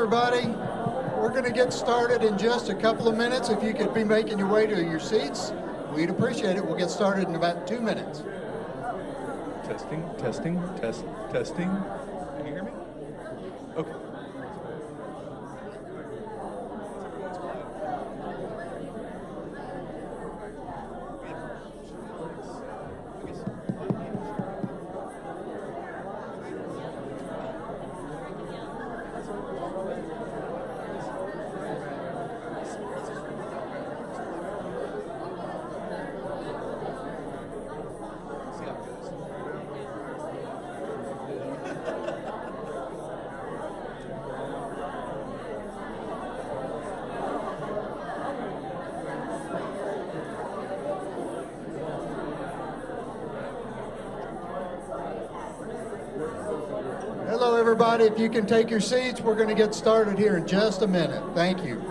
everybody. We're going to get started in just a couple of minutes. If you could be making your way to your seats, we'd appreciate it. We'll get started in about 2 minutes. Testing. Can you hear me? Okay. Hello, everybody. If you can take your seats, we're going to get started here in just a minute. Thank you.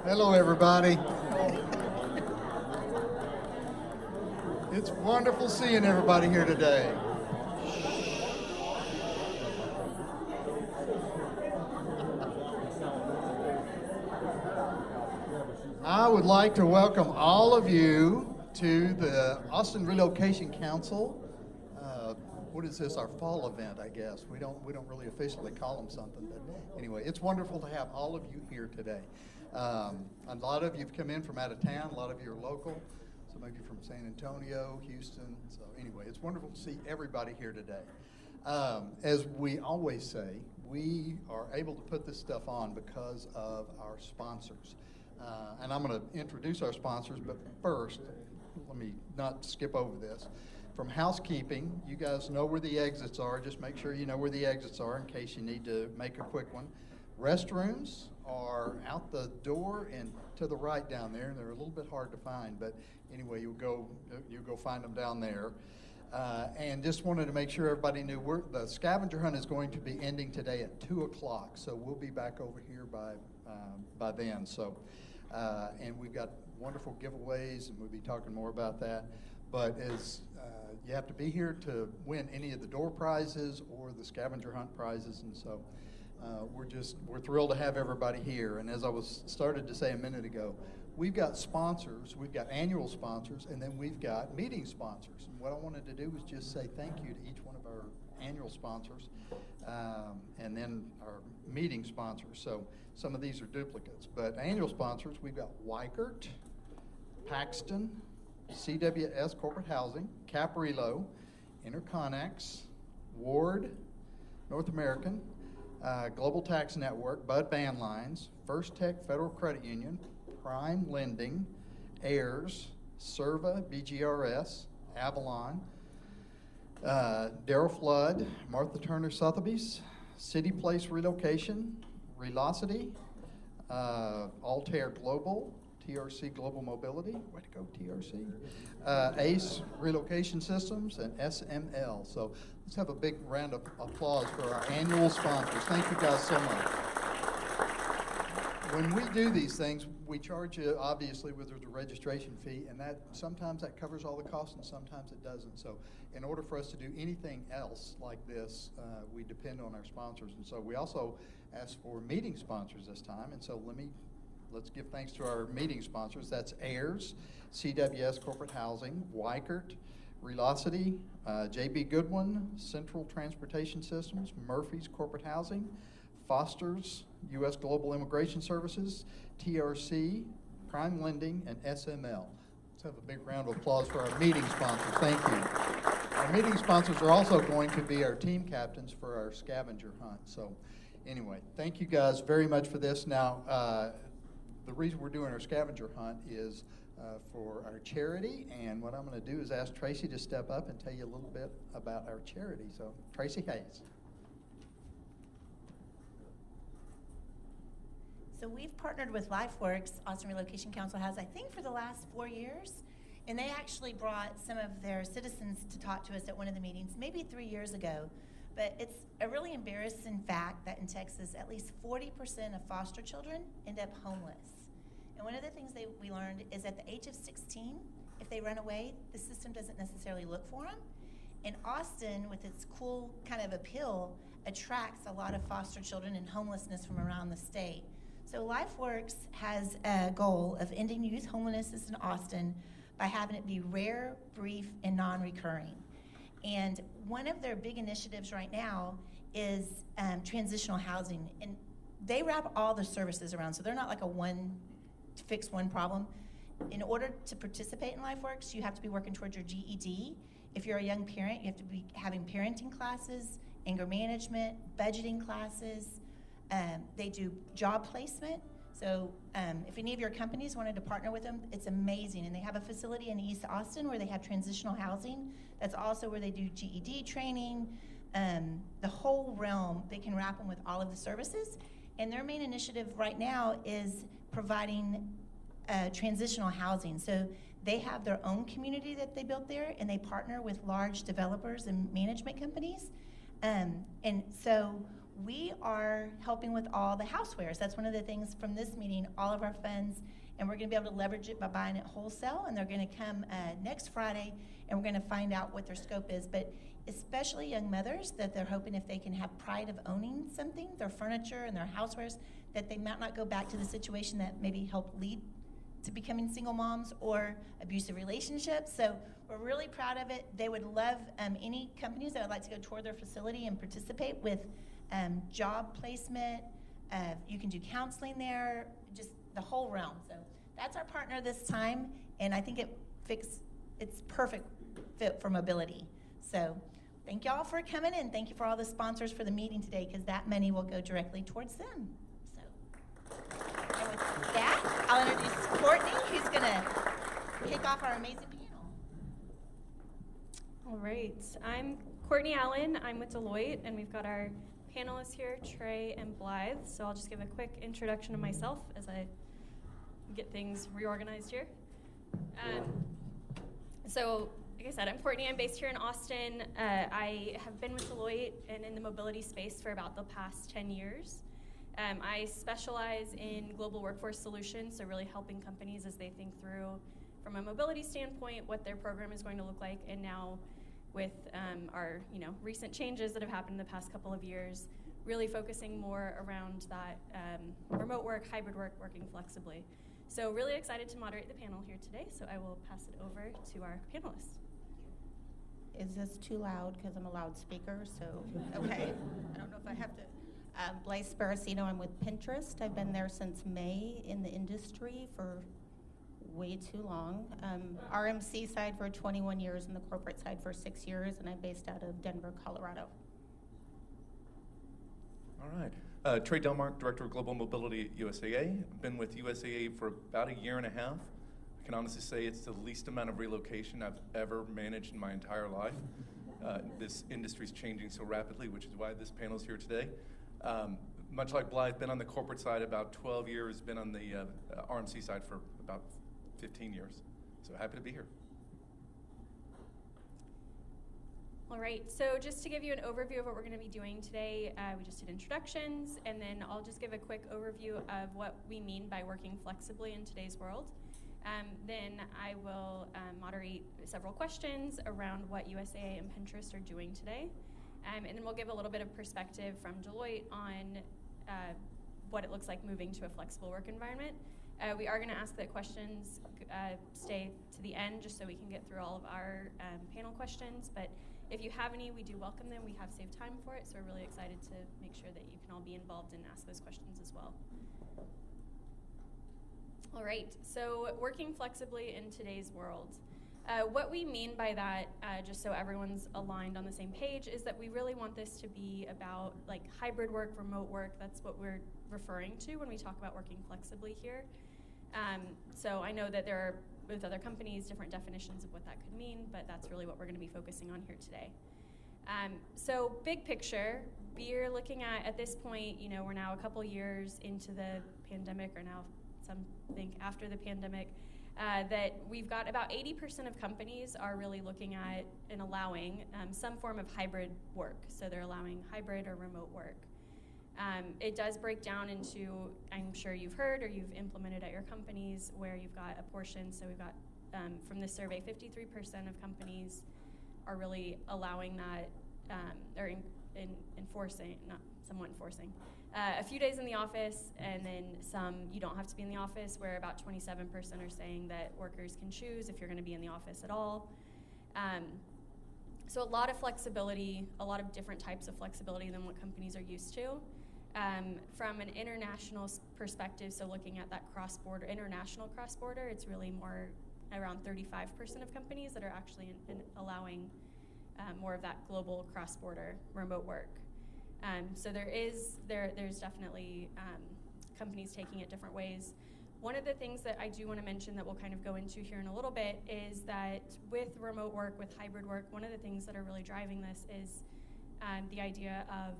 Hello, everybody. It's wonderful seeing everybody here today. I would like to welcome all of you to the Austin Relocation Council. What is this? Our fall event, I guess. We don't really officially call them something, but anyway, it's wonderful to have all of you here today. A lot of you have come in from out of town. A lot of you are local. Some of you from San Antonio, Houston. So anyway, it's wonderful to see everybody here today. As we always say, we are able to put this stuff on because of our sponsors. And I'm going to introduce our sponsors, but first, let me not skip over this. From housekeeping, you guys know where the exits are. Just make sure you know where the exits are in case you need to make a quick one. Restrooms are out the door and to the right down there. They're a little bit hard to find, but anyway, you'll go find them down there. And just wanted to make sure everybody knew the scavenger hunt is going to be ending today at 2 o'clock. So we'll be back over here by then. So, and we've got wonderful giveaways, and we'll be talking more about that. But as you have to be here to win any of the door prizes or the scavenger hunt prizes, and so we're thrilled to have everybody here. And as I started to say a minute ago, we've got sponsors, we've got annual sponsors, and then we've got meeting sponsors. And what I wanted to do was just say thank you to each one of our annual sponsors, and then our meeting sponsors. So some of these are duplicates, but annual sponsors, we've got Weichert, Paxton, CWS Corporate Housing, Caprilo, Interconnex, Ward, North American, Global Tax Network, Bud Van Lines, First Tech Federal Credit Union, Prime Lending, Ayers, Serva, BGRS, Avalon, Daryl Flood, Martha Turner Sotheby's, City Place Relocation, Relocity, Altair Global, TRC Global Mobility, way to go TRC, ACE Relocation Systems, and SML. So let's have a big round of applause for our annual sponsors. Thank you guys so much. When we do these things, we charge you obviously with a registration fee, and that sometimes that covers all the costs and sometimes it doesn't. So in order for us to do anything else like this, we depend on our sponsors. And so we also ask for meeting sponsors this time. And so let's give thanks to our meeting sponsors. That's AIRS, CWS Corporate Housing, Weichert, Relocity, JB Goodwin, Central Transportation Systems, Murphy's Corporate Housing, Foster's, U.S. Global Immigration Services, TRC, Prime Lending, and SML. Let's have a big round of applause for our meeting sponsors. Thank you. Our meeting sponsors are also going to be our team captains for our scavenger hunt. So anyway, thank you guys very much for this. Now, the reason we're doing our scavenger hunt is for our charity, and what I'm going to do is ask Tracy to step up and tell you a little bit about our charity. So, Tracy Hayes. So we've partnered with LifeWorks, Austin Relocation Council has, I think, for the last 4 years. And they actually brought some of their citizens to talk to us at one of the meetings, maybe 3 years ago. But it's a really embarrassing fact that in Texas, at least 40% of foster children end up homeless. And one of the things we learned is at the age of 16, if they run away, the system doesn't necessarily look for them. And Austin, with its cool kind of appeal, attracts a lot of foster children and homelessness from around the state. So LifeWorks has a goal of ending youth homelessness in Austin by having it be rare, brief, and non-recurring. And one of their big initiatives right now is transitional housing. And they wrap all the services around, so they're not like fix one problem. In order to participate in LifeWorks, you have to be working towards your GED. If you're a young parent, you have to be having parenting classes, anger management, budgeting classes. They do job placement. So if any of your companies wanted to partner with them, it's amazing. And they have a facility in East Austin where they have transitional housing. That's also where they do GED training. The whole realm, they can wrap them with all of the services. And their main initiative right now is providing transitional housing. So they have their own community that they built there, and they partner with large developers and management companies. And so we are helping with all the housewares. That's one of the things from this meeting, all of our funds, and we're gonna be able to leverage it by buying it wholesale, and they're gonna come next Friday, and we're gonna find out what their scope is. But especially young mothers, that they're hoping if they can have pride of owning something, their furniture and their housewares, that they might not go back to the situation that maybe helped lead to becoming single moms or abusive relationships. So we're really proud of it. They would love any companies that would like to go toward their facility and participate with job placement. You can do counseling there, just the whole realm. So that's our partner this time, and I think it's perfect fit for mobility. So thank y'all for coming, and thank you for all the sponsors for the meeting today, because that money will go directly towards them. So, and with that, I'll introduce Courtney, who's gonna kick off our amazing panel. All right, I'm Courtney Allen. I'm with Deloitte, and we've got our panelists here, Trey and Blythe. So I'll just give a quick introduction of myself as I get things reorganized here. So, like I said, I'm Courtney. I'm based here in Austin. I have been with Deloitte and in the mobility space for about the past 10 years. I specialize in global workforce solutions, so really helping companies as they think through, from a mobility standpoint, what their program is going to look like, and now with our recent changes that have happened in the past couple of years, really focusing more around that remote work, hybrid work, working flexibly. So really excited to moderate the panel here today, so I will pass it over to our panelists. Is this too loud because I'm a loudspeaker? So, okay. I don't know if I have to. Blythe Sparacino, I'm with Pinterest. I've been there since May in the industry for way too long. RMC side for 21 years and the corporate side for 6 years, and I'm based out of Denver, Colorado. All right. Trey Delmark, Director of Global Mobility at USAA. I've been with USAA for about a year and a half. I can honestly say it's the least amount of relocation I've ever managed in my entire life. This industry's changing so rapidly, which is why this panel's here today. Much like Blythe, been on the corporate side about 12 years, been on the RMC side for about 15 years. So happy to be here. All right, so just to give you an overview of what we're going to be doing today, we just did introductions, and then I'll just give a quick overview of what we mean by working flexibly in today's world. Then I will moderate several questions around what USAA and Pinterest are doing today. And then we'll give a little bit of perspective from Deloitte on what it looks like moving to a flexible work environment. We are going to ask that questions stay to the end just so we can get through all of our panel questions. But if you have any, we do welcome them. We have saved time for it, so we're really excited to make sure that you can all be involved and ask those questions as well. All right, so working flexibly in today's world. What we mean by that, just so everyone's aligned on the same page, is that we really want this to be about like hybrid work, remote work. That's what we're referring to when we talk about working flexibly here. So I know that there are, with other companies, different definitions of what that could mean, but that's really what we're going to be focusing on here today. So big picture, we're looking at this point, you know, we're now a couple years into the pandemic, or now some think after the pandemic, that we've got about 80% of companies are really looking at and allowing some form of hybrid work. So they're allowing hybrid or remote work. It does break down into, I'm sure you've heard or you've implemented at your companies, where you've got a portion. So we've got, from this survey, 53% of companies are really allowing that, or enforcing, not somewhat enforcing, a few days in the office, and then some you don't have to be in the office, where about 27% are saying that workers can choose if you're going to be in the office at all. So a lot of flexibility, a lot of different types of flexibility than what companies are used to. From an international perspective, so looking at that cross-border, international cross-border, it's really more around 35% of companies that are actually allowing more of that global cross-border remote work. So there's definitely companies taking it different ways. One of the things that I do want to mention that we'll kind of go into here in a little bit is that with remote work, with hybrid work, one of the things that are really driving this is the idea of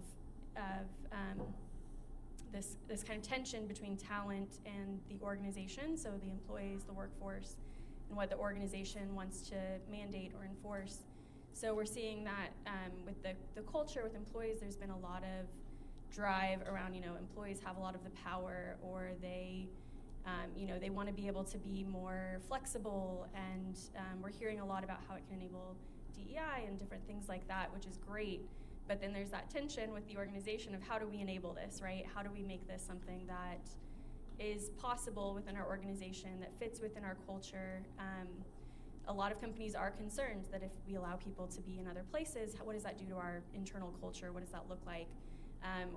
this kind of tension between talent and the organization, so the employees, the workforce, and what the organization wants to mandate or enforce. So we're seeing that with the culture with employees, there's been a lot of drive around, you know, employees have a lot of the power, or they, you know, they want to be able to be more flexible, and we're hearing a lot about how it can enable DEI and different things like that, which is great. But then there's that tension with the organization of how do we enable this, right? How do we make this something that is possible within our organization, that fits within our culture? A lot of companies are concerned that if we allow people to be in other places, what does that do to our internal culture? What does that look like?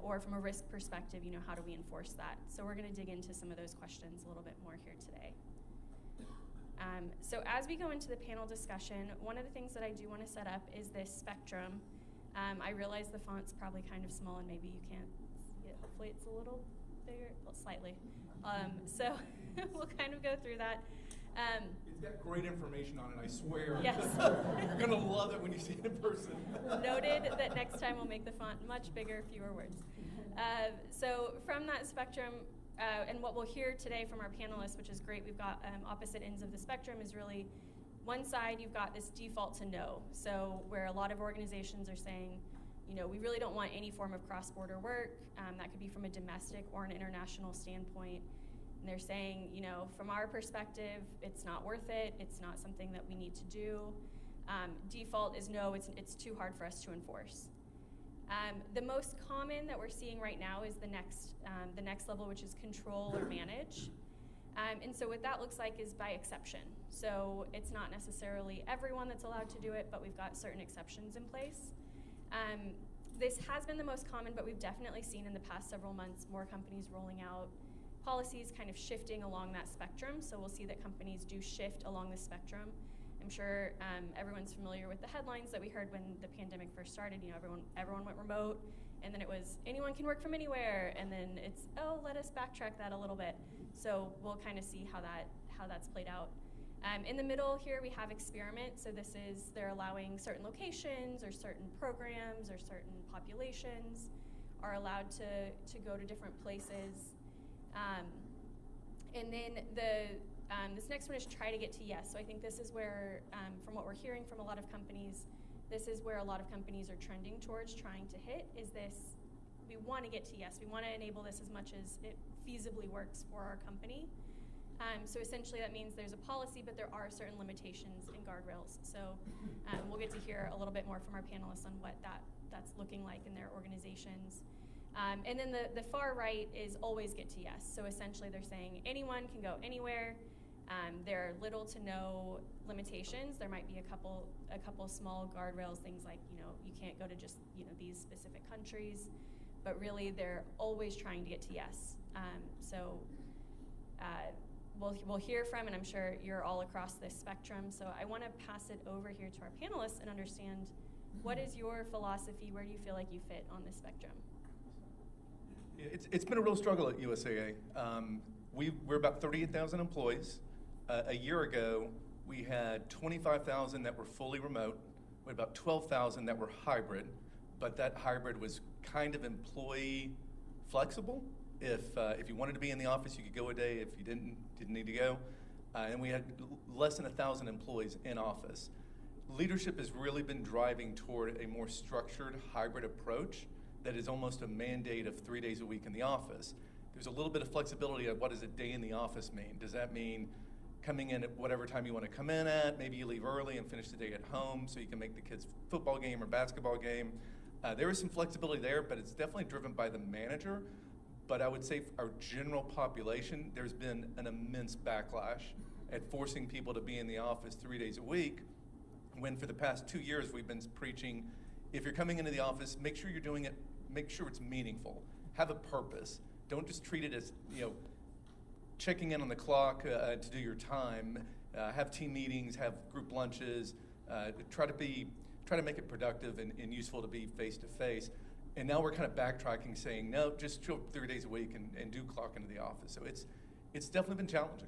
Or from a risk perspective, you know, how do we enforce that? So we're going to dig into some of those questions a little bit more here today. So as we go into the panel discussion, one of the things that I do want to set up is this spectrum. I realize the font's probably kind of small and maybe you can't see it. Hopefully it's a little bigger, well, slightly. So we'll kind of go through that. It's got great information on it, I swear. Yes. You're going to love it when you see it in person. Noted that next time we'll make the font much bigger, fewer words. So from that spectrum, and what we'll hear today from our panelists, which is great, we've got opposite ends of the spectrum, is really one side, you've got this default to no. So where a lot of organizations are saying, you know, we really don't want any form of cross-border work. That could be from a domestic or an international standpoint. And they're saying, you know, from our perspective, it's not worth it. It's not something that we need to do. Default is no, it's too hard for us to enforce. The most common that we're seeing right now is the next level, which is control or manage. And so what that looks like is by exception. So it's not necessarily everyone that's allowed to do it, but we've got certain exceptions in place. This has been the most common, but we've definitely seen in the past several months more companies rolling out policies kind of shifting along that spectrum. So we'll see that companies do shift along the spectrum. I'm sure everyone's familiar with the headlines that we heard when the pandemic first started. You know, everyone went remote, and then it was anyone can work from anywhere, and then it's, oh, let us backtrack that a little bit. So we'll kind of see how that's played out. In the middle here, we have experiment. So this is, they're allowing certain locations or certain programs or certain populations are allowed to go to different places. And then this next one is try to get to yes. So I think this is where, from what we're hearing from a lot of companies, this is where a lot of companies are trending towards trying to hit, is this, we want to get to yes. We want to enable this as much as it feasibly works for our company. So essentially that means there's a policy, but there are certain limitations and guardrails. So we'll get to hear a little bit more from our panelists on what that's looking like in their organizations. And then the far right is always get to yes. So essentially they're saying anyone can go anywhere. There are little to no limitations. There might be a couple small guardrails, things like, you can't go to just, these specific countries, but really they're always trying to get to yes. We'll hear from, and I'm sure you're all across this spectrum, so I want to pass it over here to our panelists and understand, what is your philosophy? Where do you feel like you fit on this spectrum? It's been a real struggle at USAA. We're about 38,000 employees. A year ago, we had 25,000 that were fully remote. We had about 12,000 that were hybrid, but that hybrid was kind of employee flexible. If you wanted to be in the office, you could go a day. If you didn't need to go. And we had less than 1,000 employees in office. Leadership has really been driving toward a more structured hybrid approach that is almost a mandate of 3 days a week in the office. There's a little bit of flexibility of what does a day in the office mean. Does that mean coming in at whatever time you want to come in at? Maybe you leave early and finish the day at home so you can make the kids' football game or basketball game. There is some flexibility there, but it's definitely driven by the manager. But I would say for our general population, there's been an immense backlash at forcing people to be in the office 3 days a week, when for the past 2 years we've been preaching, if you're coming into the office, make sure you're doing it, make sure it's meaningful, have a purpose. Don't just treat it as, checking in on the clock to do your time. Have team meetings, have group lunches, try to make it productive and useful to be face to face. And now we're kind of backtracking, saying, no, just show up 3 days a week and do clock into the office. So it's definitely been challenging.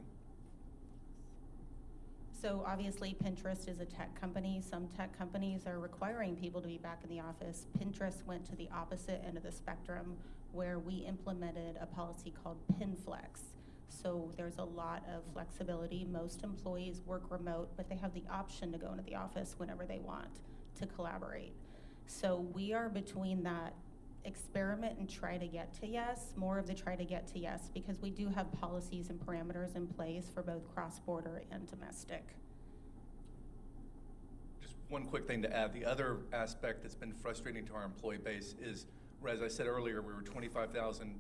So obviously Pinterest is a tech company. Some tech companies are requiring people to be back in the office. Pinterest went to the opposite end of the spectrum, where we implemented a policy called PinFlex. So there's a lot of flexibility. Most employees work remote, but they have the option to go into the office whenever they want to collaborate. So we are between that experiment and try to get to yes, more of the try to get to yes, because we do have policies and parameters in place for both cross-border and domestic. Just one quick thing to add. The other aspect that's been frustrating to our employee base is, as I said earlier, we were 25,000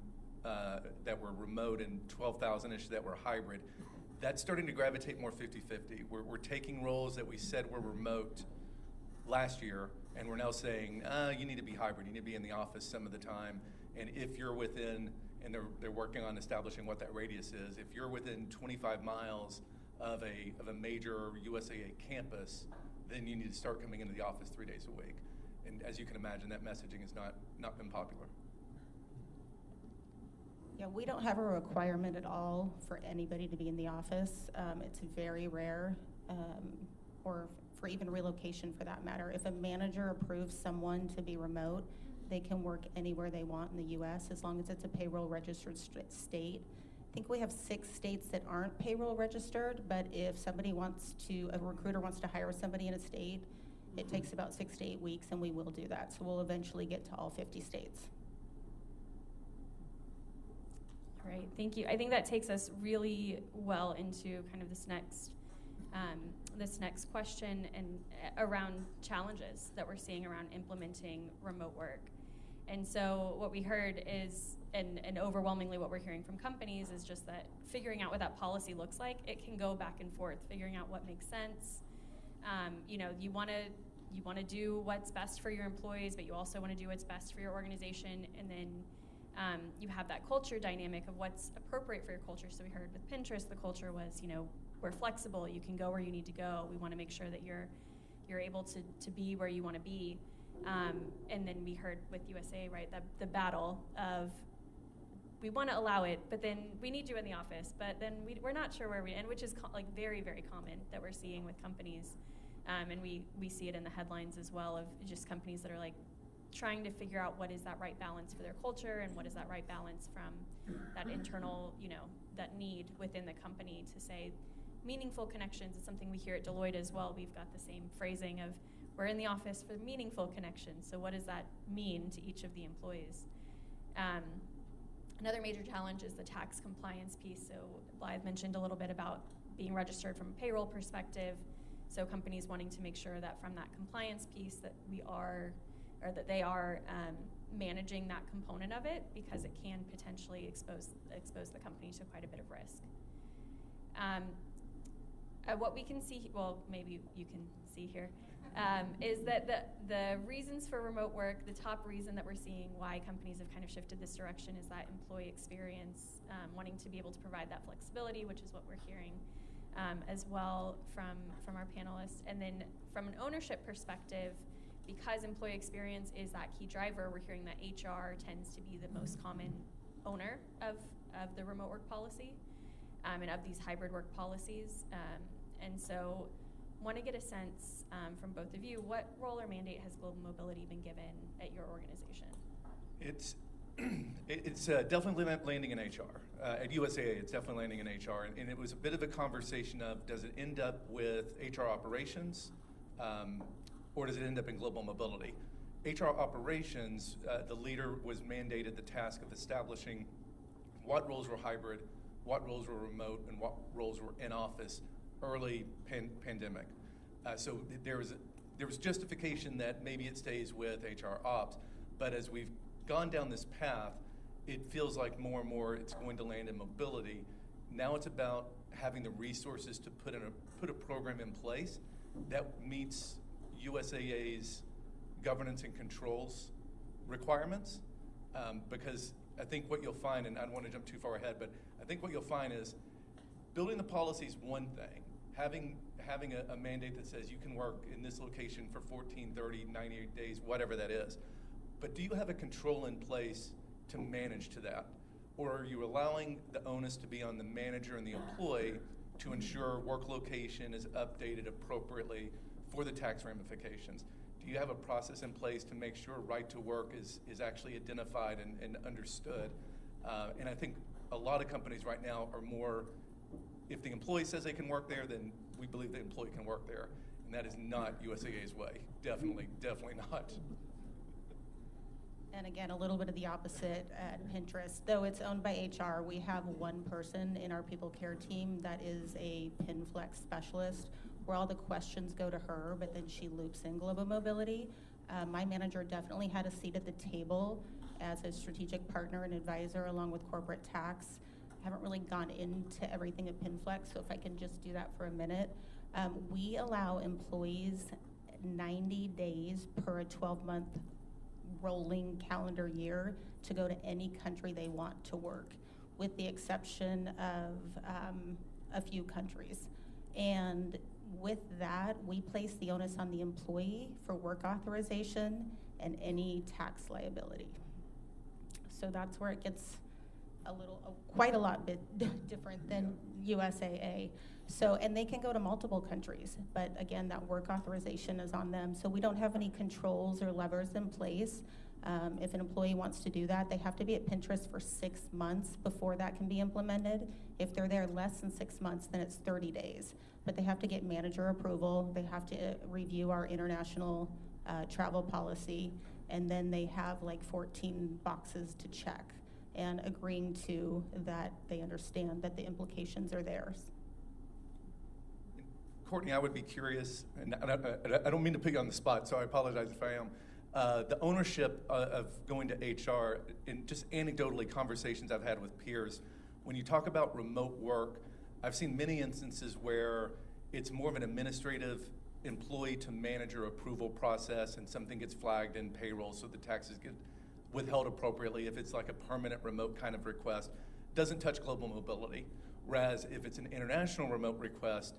that were remote and 12,000-ish that were hybrid. That's starting to gravitate more 50-50. We're taking roles that we said were remote last year, and we're now saying, you need to be hybrid, you need to be in the office some of the time, and if you're within, and they're working on establishing what that radius is, if you're within 25 miles of a major USAA campus, then you need to start coming into the office 3 days a week. And as you can imagine, that messaging has not been popular. Yeah, we don't have a requirement at all for anybody to be in the office. It's very rare, or for even relocation for that matter. If a manager approves someone to be remote, they can work anywhere they want in the U.S. as long as it's a payroll registered state. I think we have 6 states that aren't payroll registered, but if a recruiter wants to hire somebody in a state, it takes about 6 to 8 weeks, and we will do that. So we'll eventually get to all 50 states. All right, thank you. I think that takes us really well into kind of this next question and around challenges that we're seeing around implementing remote work. And so what we heard is, and overwhelmingly what we're hearing from companies, is just that figuring out what that policy looks like, it can go back and forth, figuring out what makes sense. You want to do what's best for your employees, but you also want to do what's best for your organization, and then you have that culture dynamic of what's appropriate for your culture. So we heard with Pinterest, the culture was, we're flexible, you can go where you need to go. We want to make sure that you're able to be where you want to be. And then we heard with USA, right, the battle of we want to allow it, but then we need you in the office, but then we're not sure where and which is like very, very common that we're seeing with companies. And we see it in the headlines as well of just companies that are like trying to figure out what is that right balance for their culture and what is that right balance from that internal, that need within the company to say meaningful connections is something we hear at Deloitte as well. We've got the same phrasing of we're in the office for meaningful connections. So what does that mean to each of the employees? Another major challenge is the tax compliance piece. So Blythe mentioned a little bit about being registered from a payroll perspective. So companies wanting to make sure that from that compliance piece that they are managing that component of it, because it can potentially expose the company to quite a bit of risk. What we can see, well, maybe you can see here, is that the reasons for remote work, the top reason that we're seeing why companies have kind of shifted this direction is that employee experience, wanting to be able to provide that flexibility, which is what we're hearing as well from our panelists. And then from an ownership perspective, because employee experience is that key driver, we're hearing that HR tends to be the most common owner of the remote work policy and of these hybrid work policies. And so want to get a sense from both of you, what role or mandate has global mobility been given at your organization? It's definitely landing in HR. At USAA, it's definitely landing in HR. And it was a bit of a conversation of, does it end up with HR operations or does it end up in global mobility? HR operations, the leader was mandated the task of establishing what roles were hybrid, what roles were remote, and what roles were in office early pandemic. So there was justification that maybe it stays with HR ops, but as we've gone down this path, it feels like more and more it's going to land in mobility. Now it's about having the resources to put a program in place that meets USAA's governance and controls requirements, because I think what you'll find, and I don't want to jump too far ahead, but I think what you'll find is building the policy is one thing. Having a mandate that says you can work in this location for 14, 30, 98 days, whatever that is. But do you have a control in place to manage to that? Or are you allowing the onus to be on the manager and the employee to ensure work location is updated appropriately for the tax ramifications? Do you have a process in place to make sure right to work is actually identified and understood? And I think a lot of companies right now are more, if the employee says they can work there, then we believe the employee can work there. And that is not USAA's way. Definitely not. And again, a little bit of the opposite at Pinterest. Though it's owned by HR, we have one person in our people care team that is a PinFlex specialist, where all the questions go to her, but then she loops in global mobility. My manager definitely had a seat at the table as a strategic partner and advisor along with corporate tax. I haven't really gone into everything at PinFlex, so if I can just do that for a minute. We allow employees 90 days per a 12-month rolling calendar year to go to any country they want to work, with the exception of a few countries. And with that, we place the onus on the employee for work authorization and any tax liability. So that's where it gets quite a lot bit different than USAA. So, and they can go to multiple countries, but again, that work authorization is on them. So we don't have any controls or levers in place. If an employee wants to do that, they have to be at Pinterest for 6 months before that can be implemented. If they're there less than 6 months, then it's 30 days. But they have to get manager approval. They have to review our international travel policy, and then they have like 14 boxes to check and agreeing to that they understand that the implications are theirs. Courtney, I would be curious, and I don't mean to put you on the spot, so I apologize if I am. The ownership of going to HR, and just anecdotally conversations I've had with peers, when you talk about remote work, I've seen many instances where it's more of an administrative employee to manager approval process, and something gets flagged in payroll so the taxes get withheld appropriately. If it's like a permanent remote kind of request, doesn't touch global mobility. Whereas if it's an international remote request,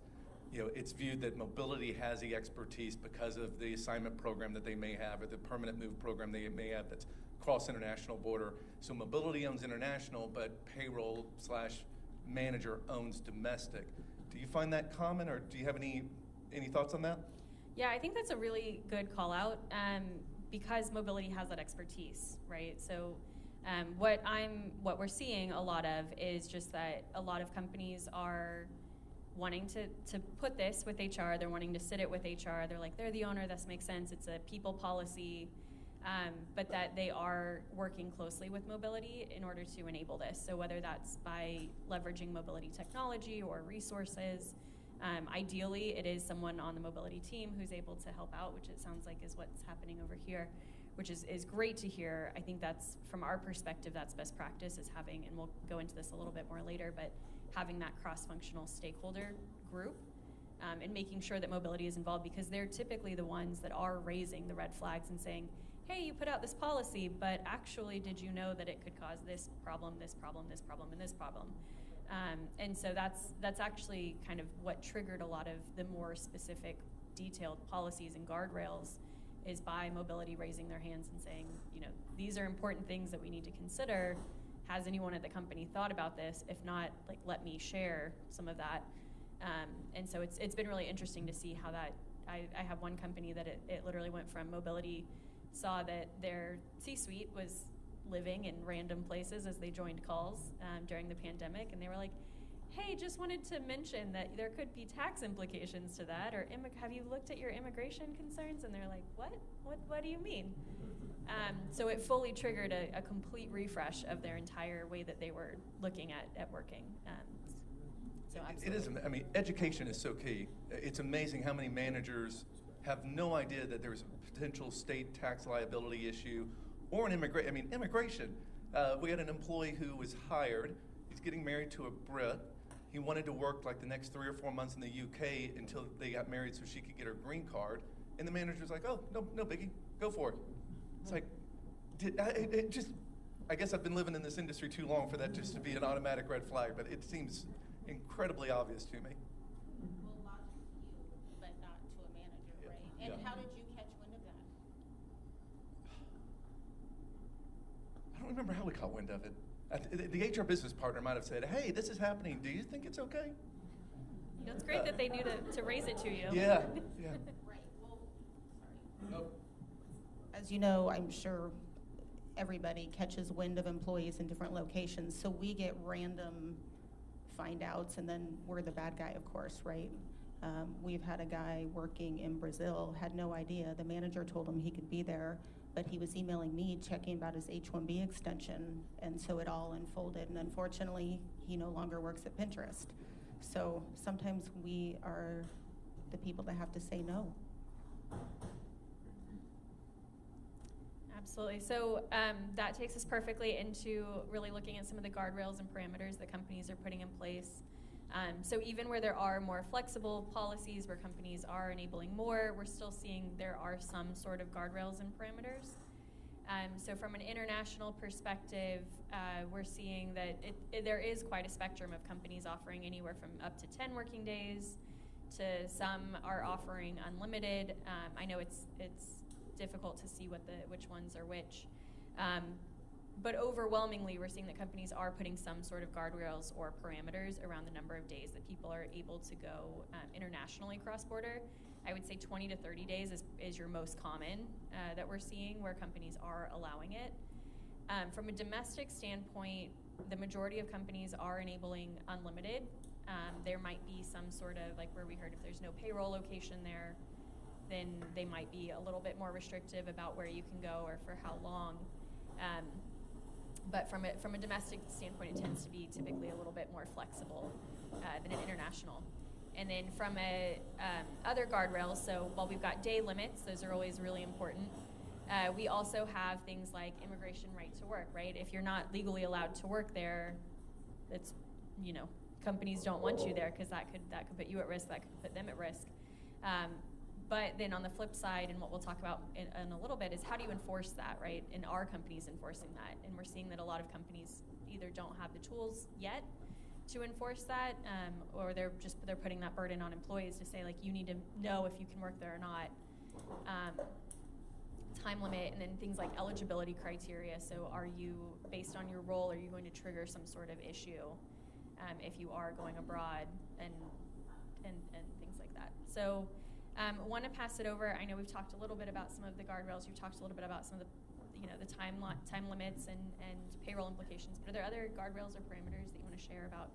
it's viewed that mobility has the expertise because of the assignment program that they may have, or the permanent move program they may have that's cross international border. So mobility owns international, but payroll / manager owns domestic. Do you find that common, or do you have any thoughts on that? Yeah, I think that's a really good call out because mobility has that expertise, right? So what we're seeing a lot of is just that a lot of companies are wanting to put this with HR. They're wanting to sit it with HR. They're like, they're the owner, this makes sense. It's a people policy, but that they are working closely with mobility in order to enable this. So whether that's by leveraging mobility technology or resources, ideally it is someone on the mobility team who's able to help out, which it sounds like is what's happening over here, which is great to hear. I think that's, from our perspective, that's best practice, is having, and we'll go into this a little bit more later, but having that cross-functional stakeholder group and making sure that mobility is involved, because they're typically the ones that are raising the red flags and saying, hey, you put out this policy, but actually did you know that it could cause this problem, this problem, this problem, and this problem? And so that's actually kind of what triggered a lot of the more specific, detailed policies and guardrails, is by mobility raising their hands and saying, you know, these are important things that we need to consider. Has anyone at the company thought about this? If not, like, let me share some of that. And so it's been really interesting to see how that, I have one company that it literally went from mobility, saw that their C-suite was living in random places as they joined calls during the pandemic, and they were like, hey, just wanted to mention that there could be tax implications to that, or have you looked at your immigration concerns? And they're like, what do you mean? So it fully triggered a complete refresh of their entire way that they were looking at working. So absolutely. It is, I mean, education is so key. It's amazing how many managers have no idea that there's a potential state tax liability issue, or an immigration. We had an employee who was hired. He's getting married to a Brit. He wanted to work like the next 3 or 4 months in the UK until they got married so she could get her green card. And the manager's like, oh, no biggie, go for it. It's like, I guess I've been living in this industry too long for that just to be an automatic red flag, but it seems incredibly obvious to me. Well, logic to you, but not to a manager, right? And how did you catch wind of that? I don't remember how we caught wind of it. The HR business partner might have said, hey, this is happening. Do you think it's okay? You know, it's great that they knew to raise it to you. Yeah. Right, well, sorry. Nope. As you know, I'm sure everybody catches wind of employees in different locations, so we get random find outs, and then we're the bad guy, of course, right? We've had a guy working in Brazil, had no idea. The manager told him he could be there, but he was emailing me checking about his H-1B extension, and so it all unfolded, and unfortunately, he no longer works at Pinterest. So sometimes we are the people that have to say no. Absolutely. So that takes us perfectly into really looking at some of the guardrails and parameters that companies are putting in place. So even where there are more flexible policies, where companies are enabling more, we're still seeing there are some sort of guardrails and parameters. So from an international perspective, we're seeing that there is quite a spectrum of companies offering anywhere from up to 10 working days to some are offering unlimited. I know it's difficult to see which ones are which. But overwhelmingly, we're seeing that companies are putting some sort of guardrails or parameters around the number of days that people are able to go internationally cross-border. I would say 20 to 30 days is your most common that we're seeing where companies are allowing it. From a domestic standpoint, the majority of companies are enabling unlimited. There might be some sort of, like where we heard if there's no payroll location there, then they might be a little bit more restrictive about where you can go or for how long. But from a domestic standpoint, it tends to be typically a little bit more flexible than an international. And then from other guardrails, so while we've got day limits, those are always really important. We also have things like immigration right to work, right? If you're not legally allowed to work there, it's, companies don't want you there because that could put you at risk, that could put them at risk. But then on the flip side, and what we'll talk about in a little bit, is how do you enforce that, right? And are companies enforcing that? And we're seeing that a lot of companies either don't have the tools yet to enforce that, or they're putting that burden on employees to say, like, you need to know if you can work there or not. time limit, and then things like eligibility criteria. So are you, based on your role, are you going to trigger some sort of issue if you are going abroad and things like that. So I want to pass it over. I know we've talked a little bit about some of the guardrails. You've talked a little bit about some of the the time limits and payroll implications. But are there other guardrails or parameters that you want to share about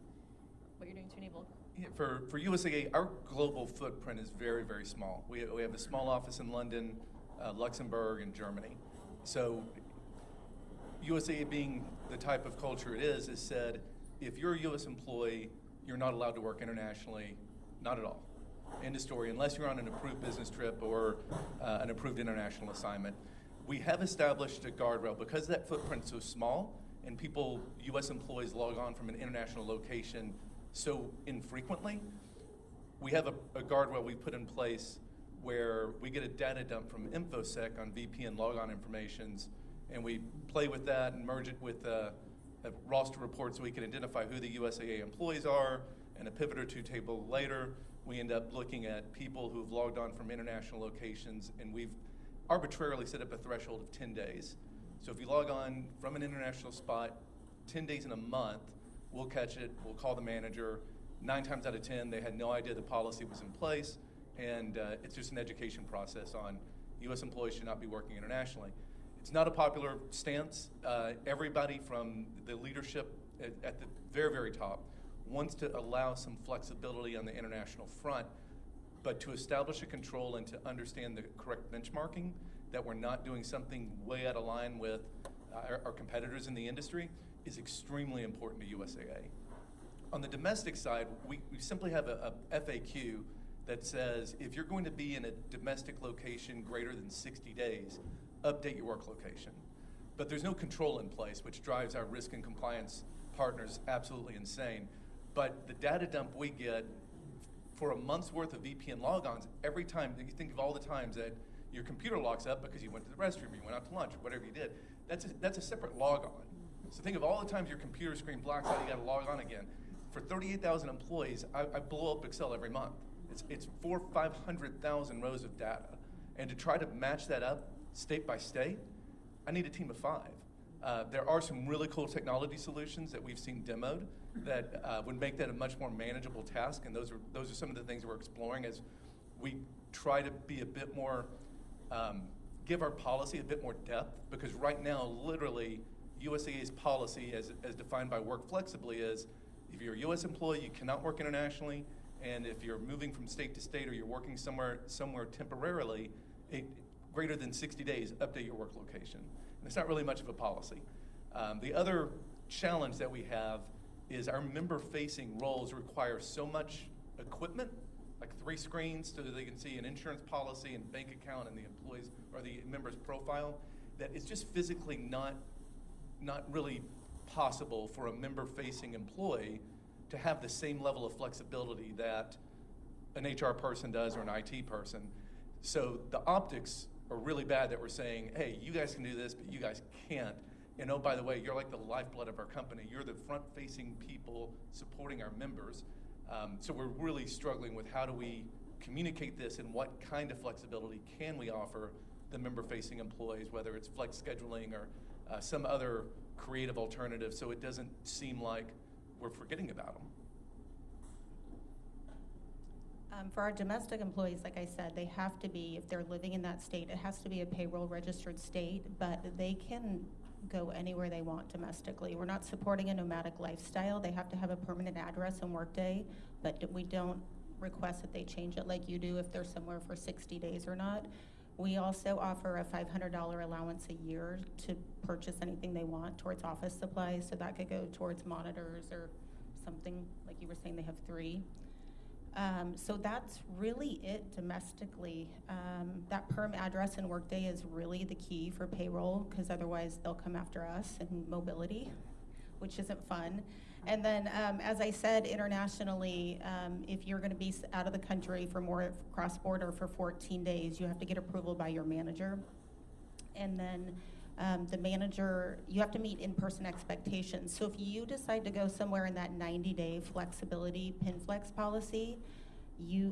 what you're doing to enable? Yeah, for USAA, our global footprint is very, very small. We have a small office in London, Luxembourg, and Germany. So USAA, being the type of culture it is said, if you're a U.S. employee, you're not allowed to work internationally, not at all. End of story, unless you're on an approved business trip or an approved international assignment. We have established a guardrail because that footprint's so small and U.S. employees log on from an international location so infrequently. We have a guardrail we put in place where we get a data dump from InfoSec on VPN logon informations, and we play with that and merge it with a roster report so we can identify who the USAA employees are, and a pivot or two table later, we end up looking at people who've logged on from international locations, and we've arbitrarily set up a threshold of 10 days. So if you log on from an international spot 10 days in a month, we'll catch it, we'll call the manager. 9 times out of 10, they had no idea the policy was in place, and it's just an education process on U.S. employees should not be working internationally. It's not a popular stance. Everybody from the leadership at the very, very top wants to allow some flexibility on the international front, but to establish a control and to understand the correct benchmarking, that we're not doing something way out of line with our competitors in the industry, is extremely important to USAA. On the domestic side, we simply have a FAQ that says if you're going to be in a domestic location greater than 60 days, update your work location. But there's no control in place, which drives our risk and compliance partners absolutely insane. But the data dump we get for a month's worth of VPN logons, every time, you think of all the times that your computer locks up because you went to the restroom, you went out to lunch, or whatever you did, that's a separate logon. So think of all the times your computer screen blacks out, you gotta log on again. For 38,000 employees, I blow up Excel every month. It's 500,000 rows of data. And to try to match that up state by state, I need a team of 5. There are some really cool technology solutions that we've seen demoed that would make that a much more manageable task, and those are some of the things we're exploring as we try to be a bit more, give our policy a bit more depth, because right now, literally, USAA's policy as defined by Work Flexibly is, if you're a US employee, you cannot work internationally, and if you're moving from state to state or you're working somewhere temporarily, greater than 60 days, update your work location. And it's not really much of a policy. The other challenge that we have is our member-facing roles require so much equipment, like 3 screens so that they can see an insurance policy and bank account and the employees or the member's profile, that it's just physically not really possible for a member-facing employee to have the same level of flexibility that an HR person does or an IT person. So the optics are really bad that we're saying, hey, you guys can do this, but you guys can't. And oh, by the way, you're like the lifeblood of our company. You're the front-facing people supporting our members. So we're really struggling with how do we communicate this and what kind of flexibility can we offer the member-facing employees, whether it's flex scheduling or some other creative alternative, so it doesn't seem like we're forgetting about them. For our domestic employees, like I said, they have to be, if they're living in that state, it has to be a payroll registered state, but they can go anywhere they want domestically. We're not supporting a nomadic lifestyle. They have to have a permanent address and workday, but we don't request that they change it like you do if they're somewhere for 60 days or not. We also offer a $500 allowance a year to purchase anything they want towards office supplies, so that could go towards monitors or something, like you were saying they have 3. So that's really it domestically. That perm address and workday is really the key for payroll, because otherwise they'll come after us in mobility, which isn't fun. And then, as I said, internationally, if you're going to be out of the country for more cross-border for 14 days, you have to get approval by your manager. And then the manager, you have to meet in-person expectations. So if you decide to go somewhere in that 90-day flexibility PIN flex policy,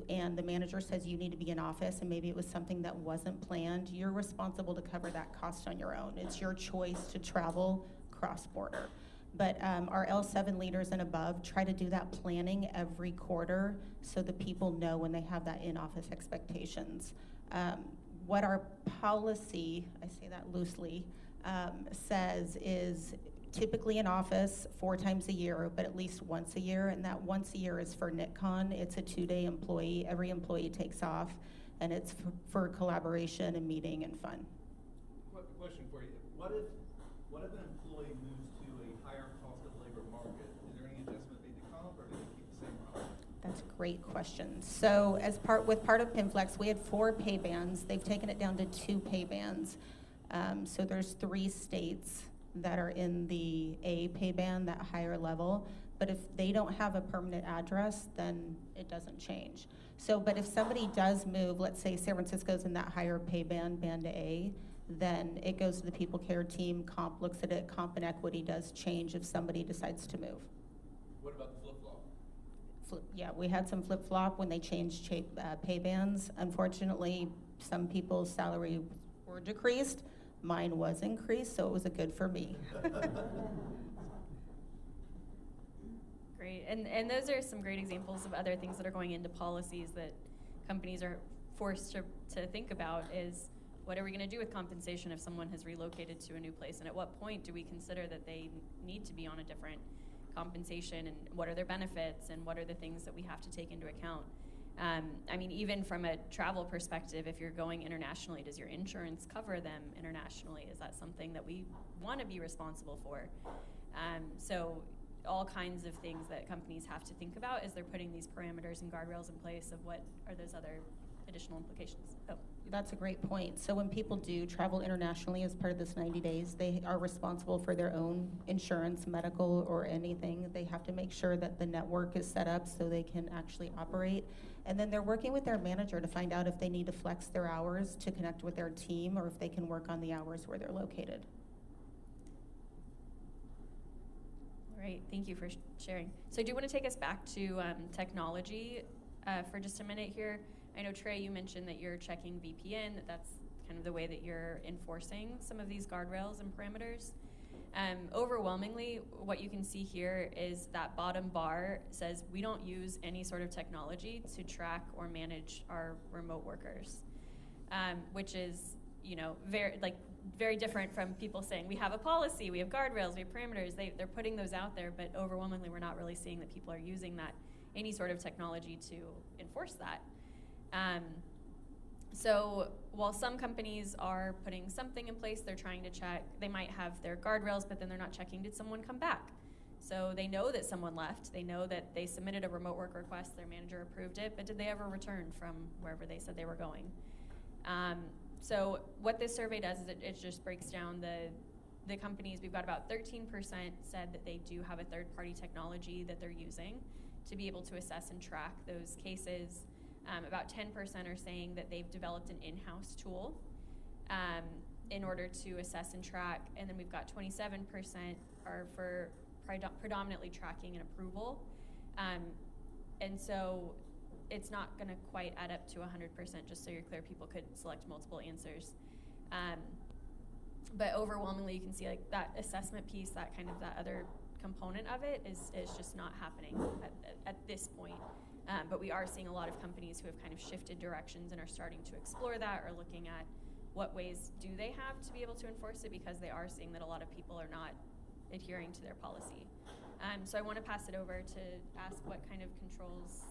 and the manager says you need to be in office, and maybe it was something that wasn't planned, you're responsible to cover that cost on your own. It's your choice to travel cross-border. But our L7 leaders and above try to do that planning every quarter so the people know when they have that in-office expectations. What our policy, I say that loosely, says is typically in office 4 times a year, but at least once a year, and that once a year is for NitCon. It's a 2-day employee. Every employee takes off, and it's for collaboration and meeting and fun. Question for you. What if an employee moves to a higher cost of labor market? Is there any adjustment made to comp, or do they keep the same model? That's a great question. So as part of PIMFLEX, we had 4 pay bands. They've taken it down to 2 pay bands. So there's 3 states that are in the A pay band, that higher level. But if they don't have a permanent address, then it doesn't change. So, but if somebody does move, let's say San Francisco's in that higher pay band, band A, then it goes to the people care team. Comp looks at it. Comp and equity does change if somebody decides to move. What about the flip-flop? Yeah, we had some flip-flop when they changed pay bands. Unfortunately, some people's salary were decreased. Mine was increased, so it was a good for me. Great, and those are some great examples of other things that are going into policies that companies are forced to think about is, what are we going to do with compensation if someone has relocated to a new place? And at what point do we consider that they need to be on a different compensation? And what are their benefits? And what are the things that we have to take into account? I mean, even from a travel perspective, if you're going internationally, does your insurance cover them internationally? Is that something that we want to be responsible for? So all kinds of things that companies have to think about as they're putting these parameters and guardrails in place of what are those other additional implications. Oh. That's a great point. So when people do travel internationally as part of this 90 days, they are responsible for their own insurance, medical, or anything. They have to make sure that the network is set up so they can actually operate. And then they're working with their manager to find out if they need to flex their hours to connect with their team or if they can work on the hours where they're located. All right, thank you for sharing. So I do want to take us back to technology for just a minute here. I know, Trey, you mentioned that you're checking VPN, that's kind of the way that you're enforcing some of these guardrails and parameters. Overwhelmingly, what you can see here is that bottom bar says we don't use any sort of technology to track or manage our remote workers, which is, you know, very different from people saying we have a policy, we have guardrails, we have parameters. They're putting those out there, but overwhelmingly we're not really seeing that people are using that, any sort of technology to enforce that. So while some companies are putting something in place, they're trying to check, they might have their guardrails, but then they're not checking, did someone come back? So they know that someone left, they know that they submitted a remote work request, their manager approved it, but did they ever return from wherever they said they were going? So what this survey does is it just breaks down the companies. We've got about 13% said that they do have a third-party technology that they're using to be able to assess and track those cases. About 10% are saying that they've developed an in-house tool in order to assess and track, and then we've got 27% are for predominantly tracking and approval. And so it's not going to quite add up to 100%, just so you're clear, people could select multiple answers. But overwhelmingly, you can see like that assessment piece, that kind of that other component of it is just not happening at this point. But we are seeing a lot of companies who have kind of shifted directions and are starting to explore that or looking at what ways do they have to be able to enforce it, because they are seeing that a lot of people are not adhering to their policy. So I want to pass it over to ask what kind of controls.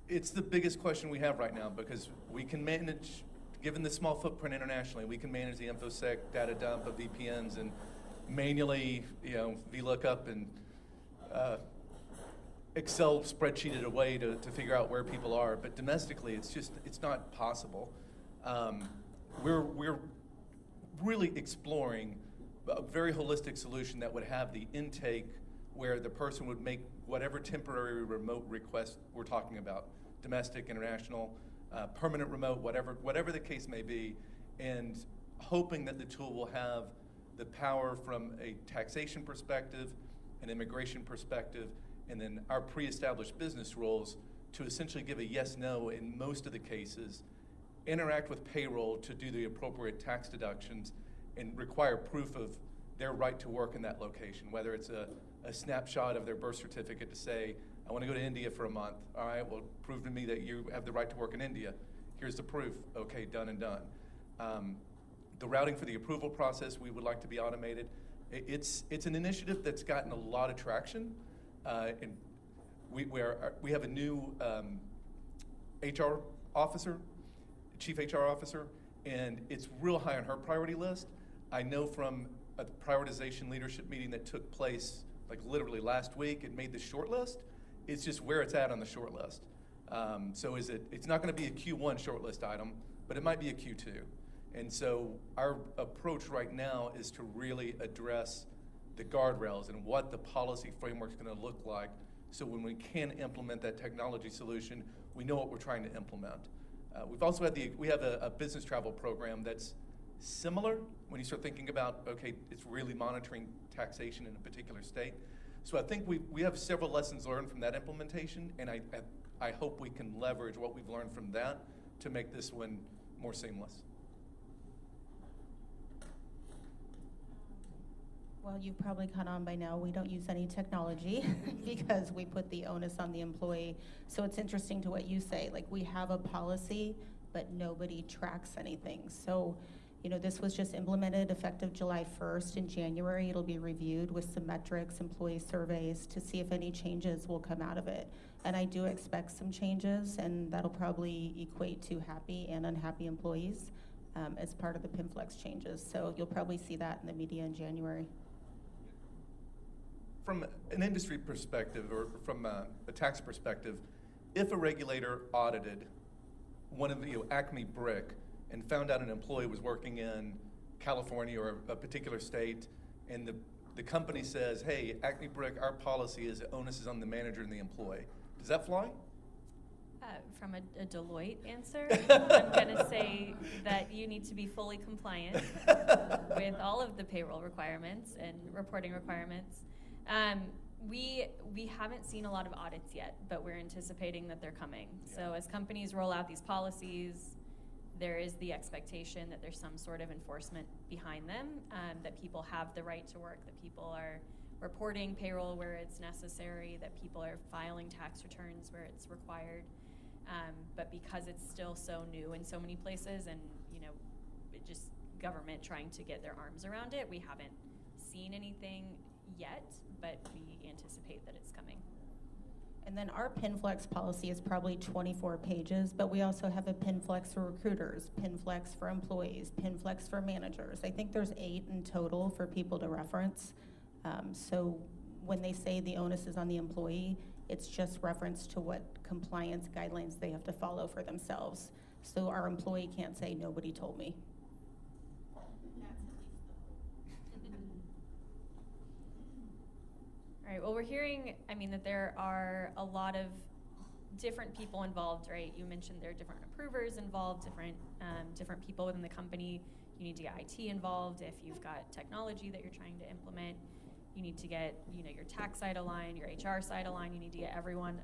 It's the biggest question we have right now, because we can manage, given the small footprint internationally, we can manage the InfoSec data dump of VPNs and manually, VLOOKUP and Excel spreadsheeted a way to figure out where people are, but domestically it's not possible. We're really exploring a very holistic solution that would have the intake where the person would make whatever temporary remote request we're talking about, domestic, international, permanent remote, whatever the case may be, and hoping that the tool will have the power from a taxation perspective, an immigration perspective, and then our pre-established business rules to essentially give a yes/no in most of the cases, interact with payroll to do the appropriate tax deductions, and require proof of their right to work in that location, whether it's a snapshot of their birth certificate to say, I want to go to India for a month. All right, well, prove to me that you have the right to work in India. Here's the proof. Okay, done and done. The routing for the approval process, we would like to be automated. It's an initiative that's gotten a lot of traction. And we have a new HR officer, chief HR officer, and it's real high on her priority list. I know from a prioritization leadership meeting that took place like literally last week, it made the short list. It's just where it's at on the short list. So it's not going to be a Q1 short list item, but it might be a Q2. And so our approach right now is to really address the guardrails and what the policy framework is going to look like. So when we can implement that technology solution, we know what we're trying to implement. We've also had we have a business travel program that's similar when you start thinking about, okay, it's really monitoring taxation in a particular state. So I think we have several lessons learned from that implementation, and I hope we can leverage what we've learned from that to make this one more seamless. Well, you've probably caught on by now, we don't use any technology because we put the onus on the employee. So it's interesting to what you say, like we have a policy, but nobody tracks anything. So, you know, this was just implemented effective July 1st. In January, it'll be reviewed with some metrics, employee surveys to see if any changes will come out of it. And I do expect some changes, and that'll probably equate to happy and unhappy employees as part of the PIMFlex changes. So you'll probably see that in the media in January. From an industry perspective or from a tax perspective, if a regulator audited one of the Acme Brick and found out an employee was working in California or a particular state, and the company says, hey, Acme Brick, our policy is onus is on the manager and the employee, does that fly? From a Deloitte answer, I'm going to say that you need to be fully compliant with all of the payroll requirements and reporting requirements. We haven't seen a lot of audits yet, but we're anticipating that they're coming. Yeah. So as companies roll out these policies, there is the expectation that there's some sort of enforcement behind them, that people have the right to work, that people are reporting payroll where it's necessary, that people are filing tax returns where it's required. But because it's still so new in so many places, and just government trying to get their arms around it, we haven't seen anything yet, but we anticipate that it's coming. And then our PINFlex policy is probably 24 pages, but we also have a PINFlex for recruiters, PINFlex for employees, PINFlex for managers. I think there's 8 in total for people to reference. So when they say the onus is on the employee, it's just reference to what compliance guidelines they have to follow for themselves. So our employee can't say, nobody told me. All right, well, we're hearing, that there are a lot of different people involved, right? You mentioned there are different approvers involved, different people within the company. You need to get IT involved. If you've got technology that you're trying to implement, you need to get, your tax side aligned, your HR side aligned. You need to get everyone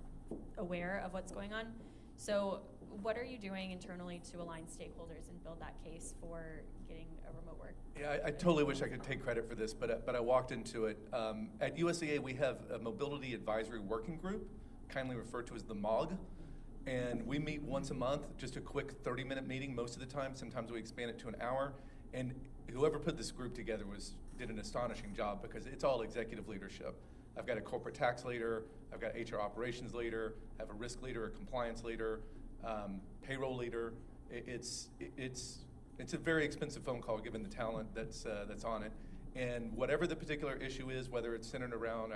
aware of what's going on. So what are you doing internally to align stakeholders and build that case for getting a remote work? Yeah, I totally wish I could take credit for this, but I walked into it. At Usaa, we have a Mobility Advisory Working Group, kindly referred to as the MOG, and we meet once a month, just a quick 30-minute meeting most of the time. Sometimes we expand it to an hour, and whoever put this group together did an astonishing job because it's all executive leadership. I've got a corporate tax leader, I've got HR operations leader, I have a risk leader, a compliance leader, payroll leader. It's a very expensive phone call given the talent that's on it. And whatever the particular issue is, whether it's centered around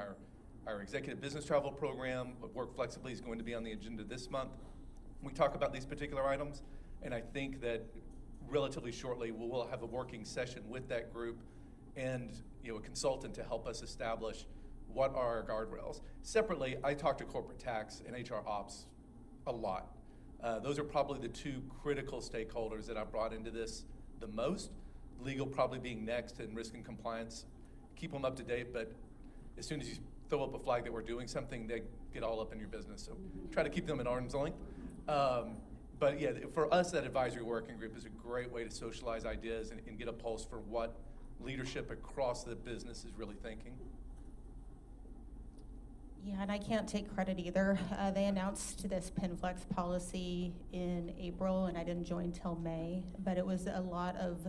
our executive business travel program, Work Flexibly is going to be on the agenda this month. We talk about these particular items, and I think that relatively shortly we'll have a working session with that group and a consultant to help us establish what are our guardrails. Separately, I talk to corporate tax and HR ops a lot. Those are probably the 2 critical stakeholders that I've brought into this the most. Legal probably being next, and risk and compliance. Keep them up to date, but as soon as you throw up a flag that we're doing something, they get all up in your business. So try to keep them at arm's length. But yeah, for us, that advisory working group is a great way to socialize ideas and get a pulse for what leadership across the business is really thinking. Yeah, and I can't take credit either. They announced this PinFlex policy in April, and I didn't join till May, but it was a lot of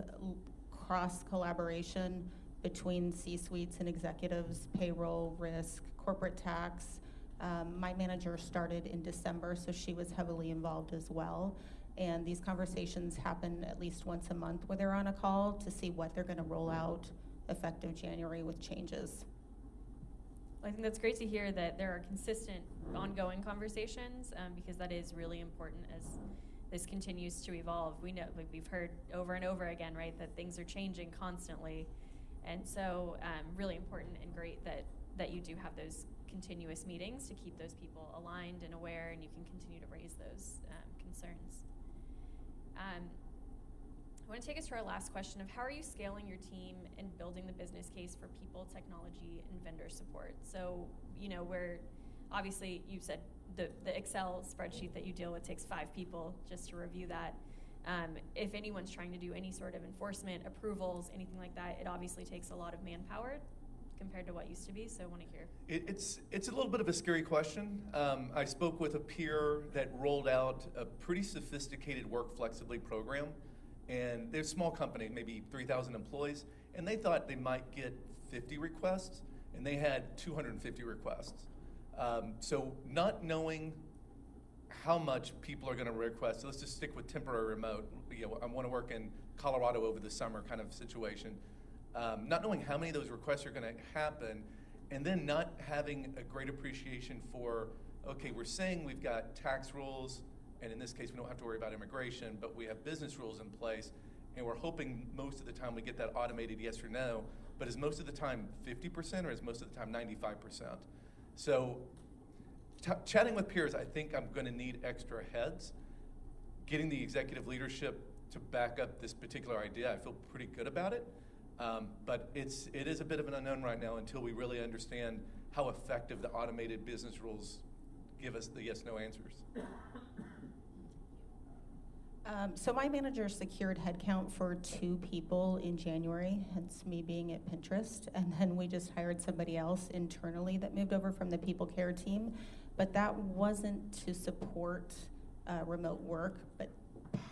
cross-collaboration between C-suites and executives, payroll, risk, corporate tax. My manager started in December, so she was heavily involved as well. And these conversations happen at least once a month where they're on a call to see what they're going to roll out effective January with changes. I think that's great to hear that there are consistent, ongoing conversations, because that is really important as this continues to evolve. We know, like we've heard over and over again, right, that things are changing constantly, and so really important and great that you do have those continuous meetings to keep those people aligned and aware, and you can continue to raise those concerns. I want to take us to our last question of how are you scaling your team and building the business case for people, technology, and vendor support? So, you know, where obviously you said the Excel spreadsheet that you deal with takes 5 people just to review that. If anyone's trying to do any sort of enforcement, approvals, anything like that, it obviously takes a lot of manpower compared to what used to be, so I want to hear. It's a little bit of a scary question. I spoke with a peer that rolled out a pretty sophisticated work flexibly program. And they're a small company, maybe 3,000 employees, and they thought they might get 50 requests, and they had 250 requests. So not knowing how much people are going to request, so let's just stick with temporary remote. You know, I want to work in Colorado over the summer kind of situation. Not knowing how many of those requests are going to happen, and then not having a great appreciation for, okay, we're saying we've got tax rules, and in this case, we don't have to worry about immigration, but we have business rules in place, and we're hoping most of the time we get that automated yes or no, but is most of the time 50% or is most of the time 95%? So chatting with peers, I think I'm going to need extra heads. Getting the executive leadership to back up this particular idea, I feel pretty good about it, but it is a bit of an unknown right now until we really understand how effective the automated business rules give us the yes-no answers. So my manager secured headcount for 2 people in January, hence me being at Pinterest. And then we just hired somebody else internally that moved over from the people care team. But that wasn't to support remote work. But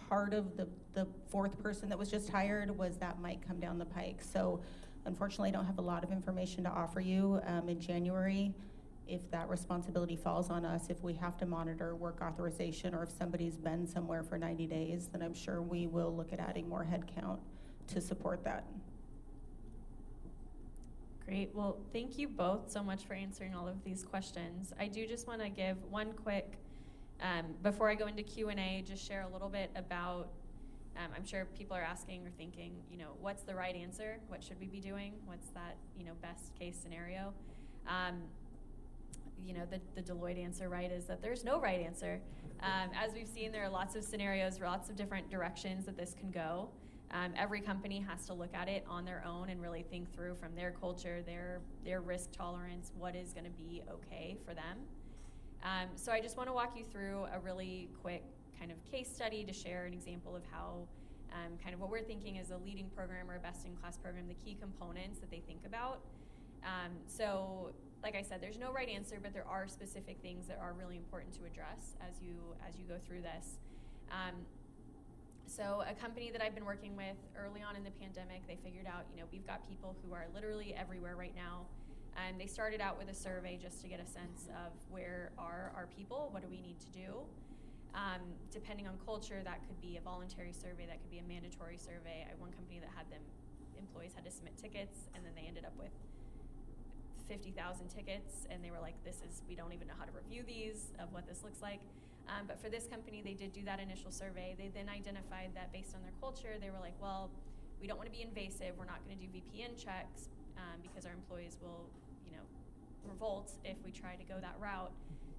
part of the 4th person that was just hired was that might come down the pike. So unfortunately, I don't have a lot of information to offer you in January. If that responsibility falls on us, if we have to monitor work authorization or if somebody's been somewhere for 90 days, then I'm sure we will look at adding more headcount to support that. Great. Well, thank you both so much for answering all of these questions. I do just want to give one quick, before I go into Q&A, just share a little bit about, I'm sure people are asking or thinking, you know, what's the right answer? What should we be doing? What's that, you know, best case scenario? You know, the Deloitte answer, right, is that there's no right answer. As we've seen, there are lots of scenarios, lots of different directions that this can go. Every company has to look at it on their own and really think through from their culture, their risk tolerance, what is going to be okay for them. So I just want to walk you through a really quick kind of case study to share an example of how kind of what we're thinking is a leading program or a best-in-class program, the key components that they think about. So like I said, there's no right answer, but there are specific things that are really important to address as you go through this. So a company that I've been working with early on in the pandemic, they figured out, you know, we've got people who are literally everywhere right now. And they started out with a survey just to get a sense of where are our people, what do we need to do. Depending on culture, that could be a voluntary survey, that could be a mandatory survey. I had one company that had employees had to submit tickets, and then they ended up with 50,000 tickets, and they were like, we don't even know how to review these, of what this looks like. But for this company, they did do that initial survey. They then identified that based on their culture, they were like, well, we don't want to be invasive. We're not going to do VPN checks because our employees will, you know, revolt if we try to go that route.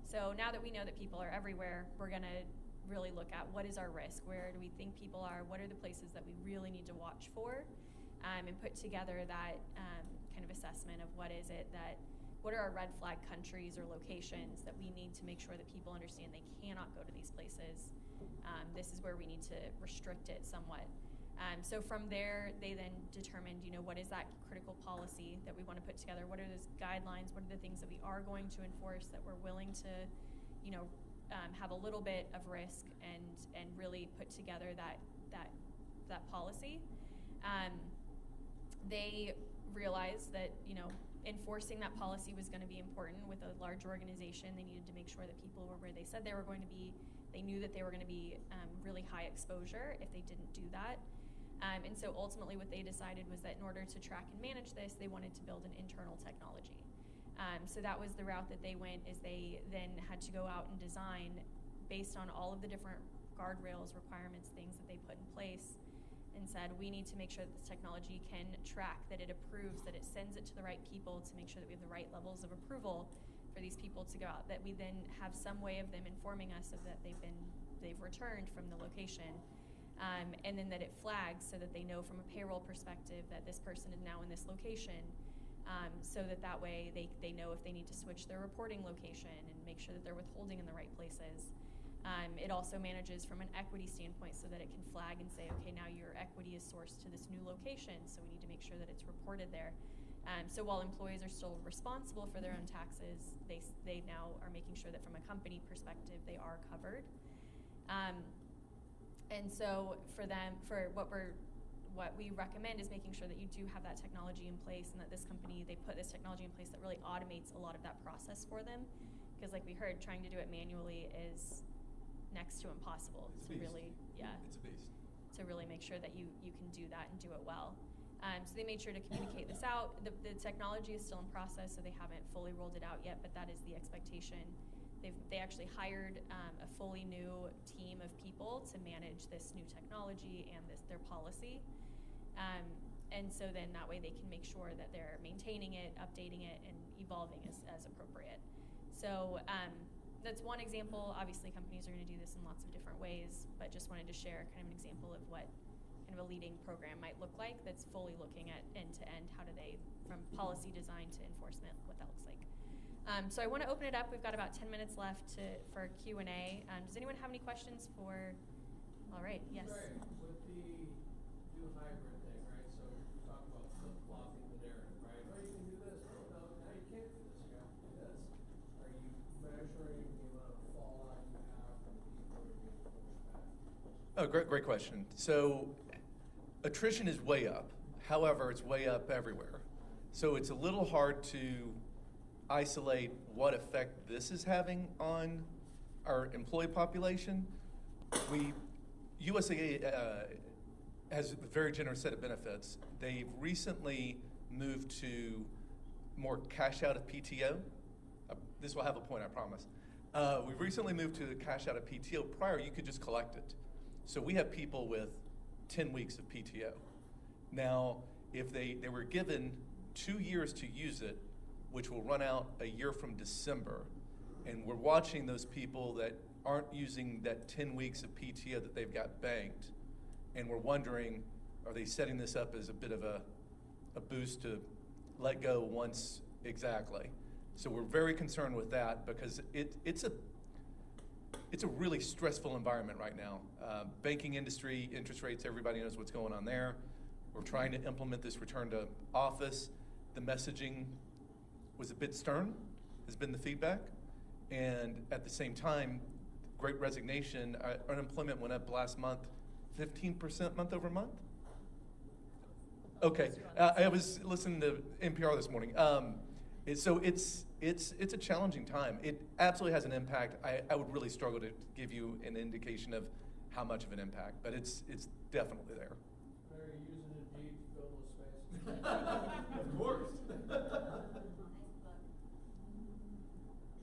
So now that we know that people are everywhere, we're going to really look at what is our risk, where do we think people are, what are the places that we really need to watch for, and put together that kind of assessment of what what are our red flag countries or locations that we need to make sure that people understand they cannot go to these places. This is where we need to restrict it somewhat. So from there, they then determined, what is that critical policy that we want to put together? What are those guidelines? What are the things that we are going to enforce that we're willing to, have a little bit of risk and really put together that policy? They realized that, enforcing that policy was going to be important. With a large organization, they needed to make sure that people were where they said they were going to be. They knew that they were going to be really high exposure if they didn't do that. And so ultimately what they decided was that in order to track and manage this, they wanted to build an internal technology. So that was the route that they went, is they then had to go out and design based on all of the different guardrails, requirements, things that they put in place, and said, we need to make sure that this technology can track, that it approves, that it sends it to the right people to make sure that we have the right levels of approval for these people to go out, that we then have some way of them informing us of that they've returned from the location, and then that it flags so that they know from a payroll perspective that this person is now in this location, so that way they know if they need to switch their reporting location and make sure that they're withholding in the right places. It also manages from an equity standpoint so that it can flag and say, okay, now your equity is sourced to this new location, so we need to make sure that it's reported there. So while employees are still responsible for their own taxes, they now are making sure that from a company perspective, they are covered. And so for them, what we recommend is making sure that you do have that technology in place, and that this company, they put this technology in place that really automates a lot of that process for them. Because like we heard, trying to do it manually is next to impossible. It's to a beast. really, yeah. It's a beast. To really make sure that you can do that and do it well. So they made sure to communicate this out. The technology is still in process, so they haven't fully rolled it out yet, but that is the expectation. They actually hired a fully new team of people to manage this new technology and their policy. And so then that way they can make sure that they're maintaining it, updating it, and evolving as appropriate. So that's one example. Obviously companies are going to do this in lots of different ways, but just wanted to share kind of an example of what kind of a leading program might look like that's fully looking at end-to-end, how do they, from policy design to enforcement, what that looks like. So I want to open it up. We've got about 10 minutes left for Q&A. Does anyone have any questions for, all right, yes. Right. With the new hybrid thing, right? So you talk about flip-flopping the narrative, right? Oh, you can do this. Oh, no, now you can't do this. You have to do this. Are you measuring the amount of fallout you have from the people who are being pushed back? Oh, great question. So attrition is way up. However, it's way up everywhere. So it's a little hard to isolate what effect this is having on our employee population. Usaa has a very generous set of benefits. They've recently moved to more cash out of PTO. This will have a point, I promise. We've recently moved to cash out of PTO. Prior, you could just collect it. So we have people with 10 weeks of PTO. Now, if they were given 2 years to use it, which will run out a year from December, and we're watching those people that aren't using that 10 weeks of PTO that they've got banked, and we're wondering, are they setting this up as a bit of a boost to let go once exactly? So we're very concerned with that, because it's a really stressful environment right now. Banking industry, interest rates, everybody knows what's going on there. We're trying to implement this return to office. The messaging was a bit stern, has been the feedback. And at the same time, great resignation, unemployment went up last month, 15% month over month? Okay, I was listening to NPR this morning. So it's a challenging time. It absolutely has an impact. I would really struggle to give you an indication of how much of an impact, but it's definitely there. Are you using Indeed to fill those spaces? Of course.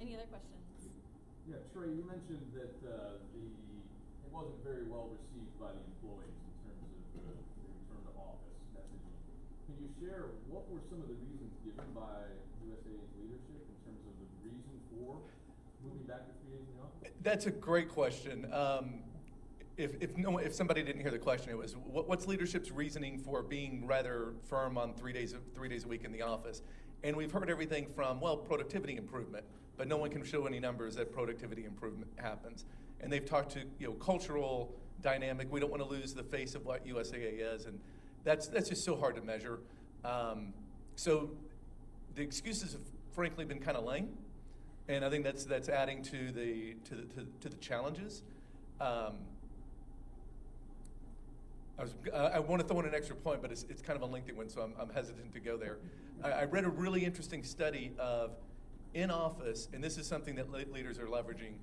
Any other questions? Yeah, Trey, you mentioned that it wasn't very well received by the employees in terms of the return to office messaging. Can you share what were some of the reasons given by USA's leadership in terms of the reason for moving back to 3 days in the office? That's a great question. If somebody didn't hear the question, it was what's leadership's reasoning for being rather firm on 3 days a week in the office? And we've heard everything from, well, productivity improvement, but no one can show any numbers that productivity improvement happens. And they've talked to, cultural dynamic. We don't want to lose the face of what USAA is, and that's just so hard to measure. So the excuses have frankly been kind of lame, and I think that's adding to the challenges. I want to throw in an extra point, but it's kind of a lengthy one, so I'm hesitant to go there. I read a really interesting study of in office, and this is something that leaders are leveraging.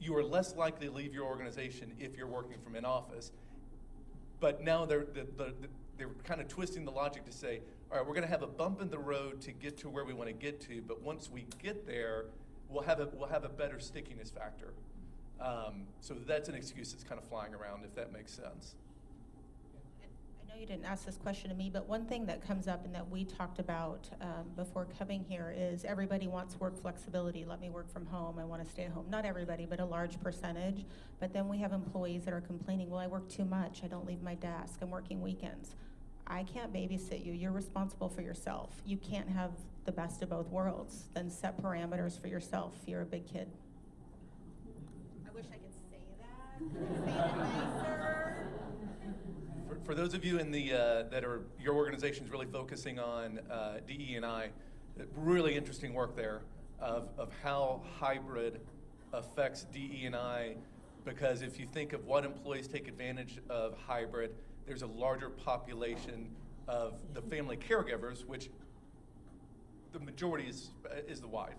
You are less likely to leave your organization if you're working from in office, but now they're kind of twisting the logic to say, all right, we're going to have a bump in the road to get to where we want to get to, but once we get there, we'll have a better stickiness factor. So that's an excuse that's kind of flying around, if that makes sense. I know you didn't ask this question to me, but one thing that comes up and that we talked about before coming here is everybody wants work flexibility. Let me work from home. I want to stay at home. Not everybody, but a large percentage. But then we have employees that are complaining, well, I work too much. I don't leave my desk. I'm working weekends. I can't babysit you. You're responsible for yourself. You can't have the best of both worlds. Then set parameters for yourself. You're a big kid. I wish I could say that. Say it nicer. For those of you in the that are your organization's really focusing on DE&I, really interesting work there of how hybrid affects DE&I, because if you think of what employees take advantage of hybrid, there's a larger population of the family caregivers, which the majority is the wife.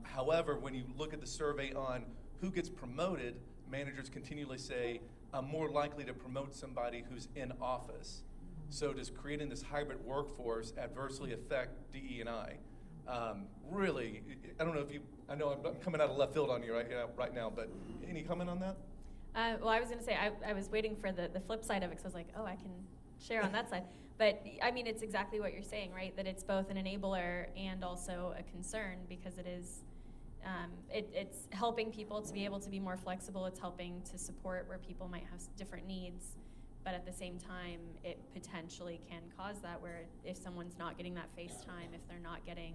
However, when you look at the survey on who gets promoted, managers continually say, I'm more likely to promote somebody who's in office. So does creating this hybrid workforce adversely affect DE&I? Really, I don't know I know I'm coming out of left field on you right now, but any comment on that? Well, I was going to say, I was waiting for the flip side of it, because I was like, oh, I can share on that side. But, I mean, it's exactly what you're saying, right? That it's both an enabler and also a concern, because it is, it's helping people to be able to be more flexible. It's helping to support where people might have different needs. But at the same time, it potentially can cause that, where if someone's not getting that face time, if they're not getting,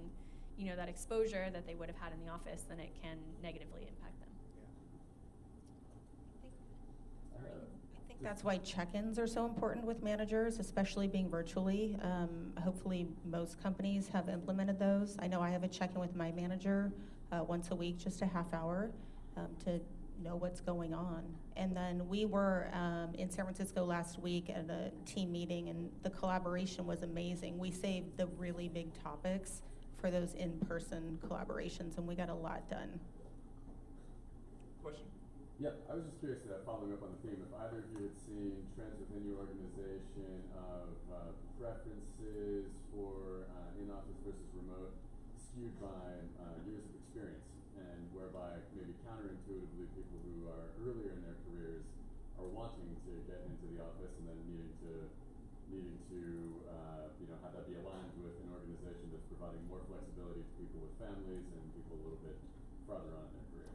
that exposure that they would have had in the office, then it can negatively impact them. I think that's why check-ins are so important with managers, especially being virtually. Hopefully most companies have implemented those. I know I have a check-in with my manager once a week, just a half hour, to know what's going on. And then we were in San Francisco last week at a team meeting, and the collaboration was amazing. We saved the really big topics for those in-person collaborations, and we got a lot done. Question? Yeah, I was just curious, following up on the theme, if either of you had seen trends within your organization of preferences for in-office versus remote skewed by years of experience, and whereby maybe counterintuitively people who are earlier in their careers are wanting to get into the office and then needing to have that be aligned with an organization that's providing more flexibility to people with families and people a little bit farther on in their career.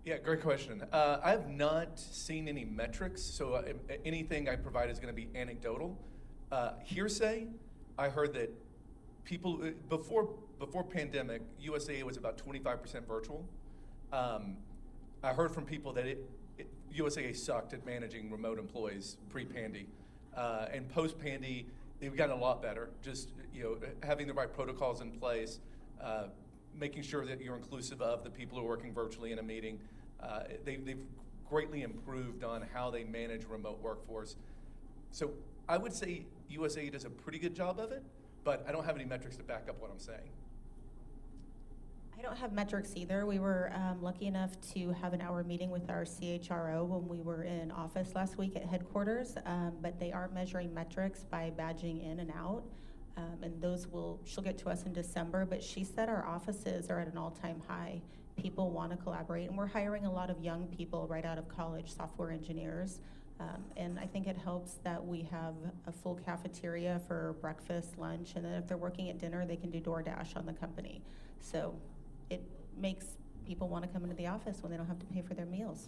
Yeah, great question. I have not seen any metrics, so anything I provide is going to be anecdotal. Hearsay, I heard that people, before pandemic, USAA was about 25% virtual. I heard from people that USAA sucked at managing remote employees pre-pandy. And post-pandy, they've gotten a lot better. Just having the right protocols in place, making sure that you're inclusive of the people who are working virtually in a meeting. They've greatly improved on how they manage remote workforce. So I would say USAA does a pretty good job of it, but I don't have any metrics to back up what I'm saying. I don't have metrics either. We were lucky enough to have an hour meeting with our CHRO when we were in office last week at headquarters, but they are measuring metrics by badging in and out, and those she'll get to us in December, but she said our offices are at an all-time high. People want to collaborate, and we're hiring a lot of young people right out of college, software engineers, and I think it helps that we have a full cafeteria for breakfast, lunch, and then if they're working at dinner, they can do DoorDash on the company. So it makes people want to come into the office when they don't have to pay for their meals.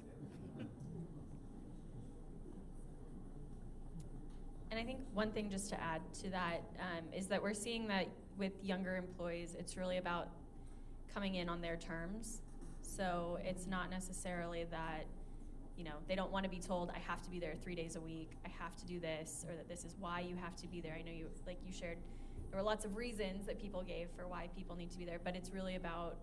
And I think one thing just to add to that is that we're seeing that with younger employees, it's really about coming in on their terms. So it's not necessarily that, you know, they don't want to be told, I have to be there 3 days a week, I have to do this, or that this is why you have to be there. I know you shared, there were lots of reasons that people gave for why people need to be there, but it's really about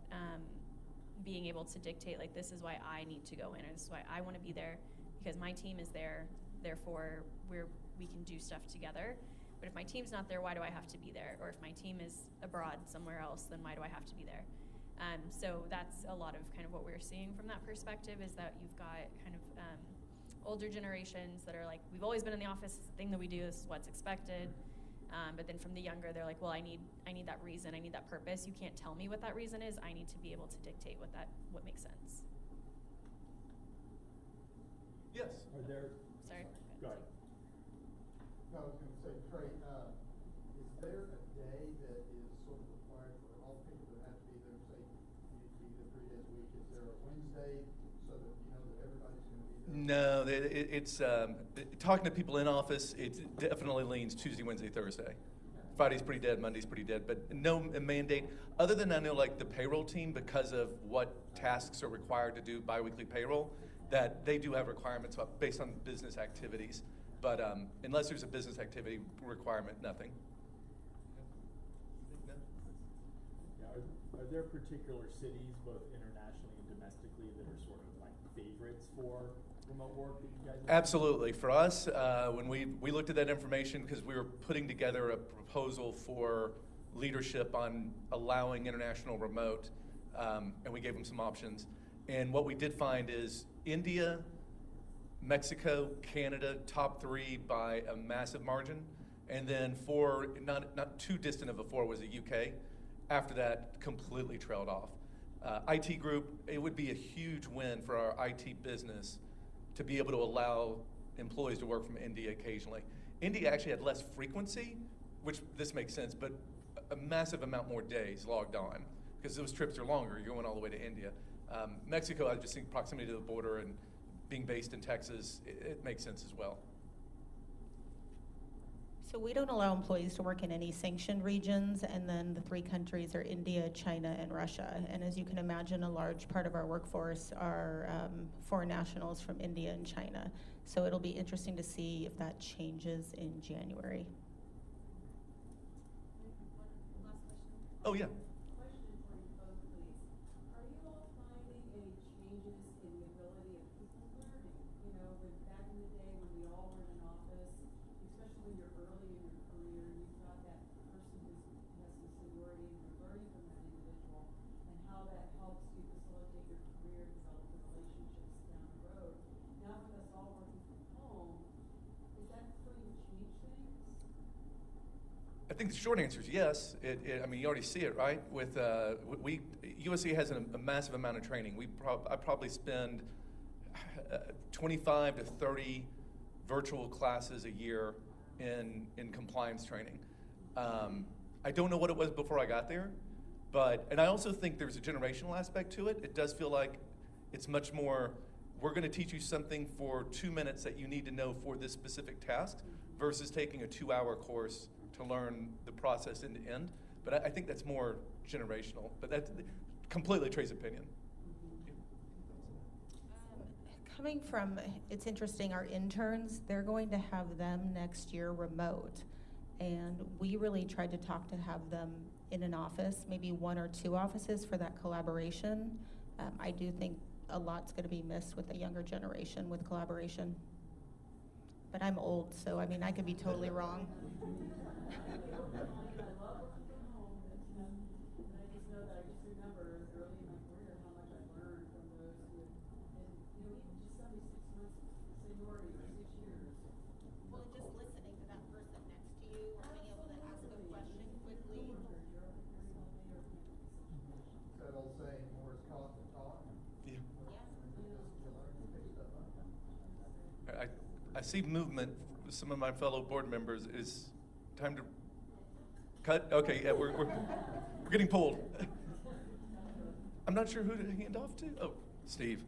being able to dictate, like, this is why I need to go in, or this is why I want to be there, because my team is there, therefore we can do stuff together. But if my team's not there, why do I have to be there? Or if my team is abroad somewhere else, then why do I have to be there? So that's a lot of kind of what we're seeing from that perspective, is that you've got kind of older generations that are like, we've always been in the office, it's the thing that we do, this is what's expected. But then from the younger, they're like, well, I need that reason, I need that purpose. You can't tell me what that reason is. I need to be able to dictate what makes sense. Yes. Are there? Sorry. Go ahead. I was going to say, Trey, is there a day that is sort of required for all people that have to be there, say, you need to be there 3 days a week? Is there a Wednesday so that you know that everybody's going to be there? No, it's talking to people in office, it definitely leans Tuesday, Wednesday, Thursday. Friday's pretty dead, Monday's pretty dead, but no mandate, other than I know like the payroll team, because of what tasks are required to do biweekly payroll, that they do have requirements based on business activities. But unless there's a business activity requirement, nothing. No. Yeah, are there particular cities, both internationally and domestically, that are sort of like favorites for remote work that you guys have? Absolutely. For us, when we looked at that information, because we were putting together a proposal for leadership on allowing international remote, and we gave them some options. And what we did find is India, Mexico, Canada, top 3 by a massive margin. And then 4, not too distant of a 4, was the UK. After that, completely trailed off. IT group, it would be a huge win for our IT business to be able to allow employees to work from India occasionally. India actually had less frequency, which this makes sense, but a massive amount more days logged on, because those trips are longer. You're going all the way to India. Mexico, I just think proximity to the border and being based in Texas, it makes sense as well. So we don't allow employees to work in any sanctioned regions, and then the 3 countries are India, China, and Russia. And as you can imagine, a large part of our workforce are foreign nationals from India and China. So it'll be interesting to see if that changes in January. Oh, yeah. Question for you both, please. Are you all finding any changes in the ability of people learning? You know, back in the day when we all were in an office, especially when you're early in your career, you've got that person who has some seniority and you're learning from that individual, and how that helps you facilitate your career, develop the relationships down the road. Now with us all working from home, is that going to change things? I think the short answer is yes. I mean, you already see it, right? With Usaa has a massive amount of training. I probably spend 25 to 30 virtual classes a year in compliance training. I don't know what it was before I got there, and I also think there's a generational aspect to it. It does feel like it's much more, we're going to teach you something for 2 minutes that you need to know for this specific task, versus taking a 2-hour course to learn the process end to end. But I think that's more generational. But that's completely Trey's opinion. Coming from, it's interesting, our interns, they're going to have them next year remote. And we really tried to talk to have them in an office, maybe 1 or 2 offices for that collaboration. I do think a lot's going to be missed with the younger generation with collaboration. But I'm old, so I mean, I could be totally wrong. I love working from home, but I just know that I just remember early in my career how much I learned from those who had, and even just only 6 months seniority or 6 years. Well, just listening to that person next to you, or being able to ask a question quickly. That old saying, more is caught than taught. Yeah. You learn to pick stuff up. I see movement with some of my fellow board members. Is time to cut? Okay, yeah, we're getting pulled. I'm not sure who to hand off to. Oh, Steve.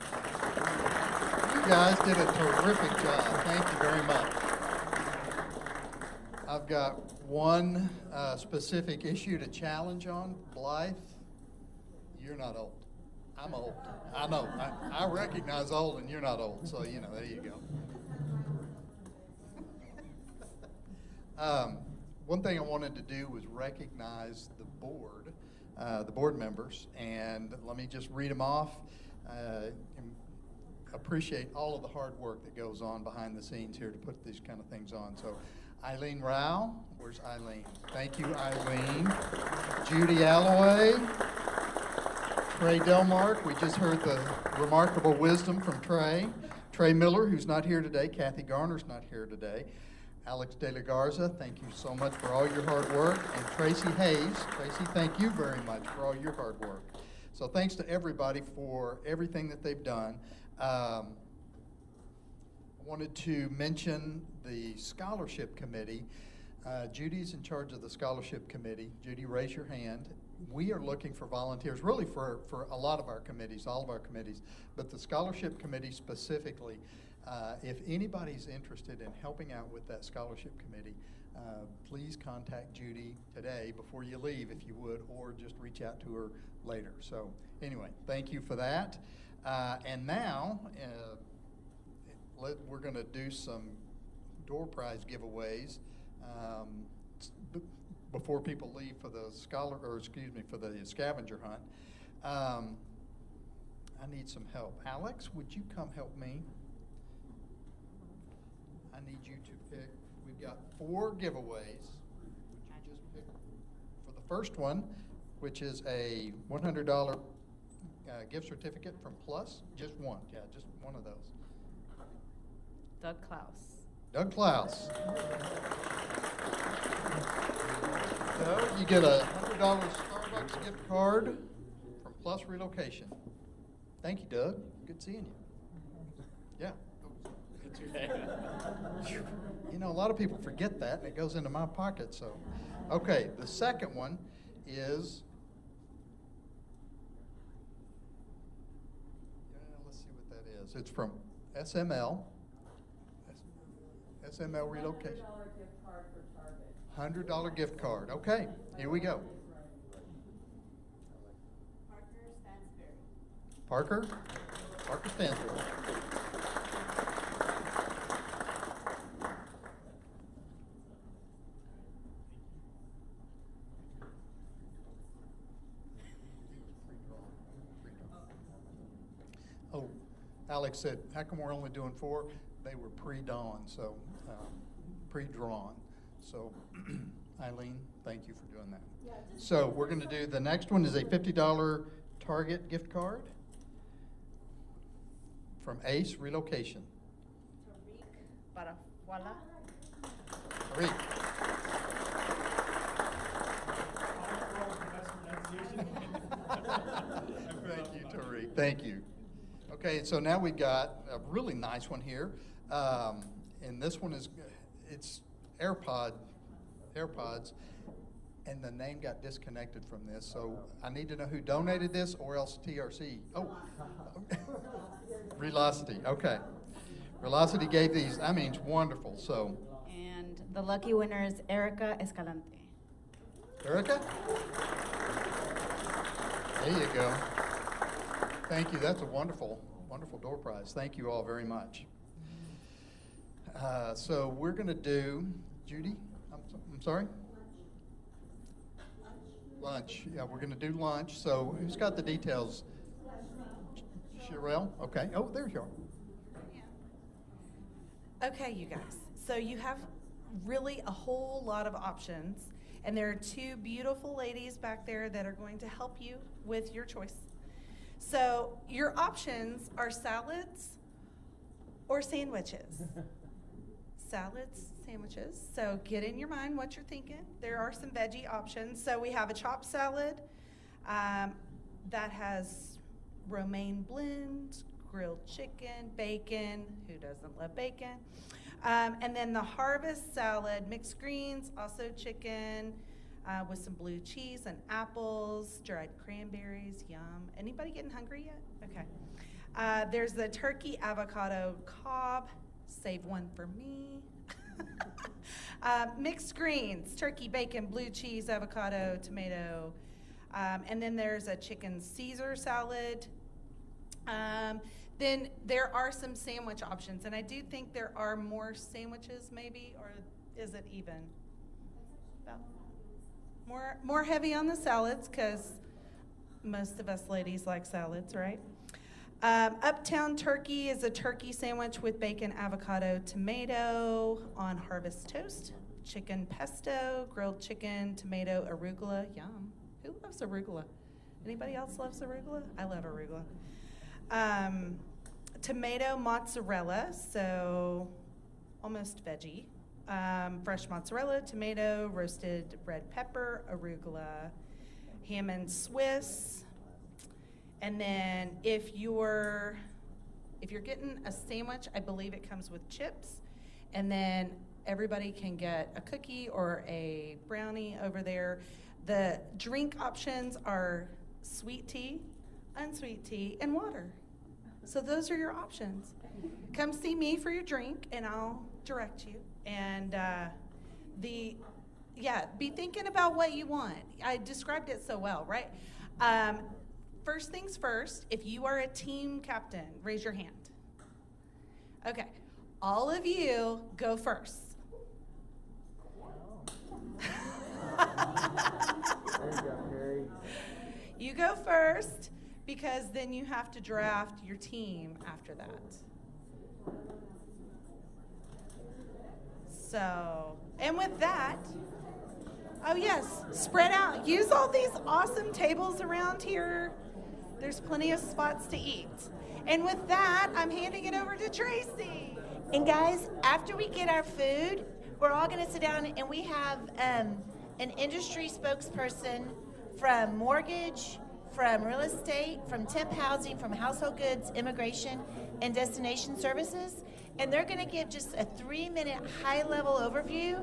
You guys did a terrific job. Thank you very much. I've I've got one specific issue to challenge on. Blythe, you're not old. I'm old. I know. I recognize old, and you're not old. So, you know, there you go. One thing I wanted to do was recognize the board members, and let me just read them off. Appreciate all of the hard work that goes on behind the scenes here to put these kind of things on. So, Eileen Rao, where's Eileen? Thank you, Eileen. Judy Alloway, Trey Delmark, we just heard the remarkable wisdom from Trey. Trey Miller, who's not here today. Kathy Garner's not here today. Alex De La Garza, thank you so much for all your hard work. And Tracy Hayes, Tracy, thank you very much for all your hard work. So thanks to everybody for everything that they've done. I wanted to mention the scholarship committee. Judy's in charge of the scholarship committee. Judy, raise your hand. We are looking for volunteers, really for a lot of our committees, all of our committees, but the scholarship committee specifically. If anybody's interested in helping out with that scholarship committee, please contact Judy today before you leave, if you would, or just reach out to her later. So anyway, thank you for that. And now, we're going to do some door prize giveaways before people leave for the for the scavenger hunt. I need some help. Alex, would you come help me? I need you to pick. We've got 4 giveaways. Would you just pick for the first one, which is a $100 gift certificate from Plus? Just one. Yeah, just one of those. Doug Klaus. Doug Klaus. So you get a $100 Starbucks gift card from Plus Relocation. Thank you, Doug. Good seeing you. Yeah. You know, a lot of people forget that, and it goes into my pocket. So, okay, the second one is, let's see what that is. It's from SML Relocation. $100 gift card for Target. $100 gift card. Okay, here we go. Parker Stansbury. Oh, Alex said, how come we're only doing 4? They were pre-dawn, so pre-drawn. So, Eileen, thank you for doing that. Yeah, so we're going to do the next one is a $50 Target gift card from Ace Relocation. Tariq. Thank you, Tariq. Thank you. Okay, so now we've got a really nice one here. And this one is, it's AirPods, and the name got disconnected from this. So I need to know who donated this or else TRC. Oh, Relocity, okay. Relocity gave these, I mean, it's wonderful, so. And the lucky winner is Erica Escalante. Erica? There you go. Thank you, that's a wonderful, wonderful door prize. Thank you all very much. So we're gonna do, Judy, I'm sorry? Lunch, yeah, we're gonna do lunch. So who's got the details? Sherelle, okay. Oh, there you are. Okay, you guys. So you have really a whole lot of options, and there are 2 beautiful ladies back there that are going to help you with your choice. So your options are salads or sandwiches. Salads, sandwiches. So get in your mind what you're thinking. There are some veggie options. So we have a chopped salad that has romaine blend, grilled chicken, bacon. Who doesn't love bacon? And then the harvest salad, mixed greens, also chicken, with some blue cheese and apples, dried cranberries, yum. Anybody getting hungry yet? Okay. There's the turkey avocado cob, save one for me. Mixed greens, turkey, bacon, blue cheese, avocado, tomato. And then there's a chicken Caesar salad. Then there are some sandwich options, and I do think there are more sandwiches maybe, or is it even? About more heavy on the salads, because most of us ladies like salads, right? Uptown Turkey is a turkey sandwich with bacon, avocado, tomato on harvest toast, chicken pesto, grilled chicken, tomato, arugula. Yum. Who loves arugula? Anybody else loves arugula? I love arugula. Tomato mozzarella, so almost veggie. Fresh mozzarella, tomato, roasted red pepper, arugula, ham and Swiss. And then if you're getting a sandwich, I believe it comes with chips. And then everybody can get a cookie or a brownie over there. The drink options are sweet tea, unsweet tea, and water. So those are your options. Come see me for your drink, and I'll direct you. And be thinking about what you want. I described it so well, right? First things first, if you are a team captain, raise your hand. Okay, all of you go first. You go first, because then you have to draft your team after that. So, and with that, oh yes, spread out. Use all these awesome tables around here. There's plenty of spots to eat. And with that, I'm handing it over to Tracy. And guys, after we get our food, we're all going to sit down, and we have an industry spokesperson from mortgage, from real estate, from temp housing, from household goods, immigration, and destination services. And they're going to give just a 3-minute high-level overview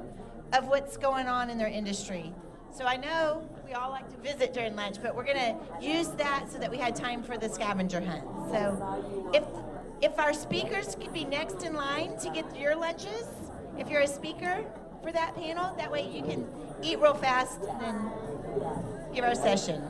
of what's going on in their industry. So I know we all like to visit during lunch, but we're going to use that so that we had time for the scavenger hunt. So if our speakers could be next in line to get your lunches, if you're a speaker for that panel, that way you can eat real fast and then give our session.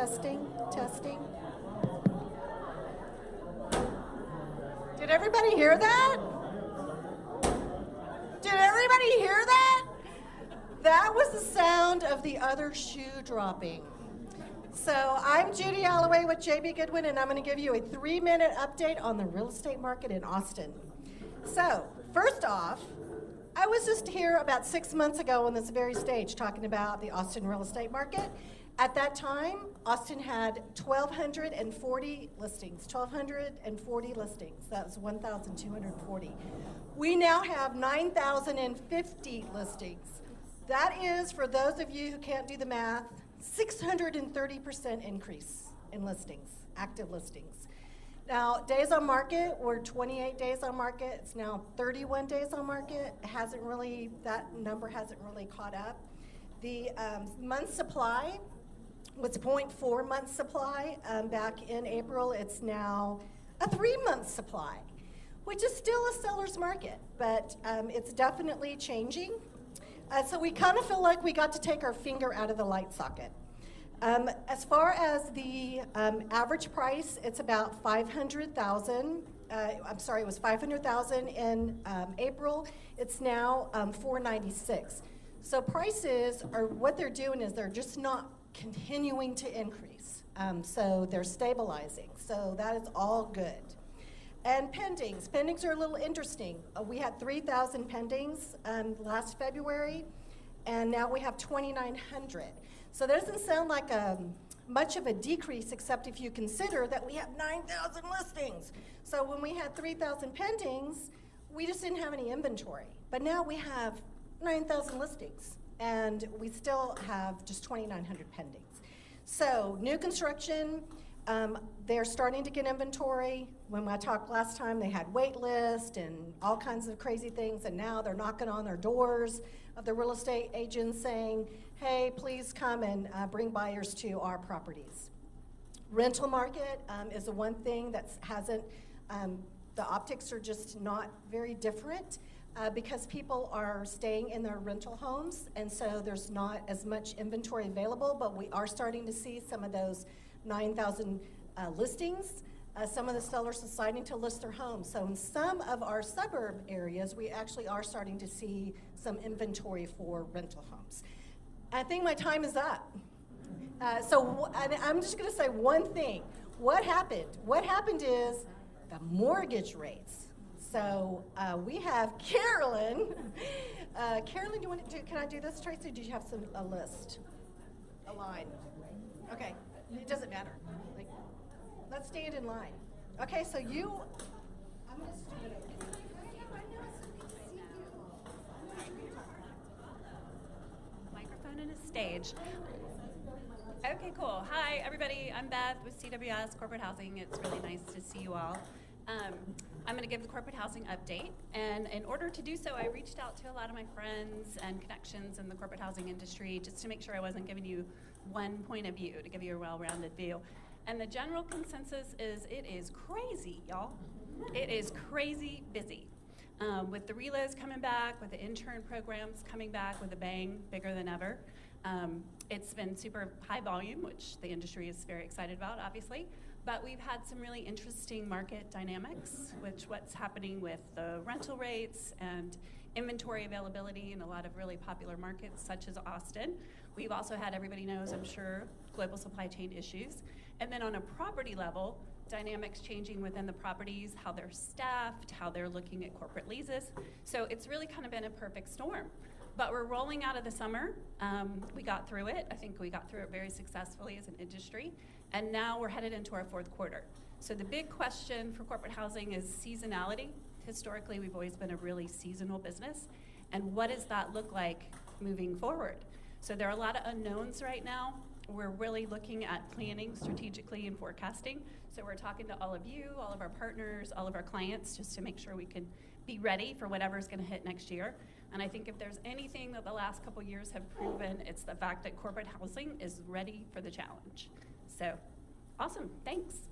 Testing, testing. Did everybody hear that? Did everybody hear that? That was the sound of the other shoe dropping. So I'm Judy Alloway with JB Goodwin, and I'm going to give you a 3-minute update on the real estate market in Austin. So first off, I was just here about 6 months ago on this very stage talking about the Austin real estate market. At that time, Austin had 1,240 listings, 1,240 listings. That was 1,240. We now have 9,050 listings. That is, for those of you who can't do the math, 630% increase in listings, active listings. Now, days on market, we're 28 days on market. It's now 31 days on market. That number hasn't really caught up. The month supply was 0.4 months supply back in April. It's now a 3-month supply, which is still a seller's market, but it's definitely changing. So we kind of feel like we got to take our finger out of the light socket. As far as the average price, it's about $500,000. It was $500,000 in April. It's now $496,000. So prices are, what they're doing is they're just not continuing to increase. So they're stabilizing. So that is all good. And pendings. Pendings are a little interesting. We had 3,000 pendings last February, and now we have 2,900. So that doesn't sound like much of a decrease, except if you consider that we have 9,000 listings. So when we had 3,000 pendings, we just didn't have any inventory. But now we have 9,000 listings, and we still have just 2,900 pendings. So new construction, they're starting to get inventory. When I talked last time, they had wait lists and all kinds of crazy things, and now they're knocking on their doors of the real estate agents saying, hey, please come and bring buyers to our properties. Rental market is the one thing that hasn't, the optics are just not very different because people are staying in their rental homes, and so there's not as much inventory available, but we are starting to see some of those 9,000 listings. Some of the sellers deciding to list their homes. So in some of our suburb areas, we actually are starting to see some inventory for rental homes. I think my time is up. I'm just going to say one thing. What happened? What happened is the mortgage rates. So we have Carolyn. Carolyn, do you want to do? Can I do this, Tracy? Did you have a list, a line? Okay, it doesn't matter. Let's stand in line. Okay, so I'm going to stand up. Microphone and a stage. Okay, cool. Hi, everybody. I'm Beth with CWS Corporate Housing. It's really nice to see you all. I'm going to give the corporate housing update, and in order to do so, I reached out to a lot of my friends and connections in the corporate housing industry just to make sure I wasn't giving you one point of view, to give you a well-rounded view. And the general consensus is it is crazy, y'all. It is crazy busy. With the relos coming back, with the intern programs coming back with a bang, bigger than ever. It's been super high volume, which the industry is very excited about, obviously. But we've had some really interesting market dynamics, which what's happening with the rental rates and inventory availability in a lot of really popular markets, such as Austin. We've also had, everybody knows, I'm sure, global supply chain issues. And then on a property level, dynamics changing within the properties, how they're staffed, how they're looking at corporate leases. So it's really kind of been a perfect storm. But we're rolling out of the summer. We got through it. I think we got through it very successfully as an industry. And now we're headed into our fourth quarter. So the big question for corporate housing is seasonality. Historically, we've always been a really seasonal business. And what does that look like moving forward? So there are a lot of unknowns right now. We're really looking at planning strategically and forecasting. So we're talking to all of you, all of our partners, all of our clients, just to make sure we can be ready for whatever's going to hit next year. And I think if there's anything that the last couple years have proven, it's the fact that corporate housing is ready for the challenge. So, awesome, thanks.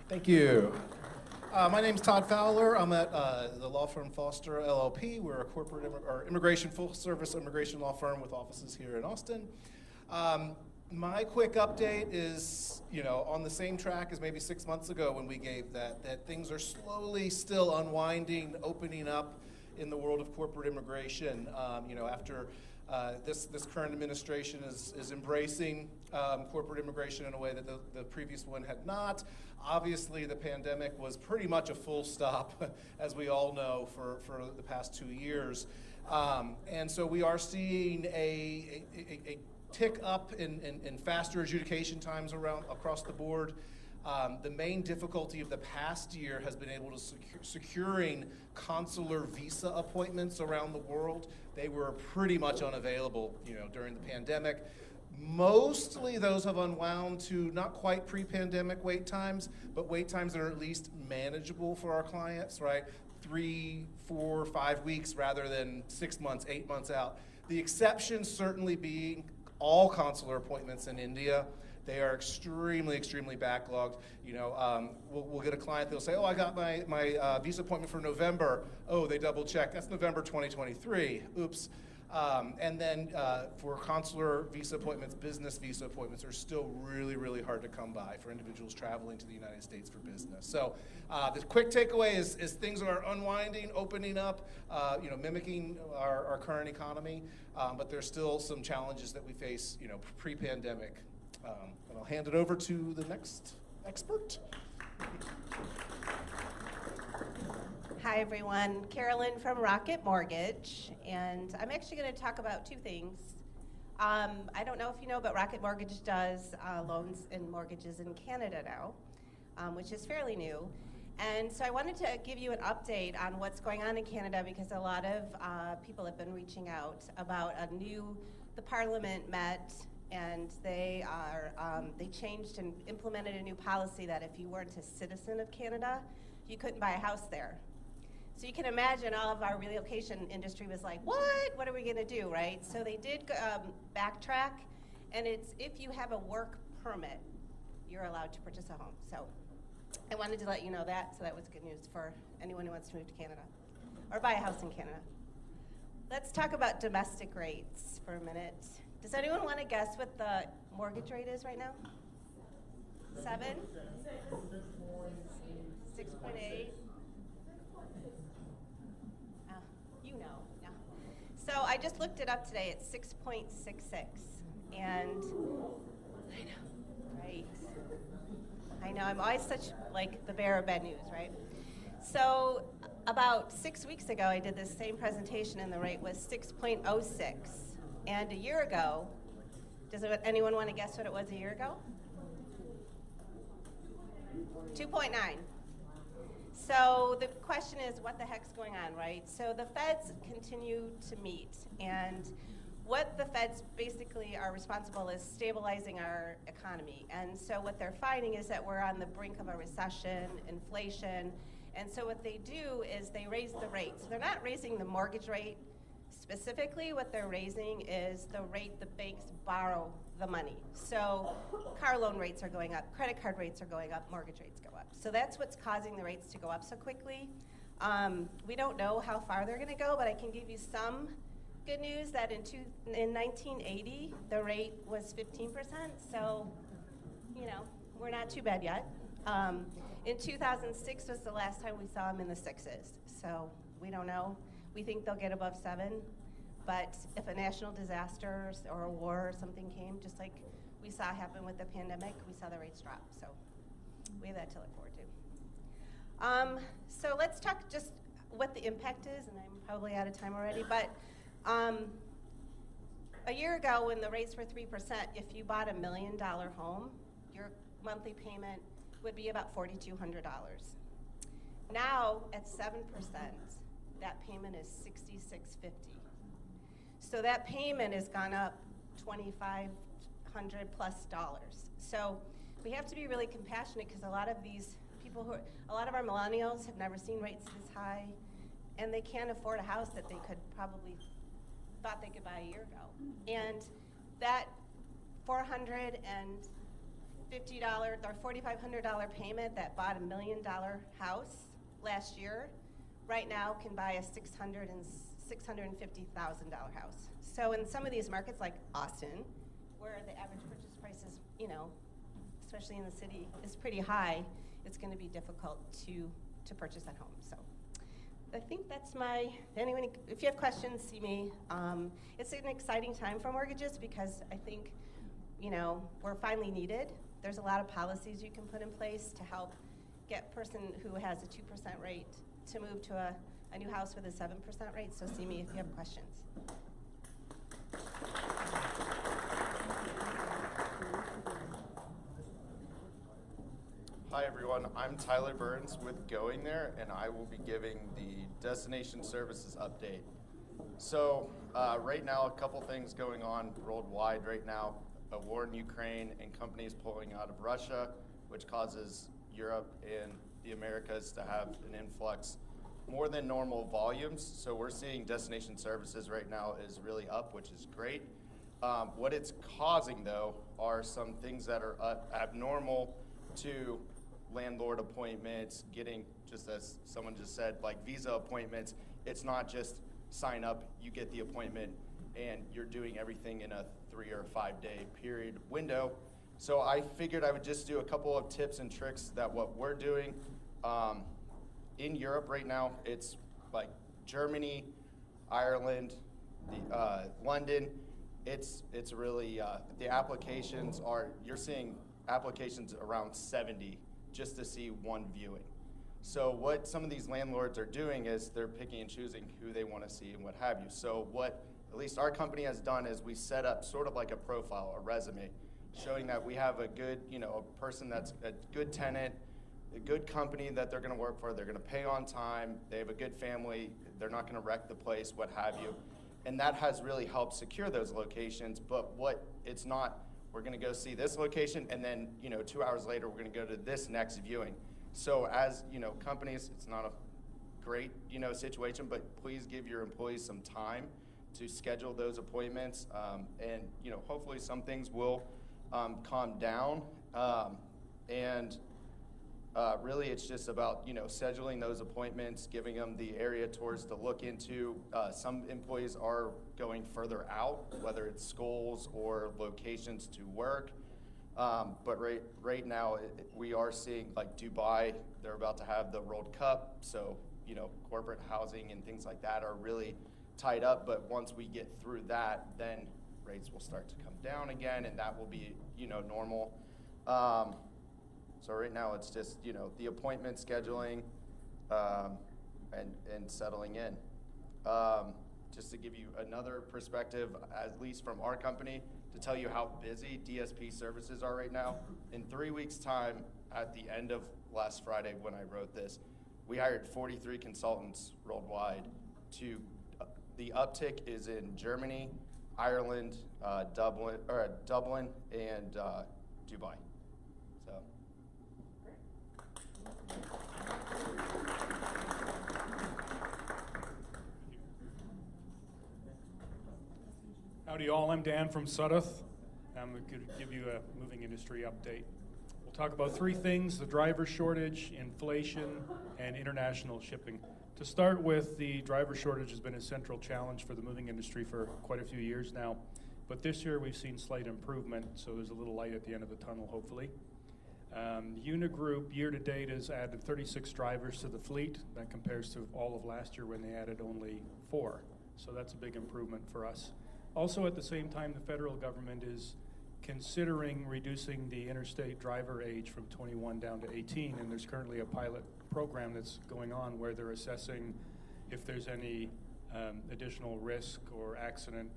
Thank you. My name's Todd Fowler. I'm at the law firm Foster LLP. We're a corporate immigration, full-service immigration law firm with offices here in Austin. My quick update is, on the same track as maybe 6 months ago when we gave that things are slowly still unwinding, opening up in the world of corporate immigration. After this current administration is embracing corporate immigration in a way that the previous one had not. Obviously, the pandemic was pretty much a full stop, as we all know, for the past 2 years. And so we are seeing a tick up in faster adjudication times across the board. The main difficulty of the past year has been able to securing consular visa appointments around the world. They were pretty much unavailable, during the pandemic. Mostly those have unwound to not quite pre-pandemic wait times, but wait times that are at least manageable for our clients, right? 3, 4, 5 weeks rather than 6 months, 8 months out. The exception certainly being all consular appointments in India. They are extremely, extremely backlogged. We'll get a client, they'll say, oh, I got my visa appointment for November. Oh, they double check, that's November 2023, oops. And then for consular visa appointments, business visa appointments are still really, really hard to come by for individuals traveling to the United States for business. So the quick takeaway is things are unwinding, opening up, mimicking our current economy, but there's still some challenges that we face, pre-pandemic. And I'll hand it over to the next expert. Hi everyone, Carolyn from Rocket Mortgage, and I'm actually going to talk about 2 things. I don't know if you know, but Rocket Mortgage does loans and mortgages in Canada now, which is fairly new. And so I wanted to give you an update on what's going on in Canada because a lot of people have been reaching out about the Parliament met and they changed and implemented a new policy that if you weren't a citizen of Canada, you couldn't buy a house there. So you can imagine all of our relocation industry was like, what are we gonna do, right? So they did backtrack, and it's if you have a work permit, you're allowed to purchase a home. So I wanted to let you know that, so that was good news for anyone who wants to move to Canada or buy a house in Canada. Let's talk about domestic rates for a minute. Does anyone want to guess what the mortgage rate is right now? 7? 6.8? So I just looked it up today. It's 6.66, and I know, right? I know. I'm always such like the bearer of bad news, right? So about 6 weeks ago, I did this same presentation, and the rate was 6.06. And a year ago, anyone want to guess what it was a year ago? 2.9. So the question is, what the heck's going on, right? So the feds continue to meet, and what the feds basically are responsible is stabilizing our economy. And so what they're finding is that we're on the brink of a recession, inflation, and so what they do is they raise the rate. So they're not raising the mortgage rate specifically. What they're raising is the rate the banks borrow the money. So car loan rates are going up, credit card rates are going up, mortgage rates go up. So that's what's causing the rates to go up so quickly. We don't know how far they're gonna go, but I can give you some good news that in 1980, the rate was 15%, so, we're not too bad yet. In 2006 was the last time we saw them in the 6s, so we don't know. We think they'll get above 7, but if a national disaster or a war or something came, just like we saw happen with the pandemic, we saw the rates drop, so we have that to look forward to. So let's talk just what the impact is, and I'm probably out of time already, but a year ago when the rates were 3%, if you bought $1 million home, your monthly payment would be about $4,200. Now at 7%, that payment is $6,650. So that payment has gone up $2,500 plus. So we have to be really compassionate because a lot of these people a lot of our millennials have never seen rates this high, and they can't afford a house that they could probably thought they could buy a year ago. And that $450 or $4,500 payment that bought $1 million house last year, right now can buy a $650,000 house. So in some of these markets like Austin, where the average purchase you know, especially in the city, is pretty high, it's going to be difficult to purchase that home. So I think that's anyone, if you have questions, see me. It's an exciting time for mortgages because I think, you know, we're finally needed. There's a lot of policies you can put in place to help get a person who has a 2% rate to move to a new house with a 7% rate. So see me if you have questions. Hi everyone, I'm Tyler Burns with Going There, and I will be giving the Destination Services update. So right now, a couple things going on worldwide right now. A war in Ukraine and companies pulling out of Russia, which causes Europe and the Americas to have an influx more than normal volumes. So we're seeing destination services right now is really up, which is great. What it's causing though are some things that are abnormal to landlord appointments, getting, just as someone just said, like visa appointments. It's not just sign up, you get the appointment, and you're doing everything in a 3 or 5 day period window. So I figured I would just do a couple of tips and tricks that what we're doing. In Europe right now, it's like Germany, Ireland, London. It's really, the applications are, you're seeing applications around 70 just to see one viewing. So what some of these landlords are doing is they're picking and choosing who they want to see and what have you. So what at least our company has done is we set up sort of like a profile, a resume, showing that we have a good, you know, a person that's a good tenant, a good company that they're going to work for, they're going to pay on time, they have a good family, they're not going to wreck the place, what have you. And that has really helped secure those locations. But what it's not, we're going to go see this location, and then, you know, 2 hours later, we're going to go to this next viewing. So as, you know, companies, it's not a great, you know, situation, but please give your employees some time to schedule those appointments. And, you know, hopefully some things will calm down. Really, it's just about, you know, scheduling those appointments, giving them the area tours to look into. Some employees are going further out, whether it's schools or locations to work. But right now, we are seeing like Dubai, they're about to have the World Cup. So, you know, corporate housing and things like that are really tied up. But once we get through that, then rates will start to come down again, and that will be, you know, normal. So right now it's just, you know, the appointment scheduling and settling in. Just to give you another perspective, at least from our company, to tell you how busy DSP services are right now. In 3 weeks' time, at the end of last Friday when I wrote this, we hired 43 consultants worldwide. The uptick is in Germany, Ireland, Dublin, and Dubai. So. Howdy all, I'm Dan from Sudduth. I'm going to give you a moving industry update. We'll talk about three things: the driver shortage, inflation, and international shipping. To start with, the driver shortage has been a central challenge for the moving industry for quite a few years now. But this year we've seen slight improvement, so there's a little light at the end of the tunnel, hopefully. Unigroup year-to-date has added 36 drivers to the fleet. That compares to all of last year when they added only 4. So that's a big improvement for us. Also, at the same time, the federal government is considering reducing the interstate driver age from 21 down to 18, and there's currently a pilot program that's going on where they're assessing if there's any additional risk or accident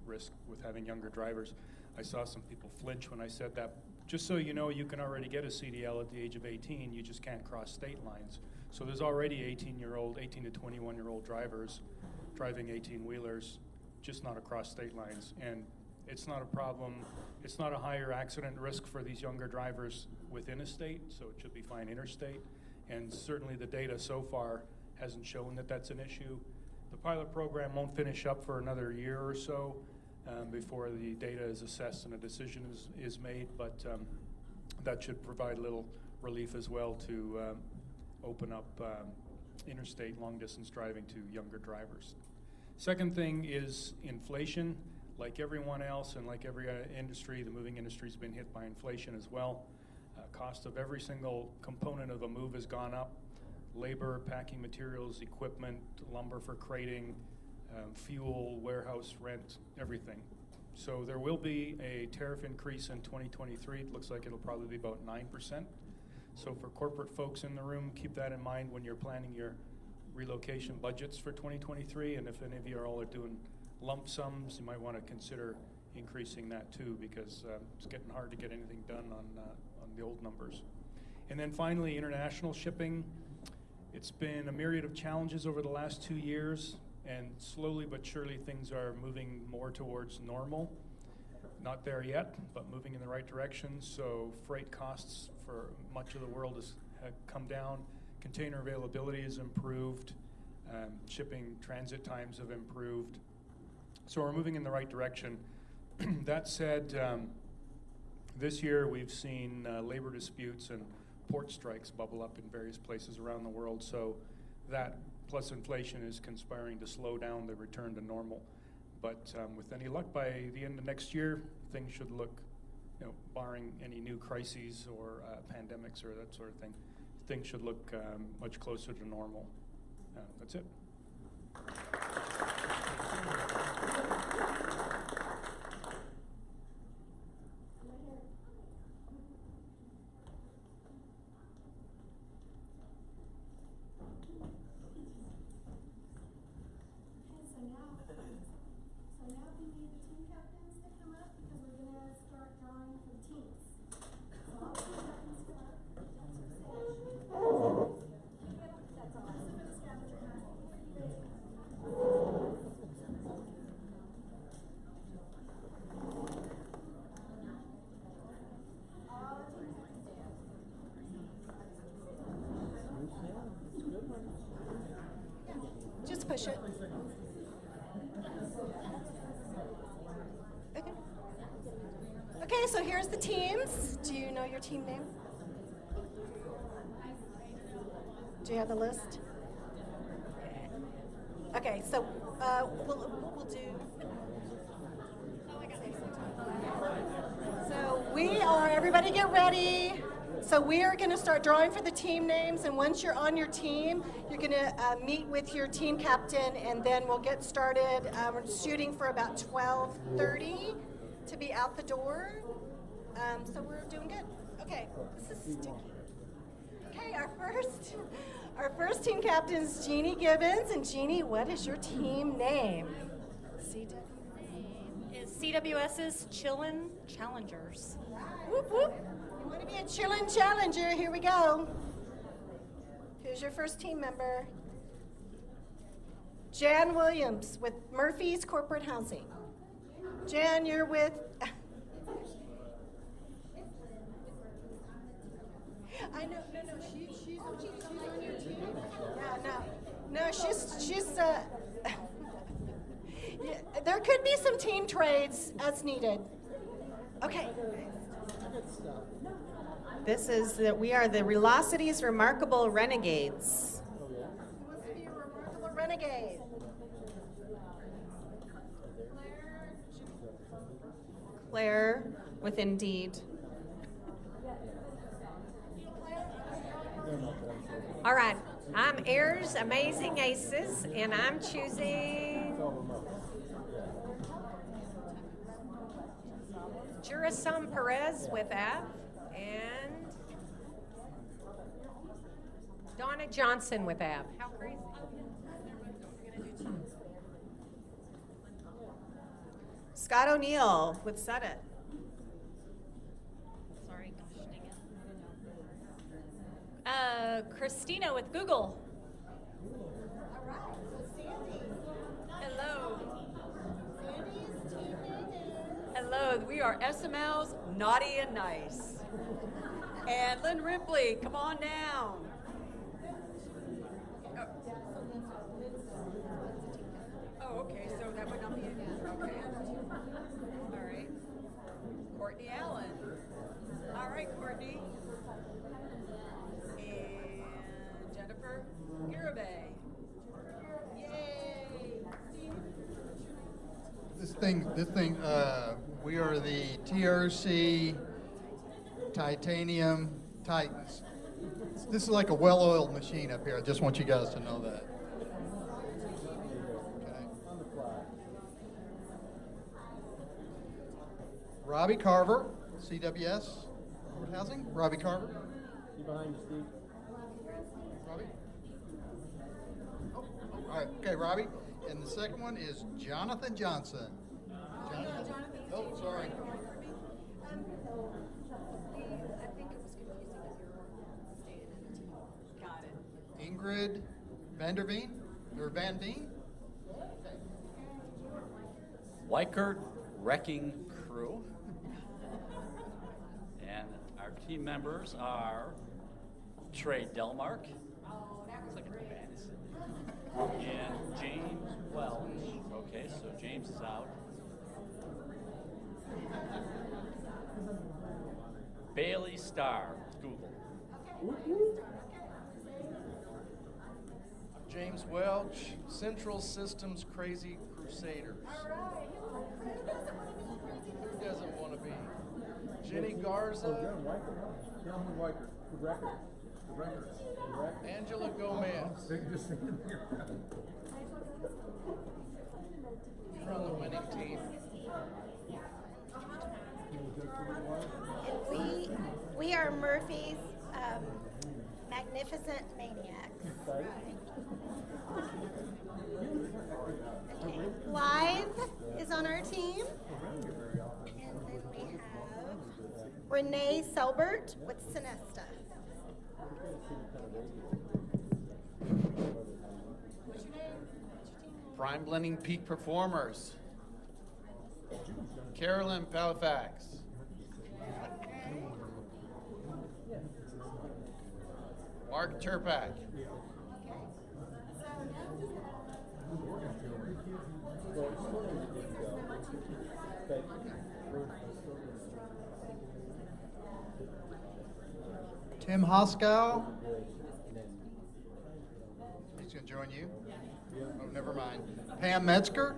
risk with having younger drivers. I saw some people flinch when I said that. Just so you know, you can already get a CDL at the age of 18, you just can't cross state lines. So there's already 18 to 21-year-old drivers driving 18-wheelers, just not across state lines. And it's not a problem, it's not a higher accident risk for these younger drivers within a state, so it should be fine interstate. And certainly the data so far hasn't shown that that's an issue. The pilot program won't finish up for another year or so before the data is assessed and a decision is made, but that should provide a little relief as well to open up interstate long-distance driving to younger drivers. Second thing is inflation. like everyone else and like every industry, the moving industry's been hit by inflation as well. Cost of every single component of a move has gone up. Labor, packing materials, equipment, lumber for crating, fuel, warehouse rent, everything. So there will be a tariff increase in 2023. It looks like it'll probably be about 9%. So for corporate folks in the room, keep that in mind when you're planning your relocation budgets for 2023. And if any of you are all doing lump sums, you might want to consider increasing that too, because it's getting hard to get anything done on the old numbers. And then finally, international shipping. It's been a myriad of challenges over the last 2 years, and slowly but surely things are moving more towards normal. Not there yet, but moving in the right direction. So freight costs for much of the world have come down. Container availability has improved. Shipping transit times have improved. So we're moving in the right direction. That said, this year we've seen labor disputes and port strikes bubble up in various places around the world. So that plus inflation is conspiring to slow down the return to normal. But with any luck, by the end of next year, things should look, barring any new crises or pandemics or that sort of thing, things should look much closer to normal. That's it. So now we need the team captains to come up because we're going to start drawing for the teams. So all the team captains come up. That's all. So for the scavenger hunt. All the team captains stand. Just push it. Okay. Okay, so here's the teams. Do you know your team name? Do you have the list? Okay, so we'll do. So everybody get ready. So we are going to start drawing for the team names, and once you're on your team, you're going to meet with your team captain, and then we'll get started. We're shooting for about 12:30 to be out the door. So we're doing good. Okay, this is sticky. Okay, our first team captain is Jeannie Gibbons, and Jeannie, what is your team name? Is CWS's Chillin' Challengers. Whoop whoop. You want to be a Chillin' Challenger? Here we go. Who's your first team member? Jan Williams with Murphy's Corporate Housing. Jan, you're with. I know. No. She's on your team. No. She's. Yeah, there could be some team trades as needed. Okay. We are the Velocity's Remarkable Renegades. Who wants to be a remarkable renegade? Claire with Indeed. All right, I'm Ayers Amazing Aces, and I'm choosing Jurasam Perez with F and Donna Johnson with F. How crazy. Scott O'Neill with Suddet. Sorry, gosh dang it. Christina with Google. All right, so Sandy. Hello. Sandy's team name is. Hello, we are SML's Naughty and Nice. And Lynn Ripley, come on down. Oh, okay, so that would not be it. Okay. All right. Courtney Allen. All right, Courtney. And Jennifer Garibay. Yay! we are the TRC Titanium Titans. This is like a well-oiled machine up here. I just want you guys to know that. Okay. Robbie Carver, CWS Housing. Robbie Carver. You behind you, Steve? Robbie? Oh, all right. Okay, Robbie. And the second one is Jonathan Johnson. Jonathan? Oh, sorry. I think it was confusing because you're staying in the team. Got it. Ingrid Vanderveen, or Van Veen? Weichert Wrecking Crew. And our team members are Trey Delmark. Looks like a band. And James Welch. Okay, so James is out. Bailey Starr, Google. James Welch, Central Systems Crazy Crusaders. Who doesn't want to be? Jenny Garza. John Weicker. The record. Angela Gomez. You're on the winning team. And we are Murphy's Magnificent Maniacs. Okay. Blythe is on our team. And then we have Renee Selbert with Sinesta. Prime Blending Peak Performers. Carolyn Palafax. Mark Turpak. Tim Hoskow. He's going to join you. Oh, never mind. Pam Metzger.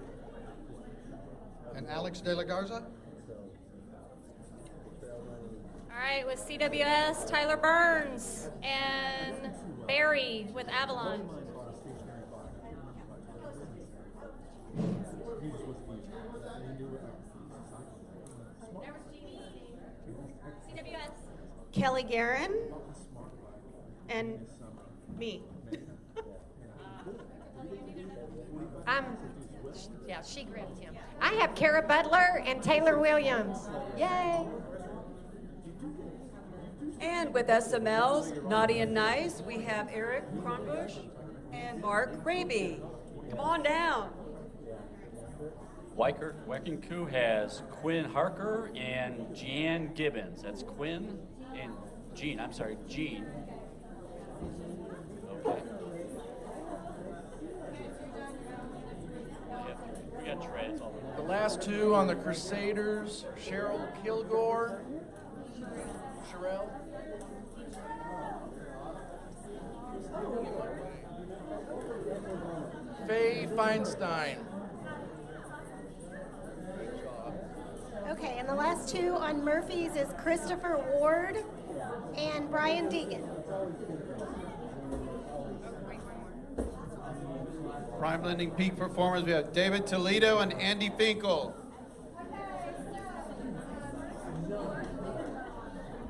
And Alex De La Garza. All right, with CWS, Tyler Burns and Barry with Avalon. CWS. Kelly Guerin and me. She gripped him. I have Kara Butler and Taylor Williams. Yay! And with SMLs, Naughty and Nice, we have Eric Cronbush and Mark Raby. Come on down. Weichert Wrecking Crew has Quinn Harker and Jan Gibbons. That's Quinn and Jean. I'm sorry, Jean. Okay. We got Trey. It's all The last two on the Crusaders, Cheryl Kilgore. Sherelle. Faye Feinstein. Okay, and the last two on Murphy's is Christopher Ward and Brian Deegan. Prime Blending Peak Performers, we have David Toledo and Andy Finkel.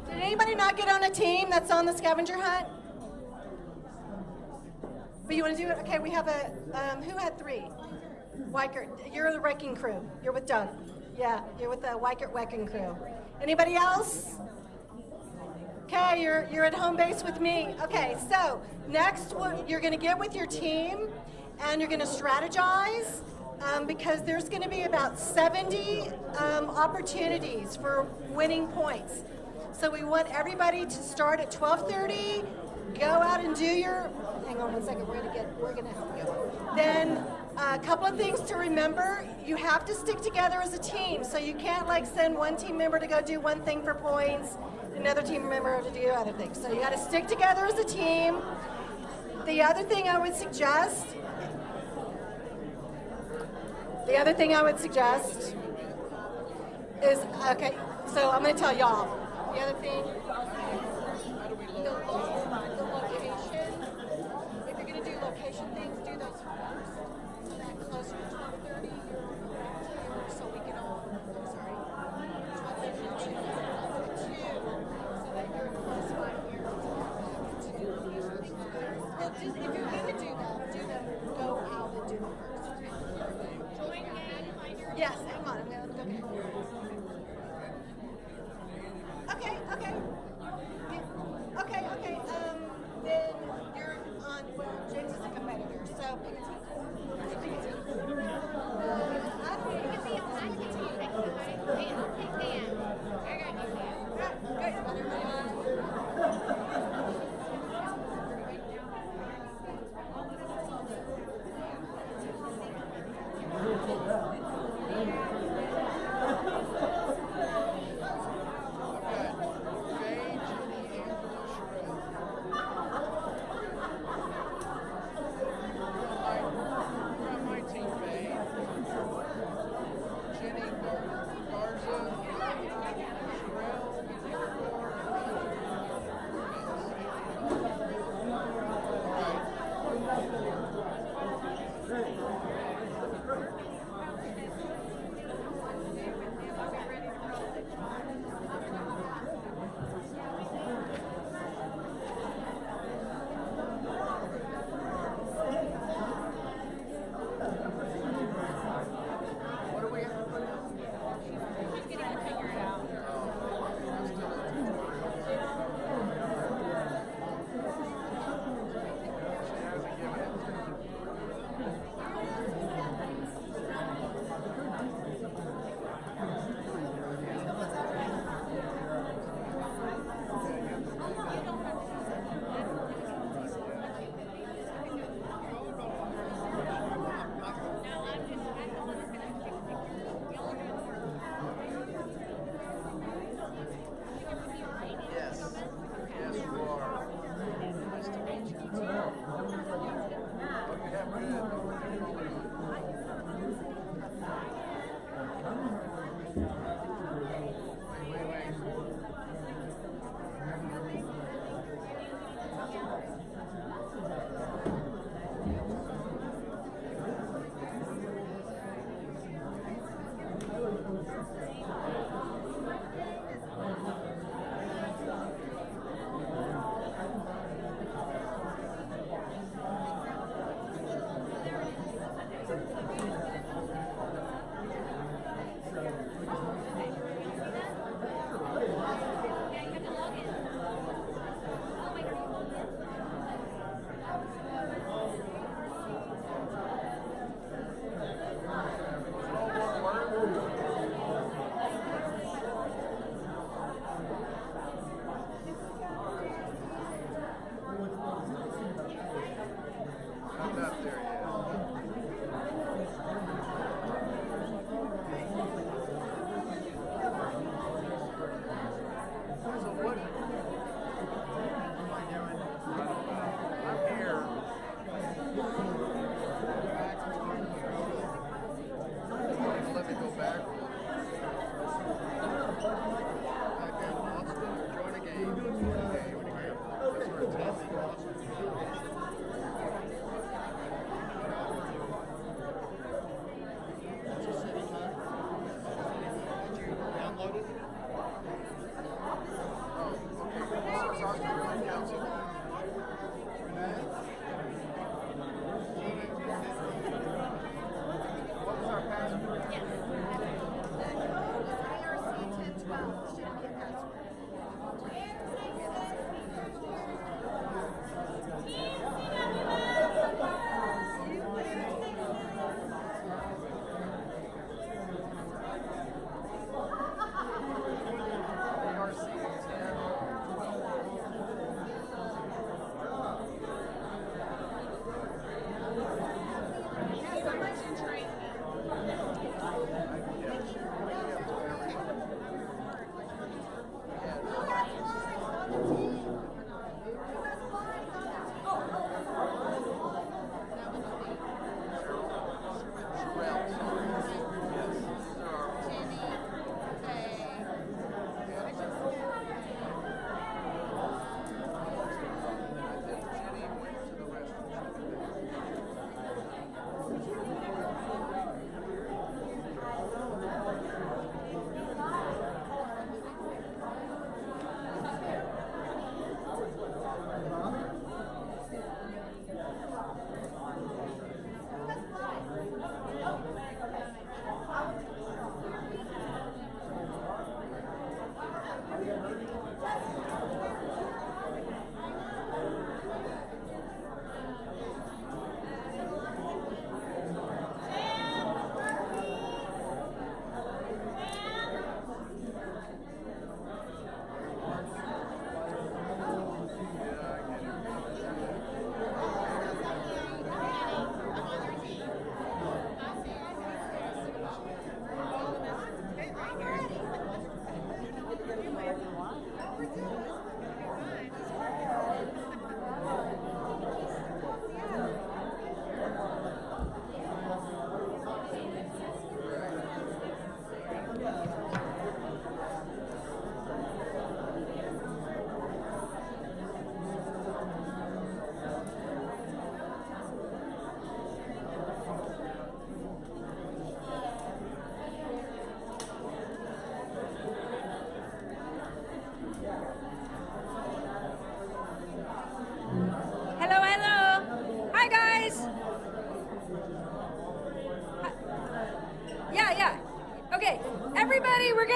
Did anybody not get on a team that's on the scavenger hunt? But you want to do it? Okay, we have a, who had three? Weichert, you're the Wrecking Crew. You're with Doug. Yeah, you're with the Weichert Wrecking Crew. Anybody else? Okay, you're at home base with me. Okay, so next you're going to get with your team and you're going to strategize because there's going to be about 70 opportunities for winning points. So we want everybody to start at 12:30, go out and do your, hang on 1 second, we're going to help you. Then a couple of things to remember, you have to stick together as a team. So you can't like send one team member to go do one thing for points, another team member to do other things. So you got to stick together as a team. The other thing I would suggest The other thing I would suggest is, okay, so I'm going to tell y'all. The other thing, the location, if you're going to do location things, do those first. So that closer to 12:30, you're back here, so we can all, sorry, 12:30 to 2, so that you're close by here to do location things first. Well, just, if you're going to do them, go out and do them first. Yes, hang on, I'm going to look okay. Okay. Then you're on, well, James is a competitor, so pick a team. I don't think it's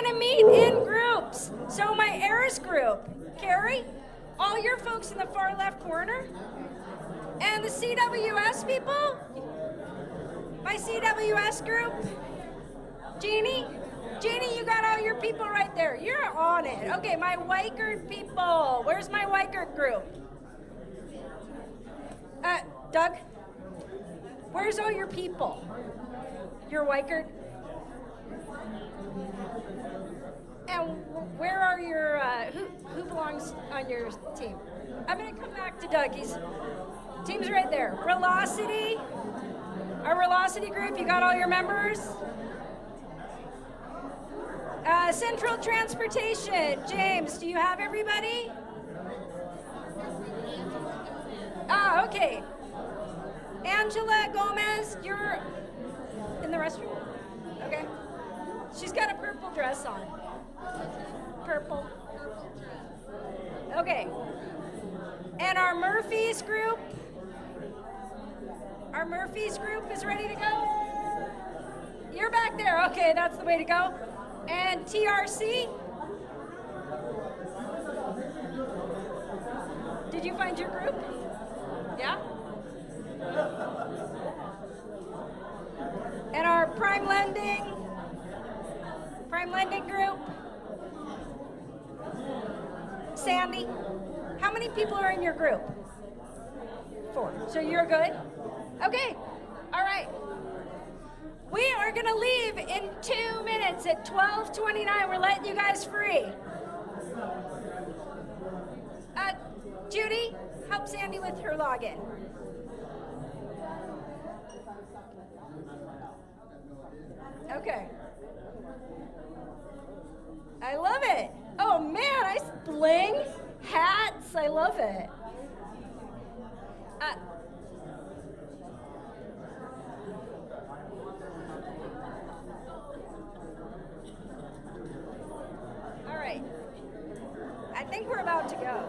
to meet in groups. So my heirs group, Carrie, all your folks in the far left corner, and the CWS people, my CWS group, Jeannie, you got all your people right there. You're on it. Okay, my Weichert people. Where's my Weichert group? Doug, where's all your people? Your Weichert? And where are your, who belongs on your team? I'm gonna come back to Doug. Team's right there. Velocity, our Velocity group, you got all your members? Central Transportation, James, do you have everybody? Ah, okay. Angela Gomez, you're in the restroom? Okay. She's got a purple dress on. Purple. Okay. And our Murphy's group is ready to go? You're back there. Okay, that's the way to go. And TRC? Did you find your group? Yeah? And our Prime Lending group? Sandy? How many people are in your group? 4. So you're good? Okay. All right. We are going to leave in 2 minutes at 12:29. We're letting you guys free. Judy, help Sandy with her login. Okay. I love it. Oh man, I bling hats. I love it. All right. I think we're about to go.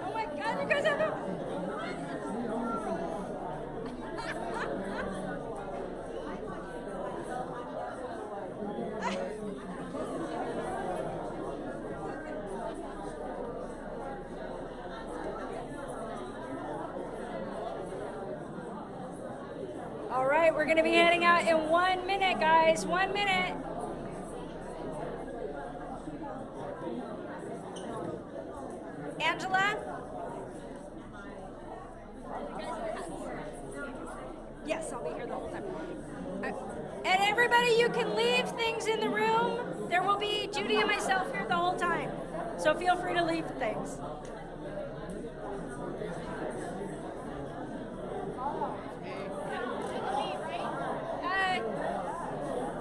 Oh my God, you guys have a... All right, we're going to be heading out in 1 minute, guys. 1 minute. Angela? Yes, I'll be here the whole time. And everybody, you can leave things in the room. There will be Judy and myself here the whole time. So feel free to leave things.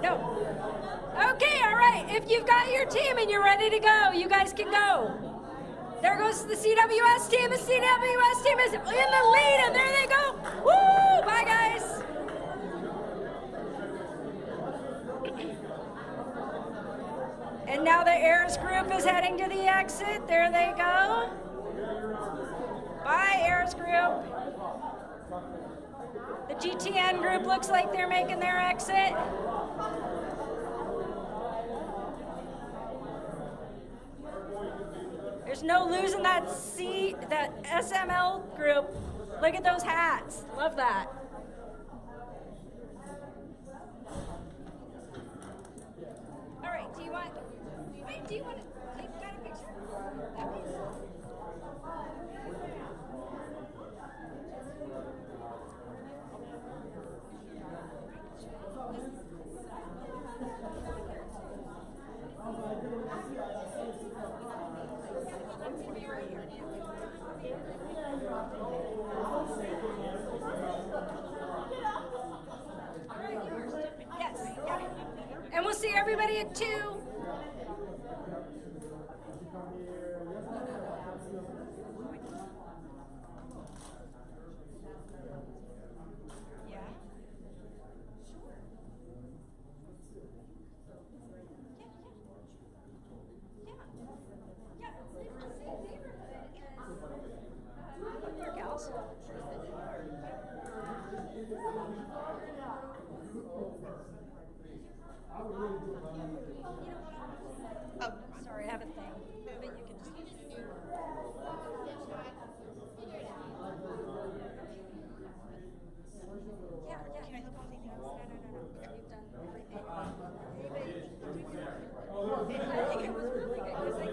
No. Okay, all right. If you've got your team and you're ready to go, you guys can go. There goes the CWS team. The CWS team is in the lead, and there they go. Woo! Bye, guys. And now the heirs group is heading to the exit. There they go. Bye, heirs group. The GTN group looks like they're making their exit. There's no losing that SML group. Look at those hats. Love that. All right, do you want to take a picture? Yes. And we'll see everybody at 2. Yeah. Oh, sorry, I have a thing. Move it, you can just. Yeah, can I look at anything else? No. You've done everything. I think it was really good because I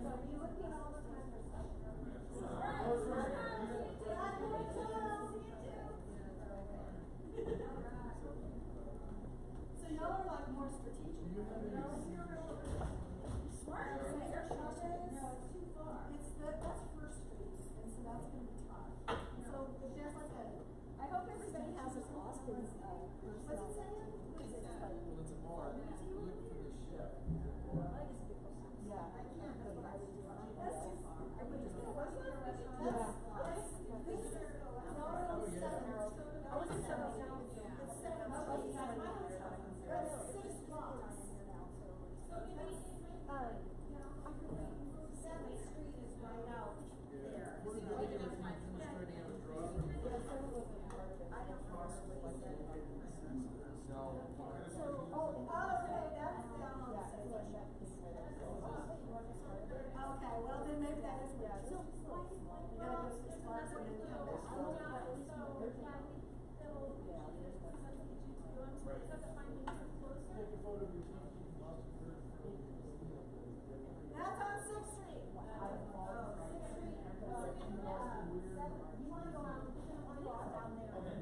So y'all are like more strategic. You know, smart. No, it's too far. That's First Street, and so that's gonna be tough. So if there's like a, I hope everybody has an Austin's. What's it saying? Well, it's a bar. Look for the chef. Yeah, I can't. That's what I would do. That's too far. I would just go. What's that restaurant? Yeah. I was in Seven Towns. It's 7 blocks. That's 6 blocks. So maybe, 7th Street is right out there. What are the other things demonstrating on a drug? No. Okay, that's down on Okay, well then maybe that is what. So why we gotta go 6 blocks and then come back. That's on 6th Street. Oh, 6th Street. You wanna go out, down there.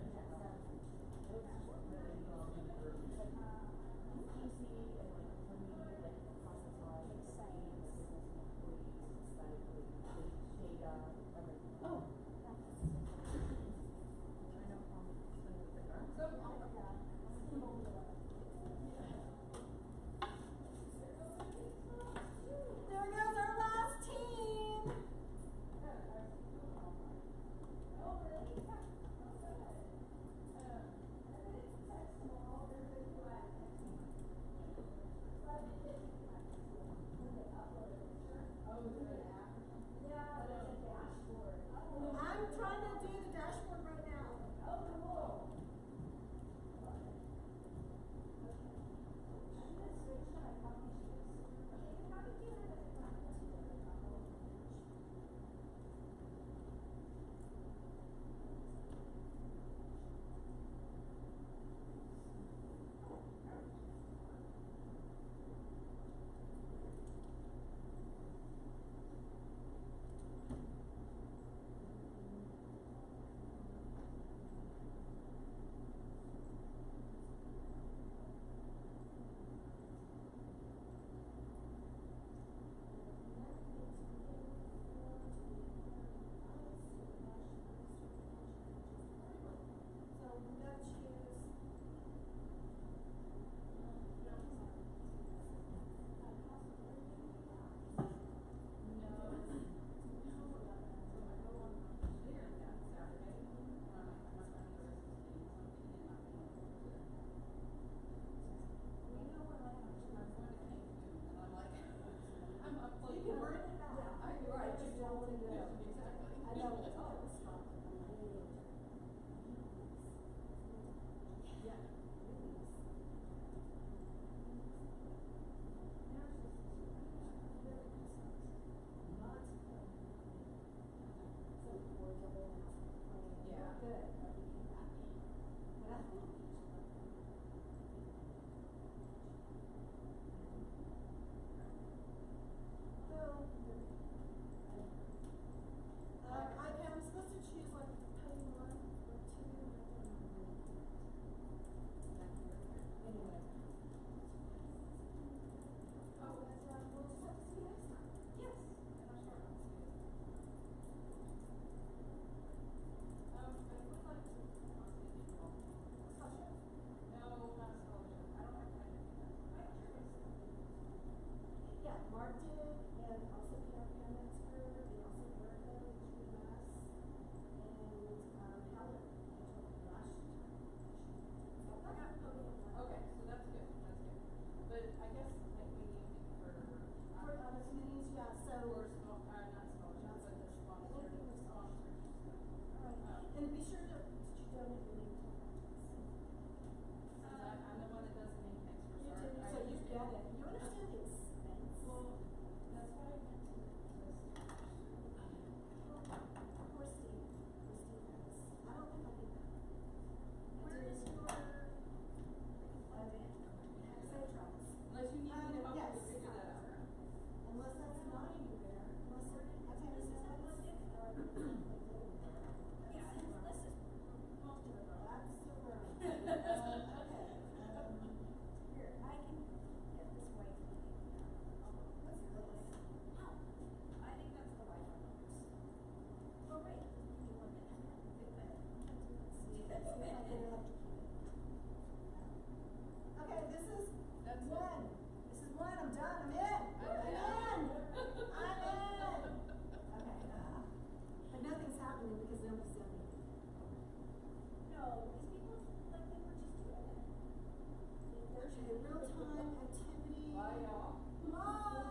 lunchtime activity. Bye, y'all. Bye.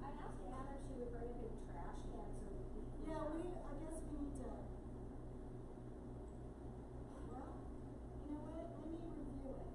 I asked Anna if she would bring a big trash can so we could. Yeah, I guess we need to. Well, you know what? Let me review it.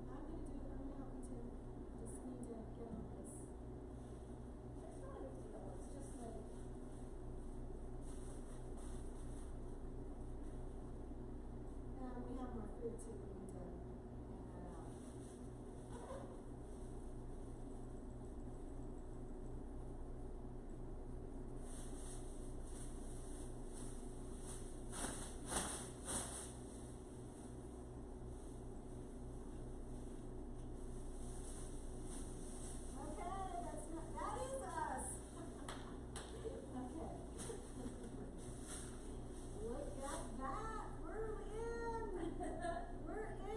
I don't see anybody's attending. Need to sign in? No, just need to sign in. Look at that. We're in. We're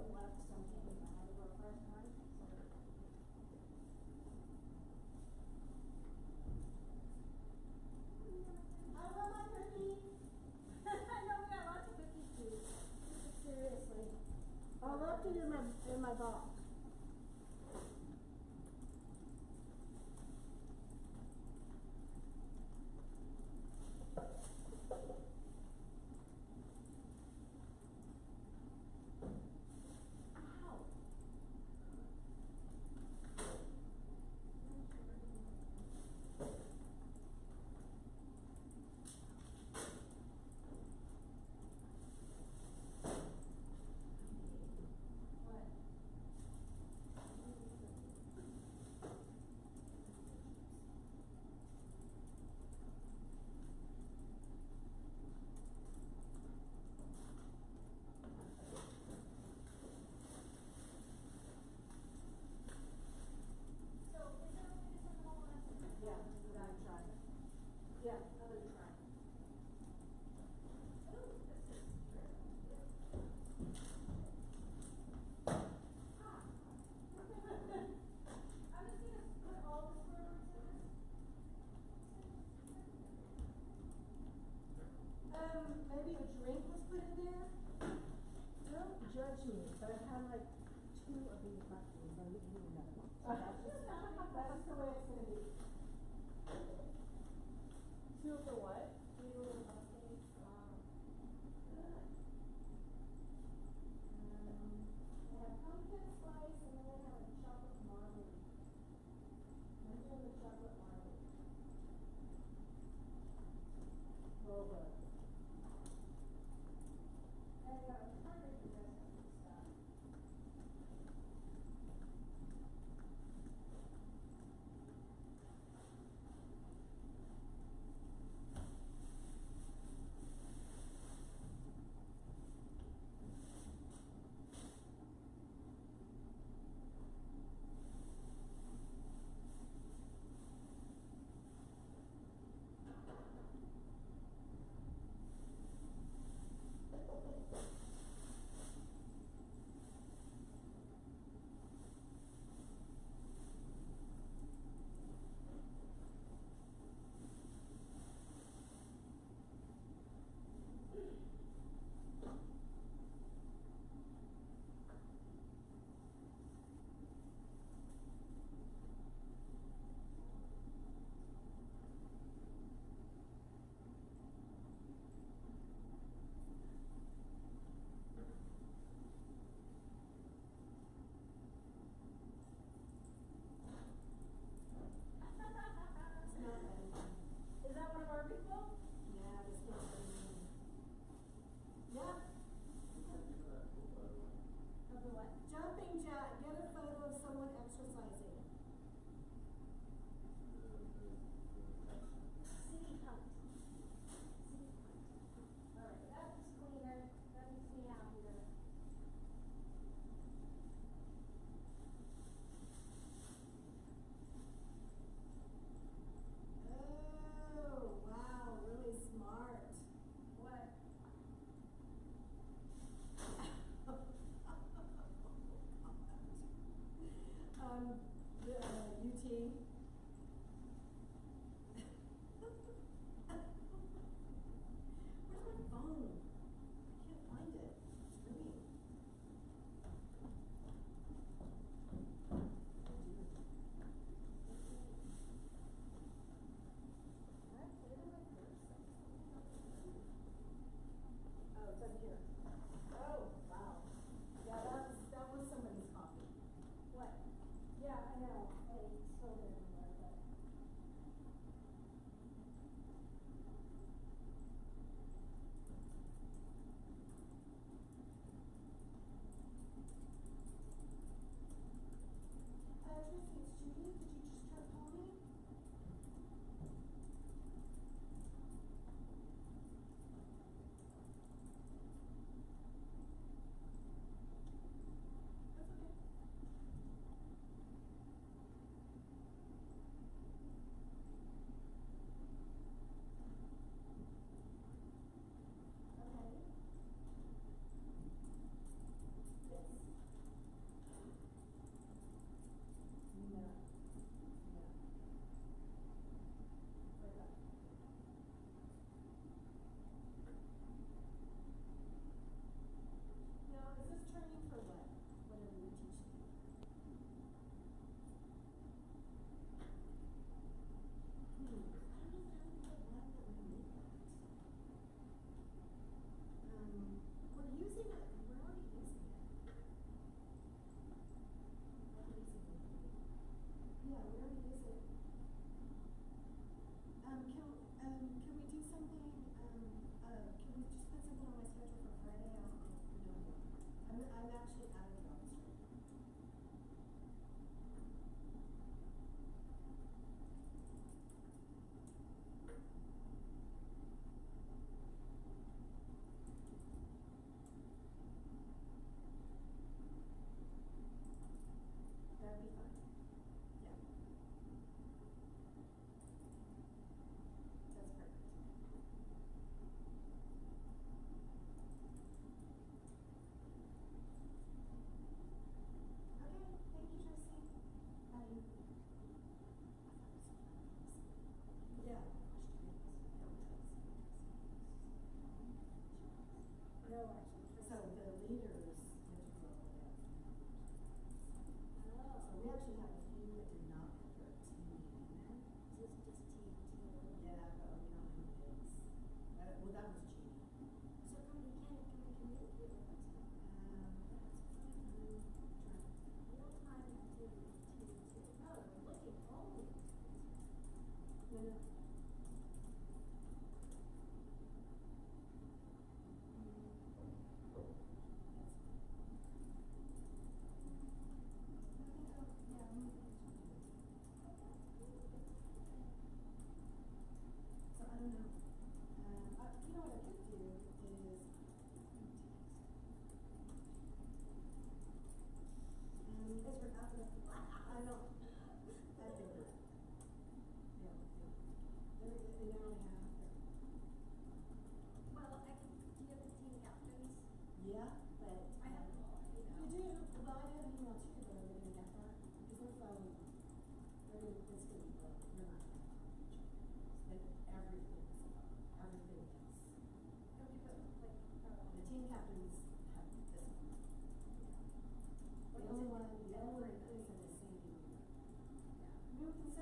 have left something if I had to go first time. I love my cookies. I know we got lots of cookies too. Seriously. I left it in my box. Yeah, I'm gonna try. Maybe a drink was put in there. Don't judge me, but I've had like 2 of these mushrooms. I need another one. So that's the way it's gonna be. 2 of the what? 3 little cupcakes. Good. They have pumpkin spice and then they have a chocolate marmalade. I'm doing the chocolate marmalade. Roll good. And I got a hundred of the rest of the stuff.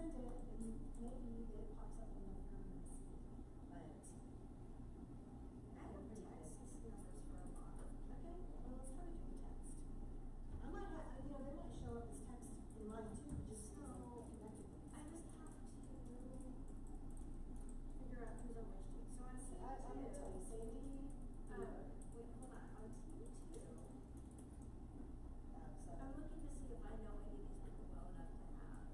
send it, and maybe it pops up on my phone and see. But I don't text these numbers for a lot. Okay, well, let's try to do the text. I might have, they might show up as text in mine too, just so connected. I just have to figure out who's on which team. So I'm gonna tell you, Sandy. Wait, hold on. On team 2. I'm looking to see if I know any of these people well enough to have.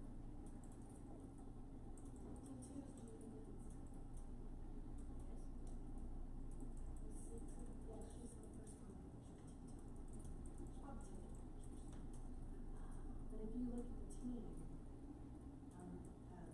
Team 2 is Judy. Yes. Yeah, she's the first one. She's probably taking pictures. But if you look at the team, that's Doug.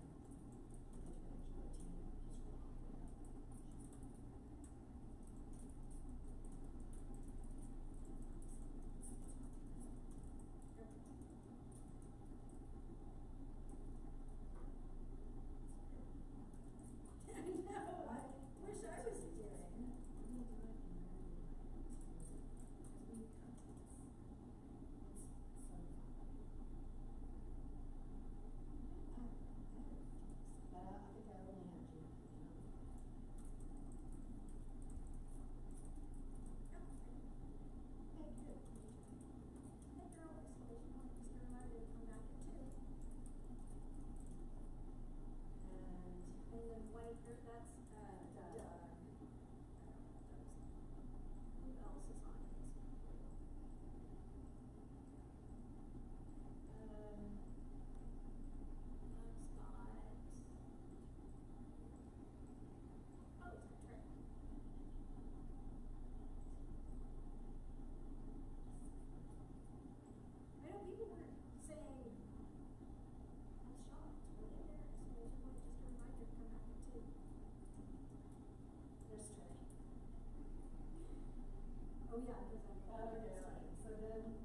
Who else is on his? Doug's got. Oh, it's Trey. I know people were saying, I'm shocked. When they hear exclamation point, just a reminder to come back at 2. There's Trey. Oh yeah, because I'm okay, right. So then,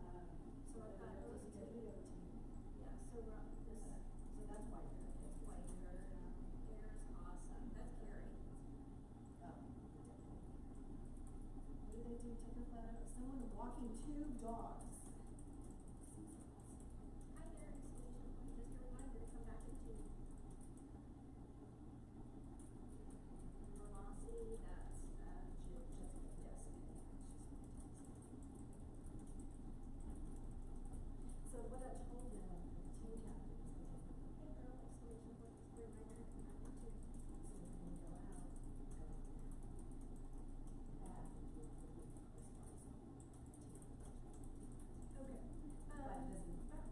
so I've got those 2. Yeah, so we're on this. So that's Whiter. It's Whiter. Air's awesome. That's Carrie. Oh. What do they do? Take a photo. Someone walking 2 dogs. Hi there, exclamation point. Just a reminder to come back at 2. Velocity, that's Jessica. So what I told them, the team captain, is hey girl, exclamation point, just a reminder to come back at 2. So when we go out, back and do the response. Okay.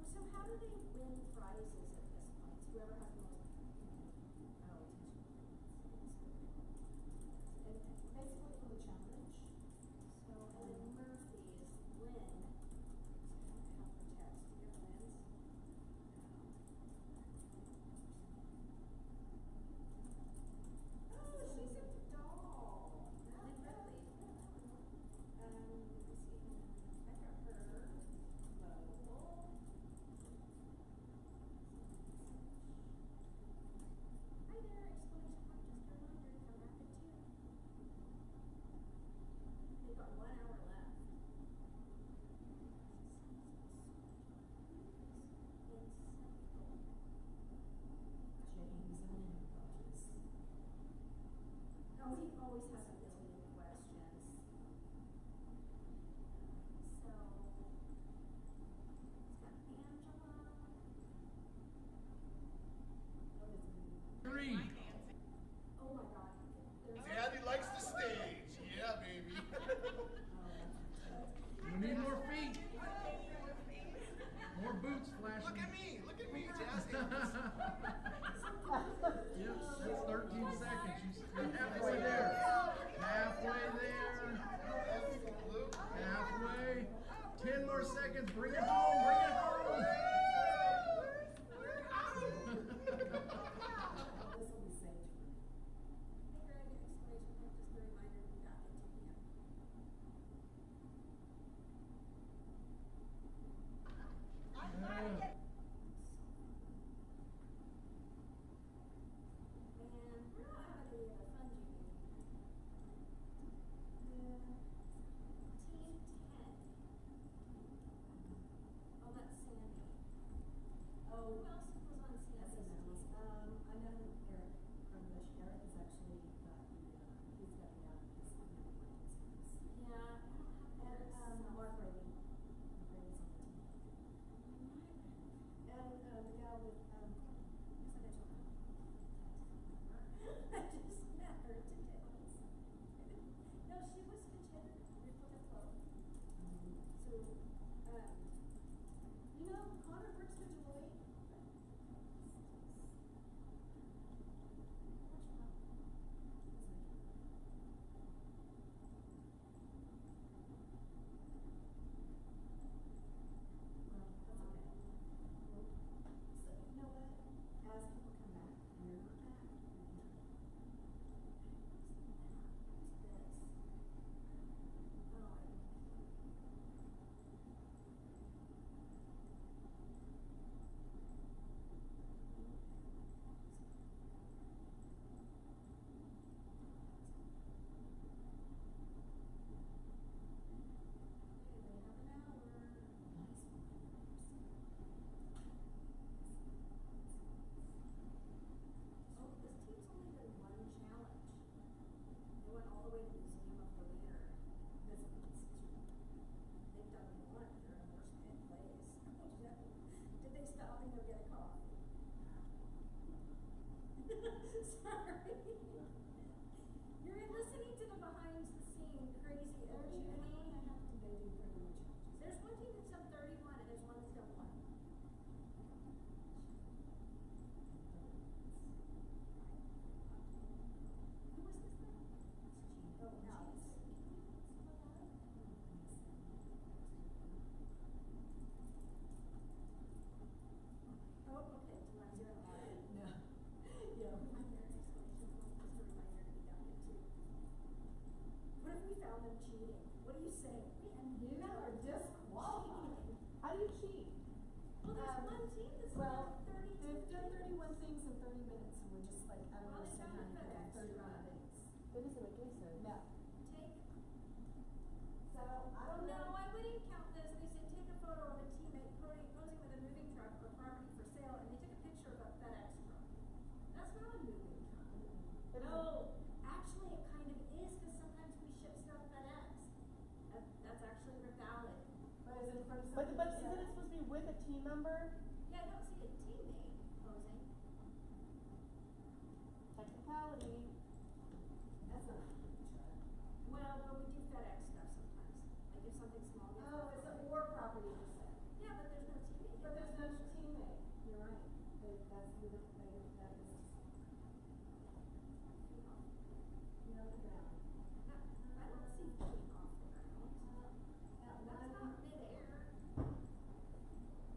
So how do they win prizes at this point? So whoever has the most attention. And basically for the challenge. So, and then Murphy's Lynn. Have her text. Do you have Lynn's? Oh, she's a doll. Lynn Ripley. Let me see. I've got her. Lowell. Hi there, exclamation point, just a reminder to come back at 2. They've got 1 hour left. James and oh, he always has a million questions. So, it's got Angela. 3. Oh my God. Daddy likes the stage. Yeah, baby. We need more feet. More boots flashing. Look at me, Jazz. Yep, that's 13 seconds. You're halfway there. Halfway there. Halfway. 10 more seconds. Bring it home. Bring it home. This will be saved. Hey Greg, exclamation point, just a reminder to be back at 2 p.m. Sorry. You're listening to the behind the scene crazy energy. There's one team that's done 31 and there's one that's done 1. Who was this then? Oh, Alex. Oh, okay. Do you want to do it? No. Yeah. What if we found them cheating? What do you say? You are disqualified. How do you cheat? Well, there's one team that's done 30. They've done 31 things in 30 minutes, and we're just like, I don't know, somehow you done 31 things. That isn't what they said. No. Take. So, I don't know. No, I wouldn't count this. They said take a photo of a teammate posing with a moving truck or property for sale, and they took a picture of a FedEx truck. That's not a moving truck. No, actually, it kind of is because sometimes we ship stuff FedEx. That's actually valid. But is it in front of somebody? But isn't it supposed to be with a team member? Yeah, I don't see a teammate posing. Technicality. That's not a moving truck. Well, but we do FedEx stuff sometimes. Like if something small. Oh, it's a war property you said. Yeah, but there's no teammate. But there's no teammate. You're right. That is. You know the ground. No, I don't see feet off the ground. That's not midair.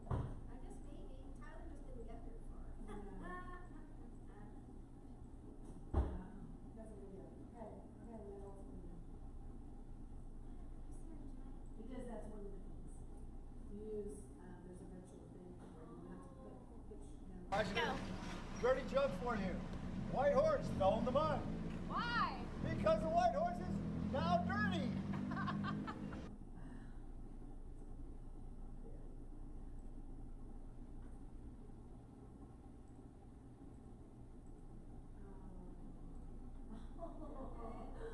I guess maybe. Tyler just didn't get very far. That's a video. Okay, because that's one of the things. You use, there's a virtual thing where you have to put picture. Dirty joke for you. White horse fell in the mud. Why? Because the white horse is now dirty.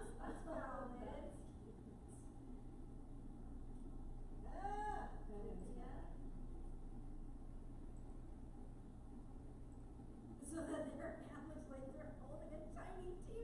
That's valid. So that their families like they're holding a tiny team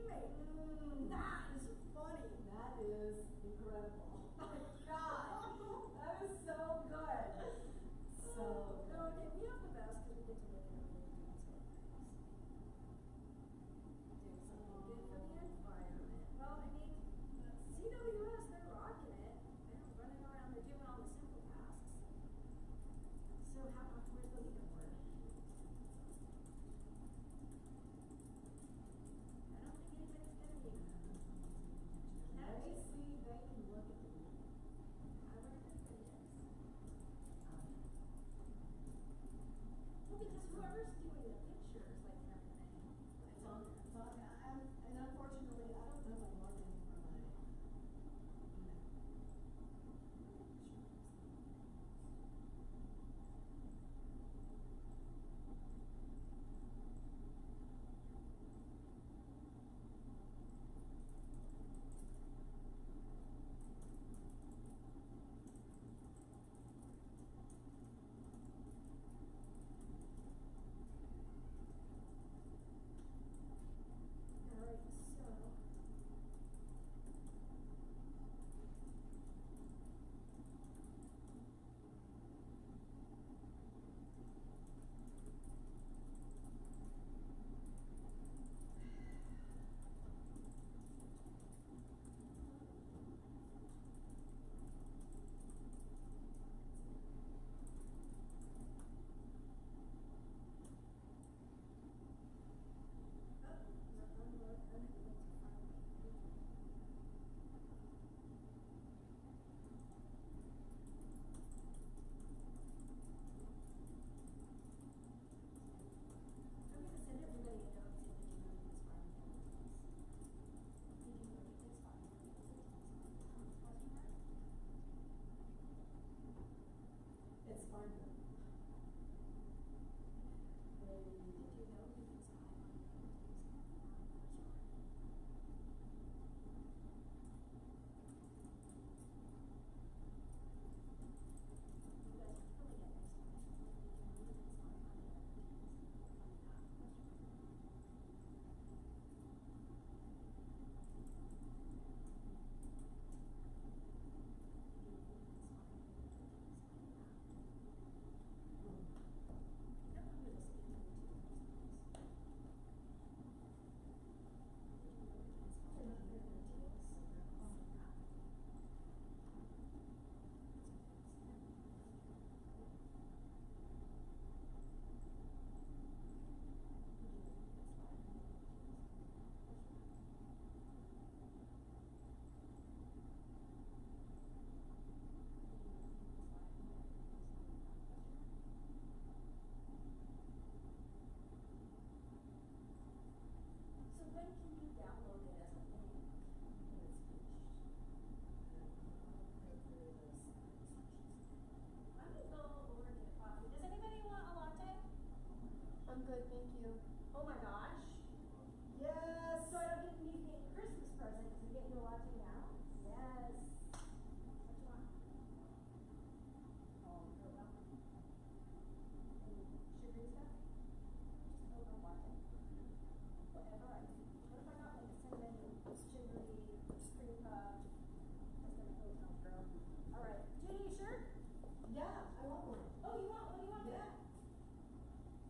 Oh, you want, what do you want? Yeah.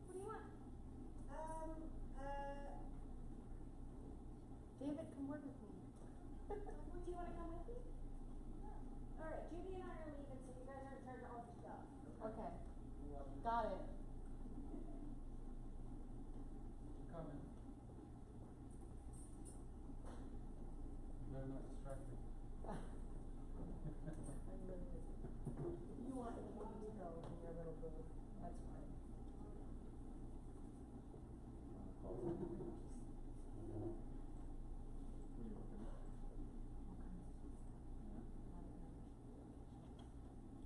What do you want? David, come work with me. Do you want to come with me? All right, Judy and I are leaving, so you guys are in charge of all the stuff. Okay. Got it. Coming. Better not distract me. You want to go in your little booth. That's fine.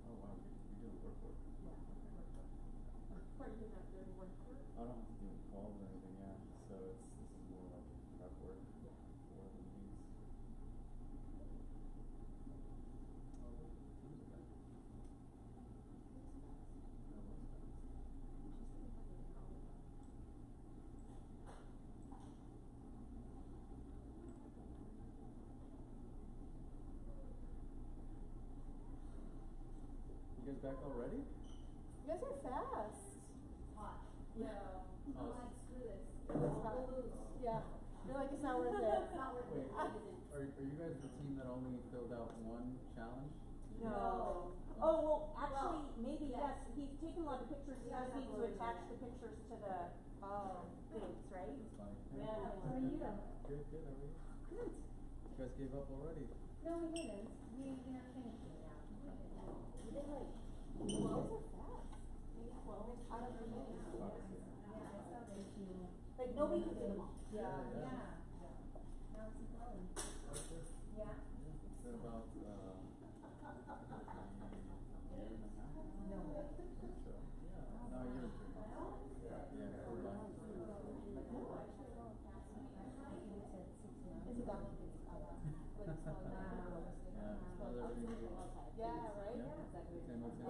Oh wow, you're doing work. Are you not doing work? I don't have to do calls or anything, yeah. So this is more like prep work for the meetings. You guys back already? You guys are fast. Hot. Yeah. I'm like, screw this. We'll lose. Yeah. You're like, it's not worth it. It's not worth Wait, it. are you guys the team that only filled out one challenge? No. Oh, well, actually, maybe yes. He's taken a lot of pictures. He just needs to attach the pictures to the things, right? That's funny. Yeah. How are you? Good, how are you? Good. You guys gave up already. No, we didn't. We are finishing now. We did like 12 or fast. Maybe 12 out of the meeting. Yeah, I saw that you. Like nobody could do them all. Yeah. Yeah. Now it's flowing. Yeah. It's been about a year and a half. No way. I think so. Yeah. No, a year and 3 months. Yeah, we're back. Is it done? Yeah, how's everything going? Yeah, right? Yeah. Same old, same old.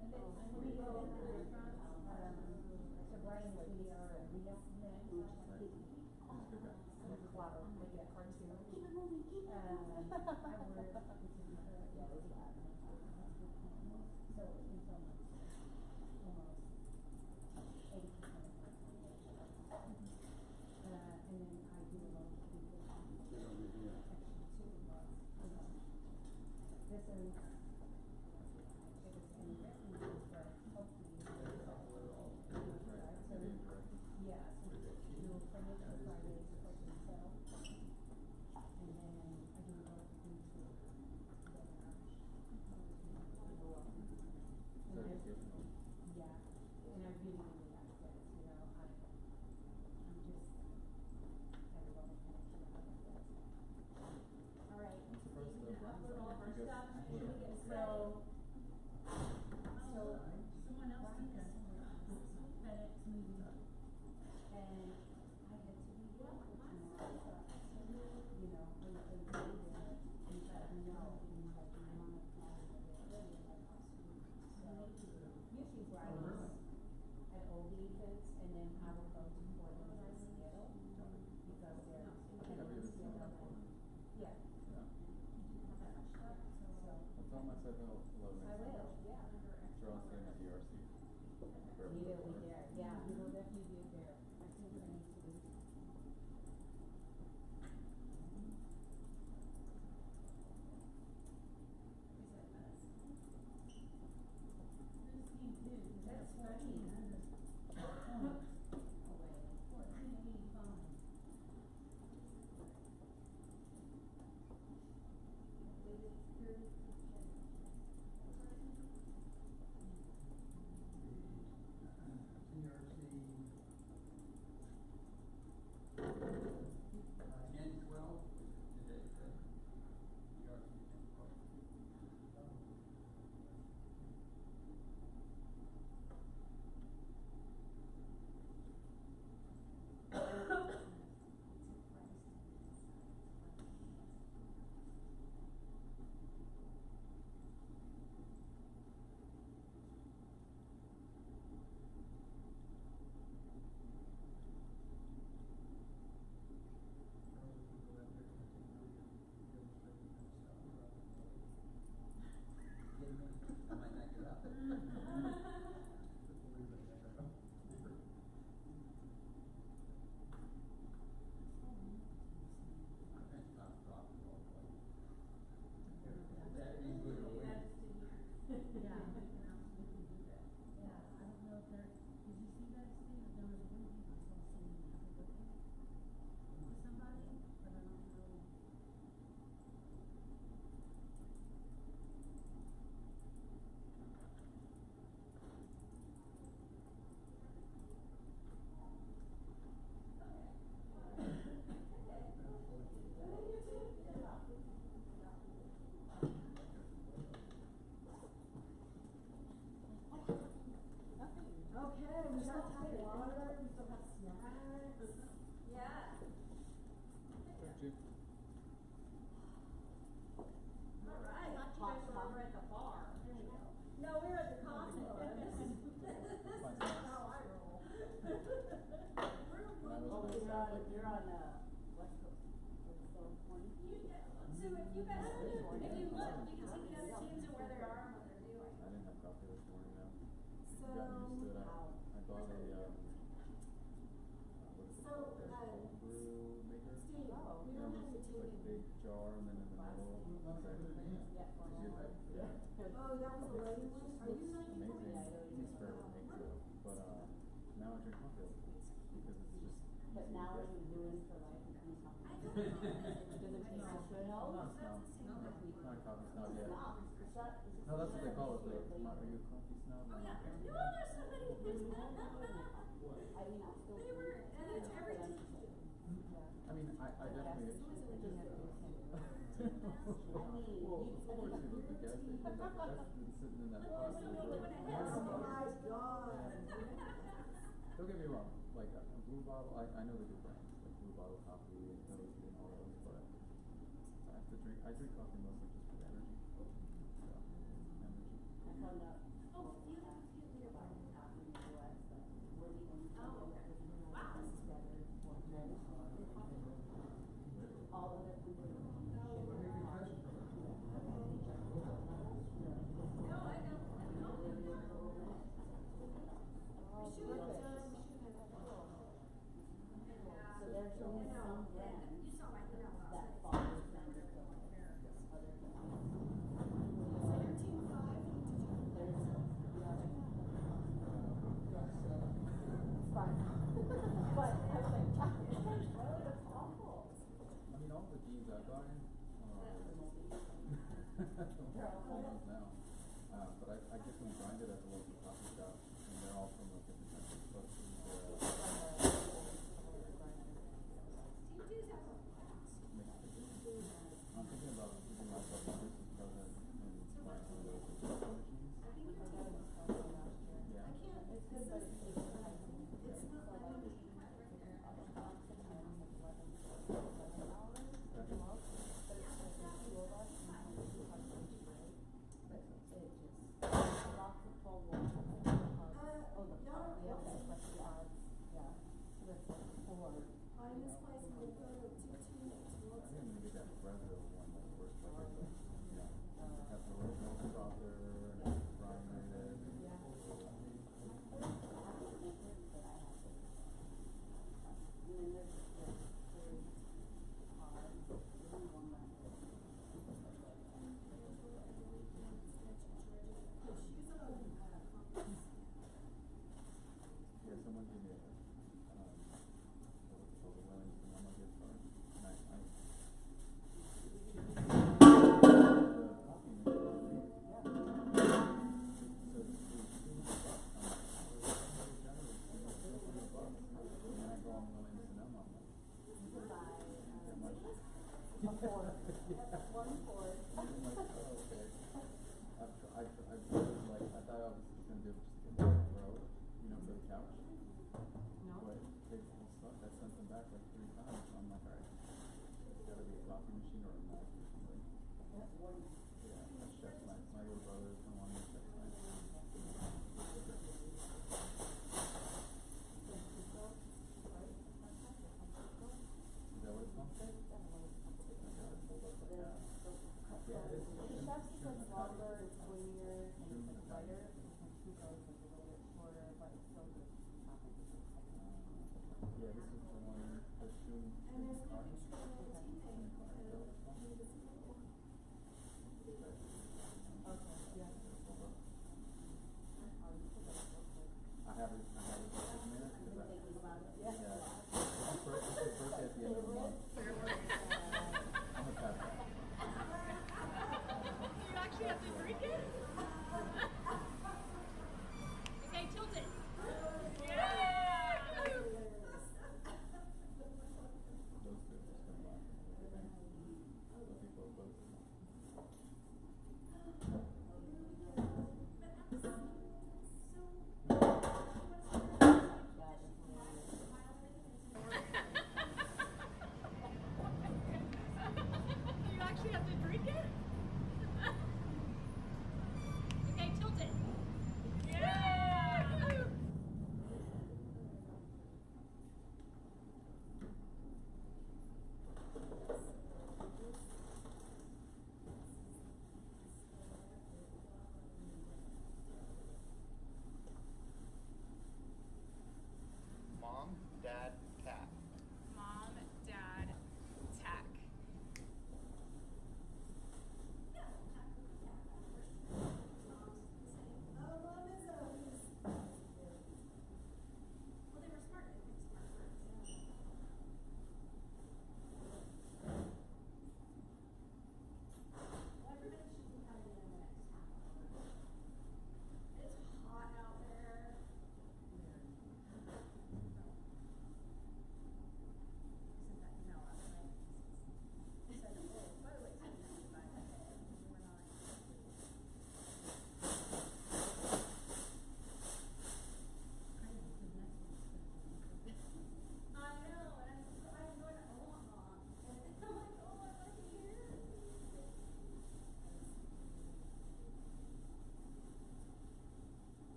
And then we go to the restaurant, to Brian, we are a real man. He's a good guy. Wow, like a cartoon. Keep it moving, keep it moving. I work, so in so much, almost 80% of my and then I do a lot of people. Actually, 2 months. This is. Yeah, so you'll finish on Fridays for yourself. And then I do a lot of things with yeah, and I really, really like this, you know, I'm just have a lot of connection out of this. All right, we can upload all of our stuff, and we get so someone else did that. FedEx movie. And I had to be there tomorrow. You know, when they did it, and let me know, and like, my mom had called me earlier, like, so, usually where I was at Old Ethan's, and then I would go to Portland or Seattle, because they're, yeah. Tell him I said hello. I will, yeah. Sure, I'll see him at ERC. We will be there, yeah, we will definitely be there. I think I need to be. Is that us? That's 14. Away. 1485. where they are and what they're doing. I didn't have coffee this morning now. So, Got used to it. I bought a, what is it So, called? A cold brew maker. Steve, we don't have the It's like a big jar and then in the middle. Yeah. Oh, that was the lady one? Are you Looks signing for amazing. it? It's fairly make though. But now I drink coffee because it's just. But now what are you doing for like any coffee? Does it taste good? No, it's not a coffee snob yet. No, that's what they call it. Are you a coffee snob? Oh, yeah. No, there's somebody. I mean, I still. They were, and it's every teacher. I mean, I definitely. Well, of course you look the gas station. That's been sitting in that pot. Oh my God. Don't get me wrong. Like a Blue Bottle, I know the good brands like Blue Bottle Coffee and Toast and all those, but I have to drink. I drink coffee mostly just for energy. So, energy. I found out. Oh, you about coffee in the US, but we're the only country that doesn't have this together for all other countries. So there's only some brands that follow standard of other it's fine. But I was like, that's awful. I mean, all the jeans I buy, they're all clothes now. But I get them grinded at the local coffee shop, and they're all from like different countries. But I'm thinking about giving myself a Christmas present and buying one of those espresso machines. Yeah. It's good, but it's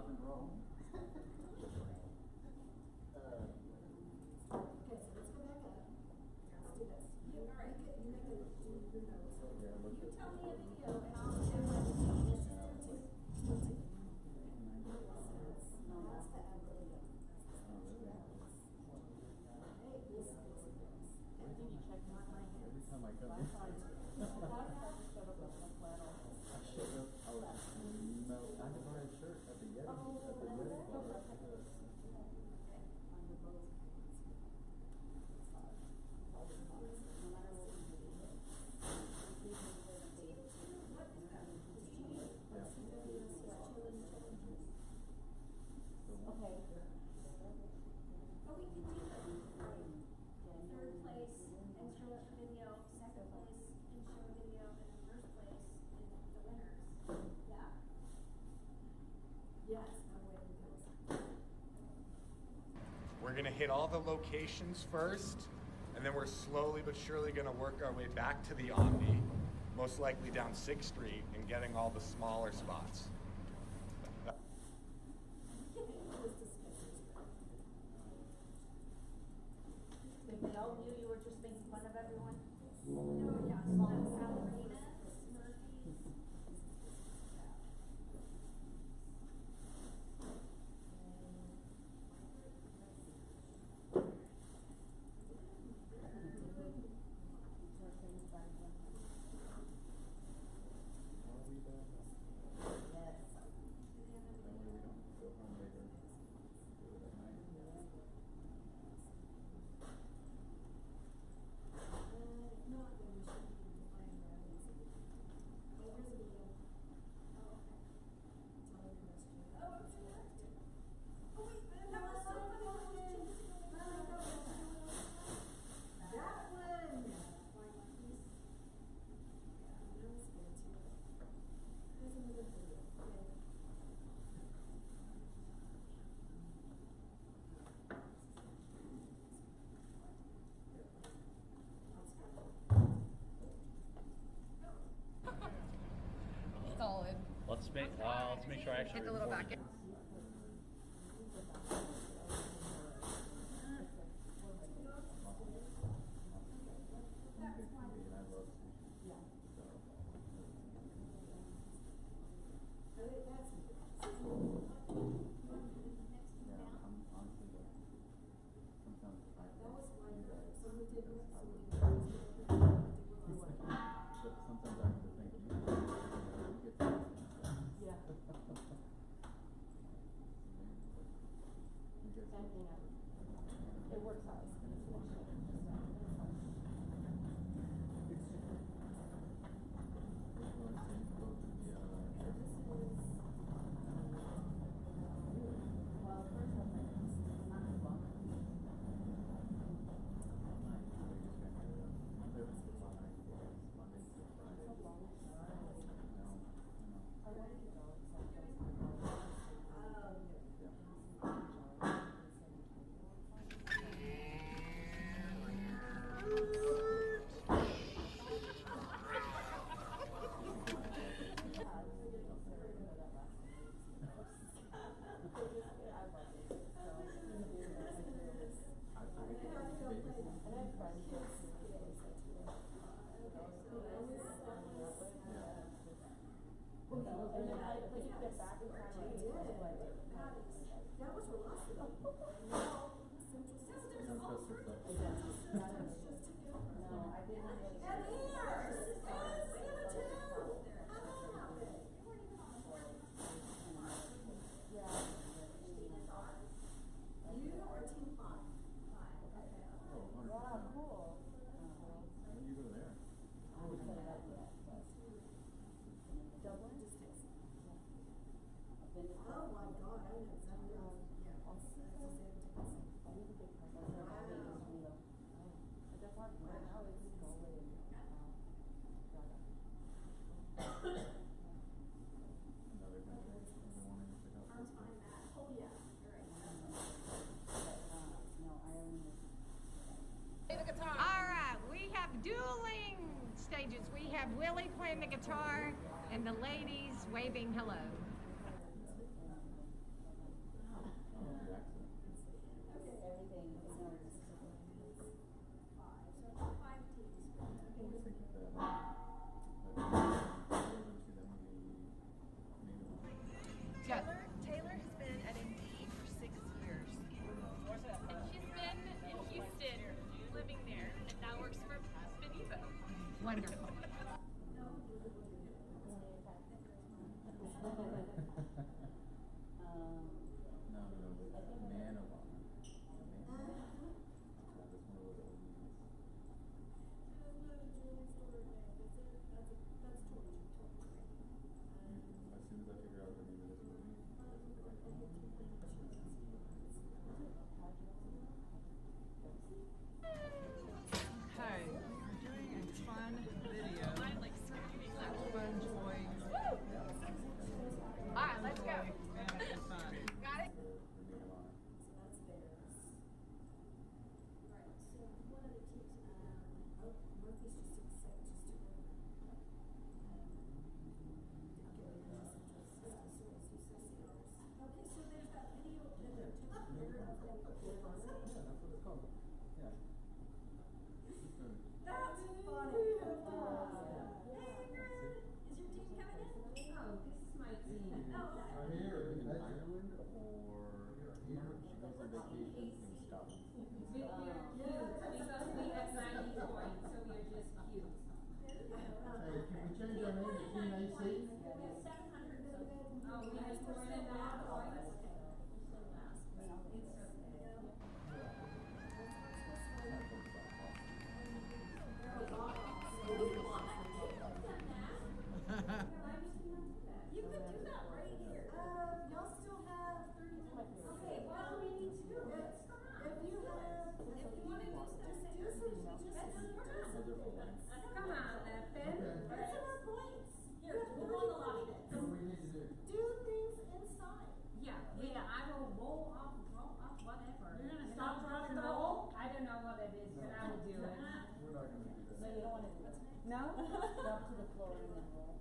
in a row. Okay, so let's go back up. Let's do this. You make a, do your nose. You tell me a video and I'll do it. Let's just do two. No, that's the ugly. Hey, this is. And then you check my hand. Every time I come in. I showed up, I was I had to buy a shirt at the Yeti, bar. Third place and show a video, second place and show a video, and first place and the winners. Yeah? Yes, I'm waiting for those. We're gonna hit all the locations first, and then we're slowly but surely gonna work our way back to the Omni, most likely down 6th Street, and getting all the smaller spots. If they all knew you were just making fun of everyone? No, yeah, so that's Ballerina, Smurfy. Solid. Let's make sure I actually Hit the little record back. it. It works out. We have Willie playing the guitar and the ladies waving hello. Come on, Nathan. That's our points. Here, we'll go in the lobby. What do we need to do? Do things inside. Yeah, I will roll off, whatever. You're gonna stop, drop, and roll? I don't know what it is, but I will do it. We're not gonna do that. So you don't want to do that? No? Drop to the floor and then roll.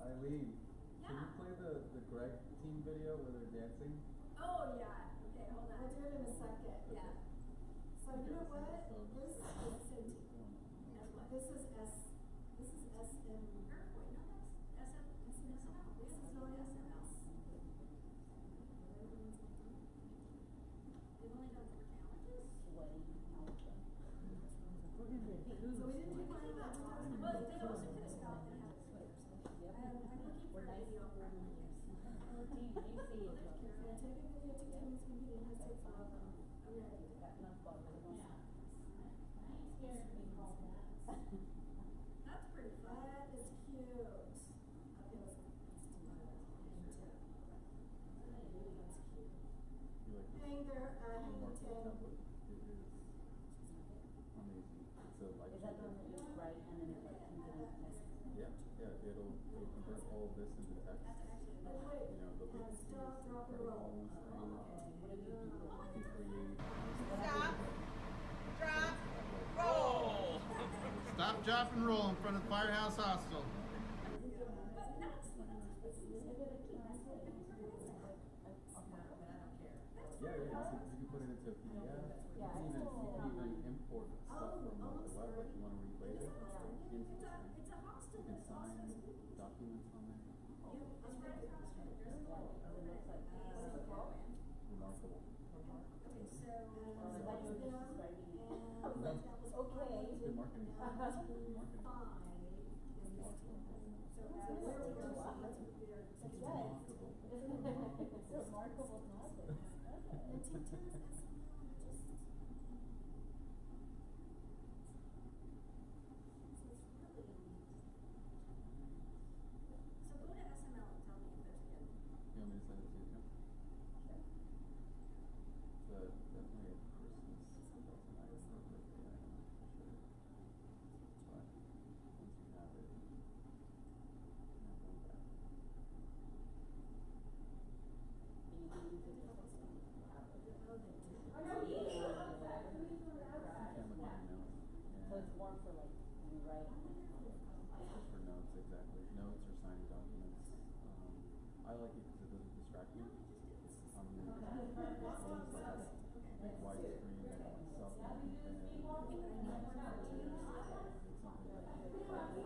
Eileen, can you play the Greg team video where they're dancing? Oh, yeah. Okay, hold on. We'll do it in a second. Yeah. So you know what? This is SMT. This is SM. Wait, no, that's SM. This is not SMS. They've only done 4 challenges? So we didn't do one of that. Well, they also could have stopped and had sweaters. I'm looking for a video. Take a video to Timmy's computer and has to file them. Okay. That's pretty fun. That is cute. Okay, let's hang there, hang the tail. Amazing. It's a life. Is that the one that you write and then it like comes in with text? Yeah, it'll convert all of this into text. You know, there'll be Stop, drop, and roll. What do you create? Stop, drop, roll. Stop, drop, and roll in front of Firehouse Hostel. Yeah, you can put it into a PDF. You can even import stuff from the web if you want to replay it into the thing. You can sign documents on there. Remarkable. Okay, so Okay. Good marketing. Good marketing. Remarkable topic. So go to SML and tell me if there's good. You want me to send it to you too? Sure. But definitely a Christmas present item or a birthday item, sure. But once you have it, not going back. So it's more for like you write. Just for notes, exactly. Notes or signed documents. I like it because it doesn't distract me. Always like white screen and stuff. It's something that exactly.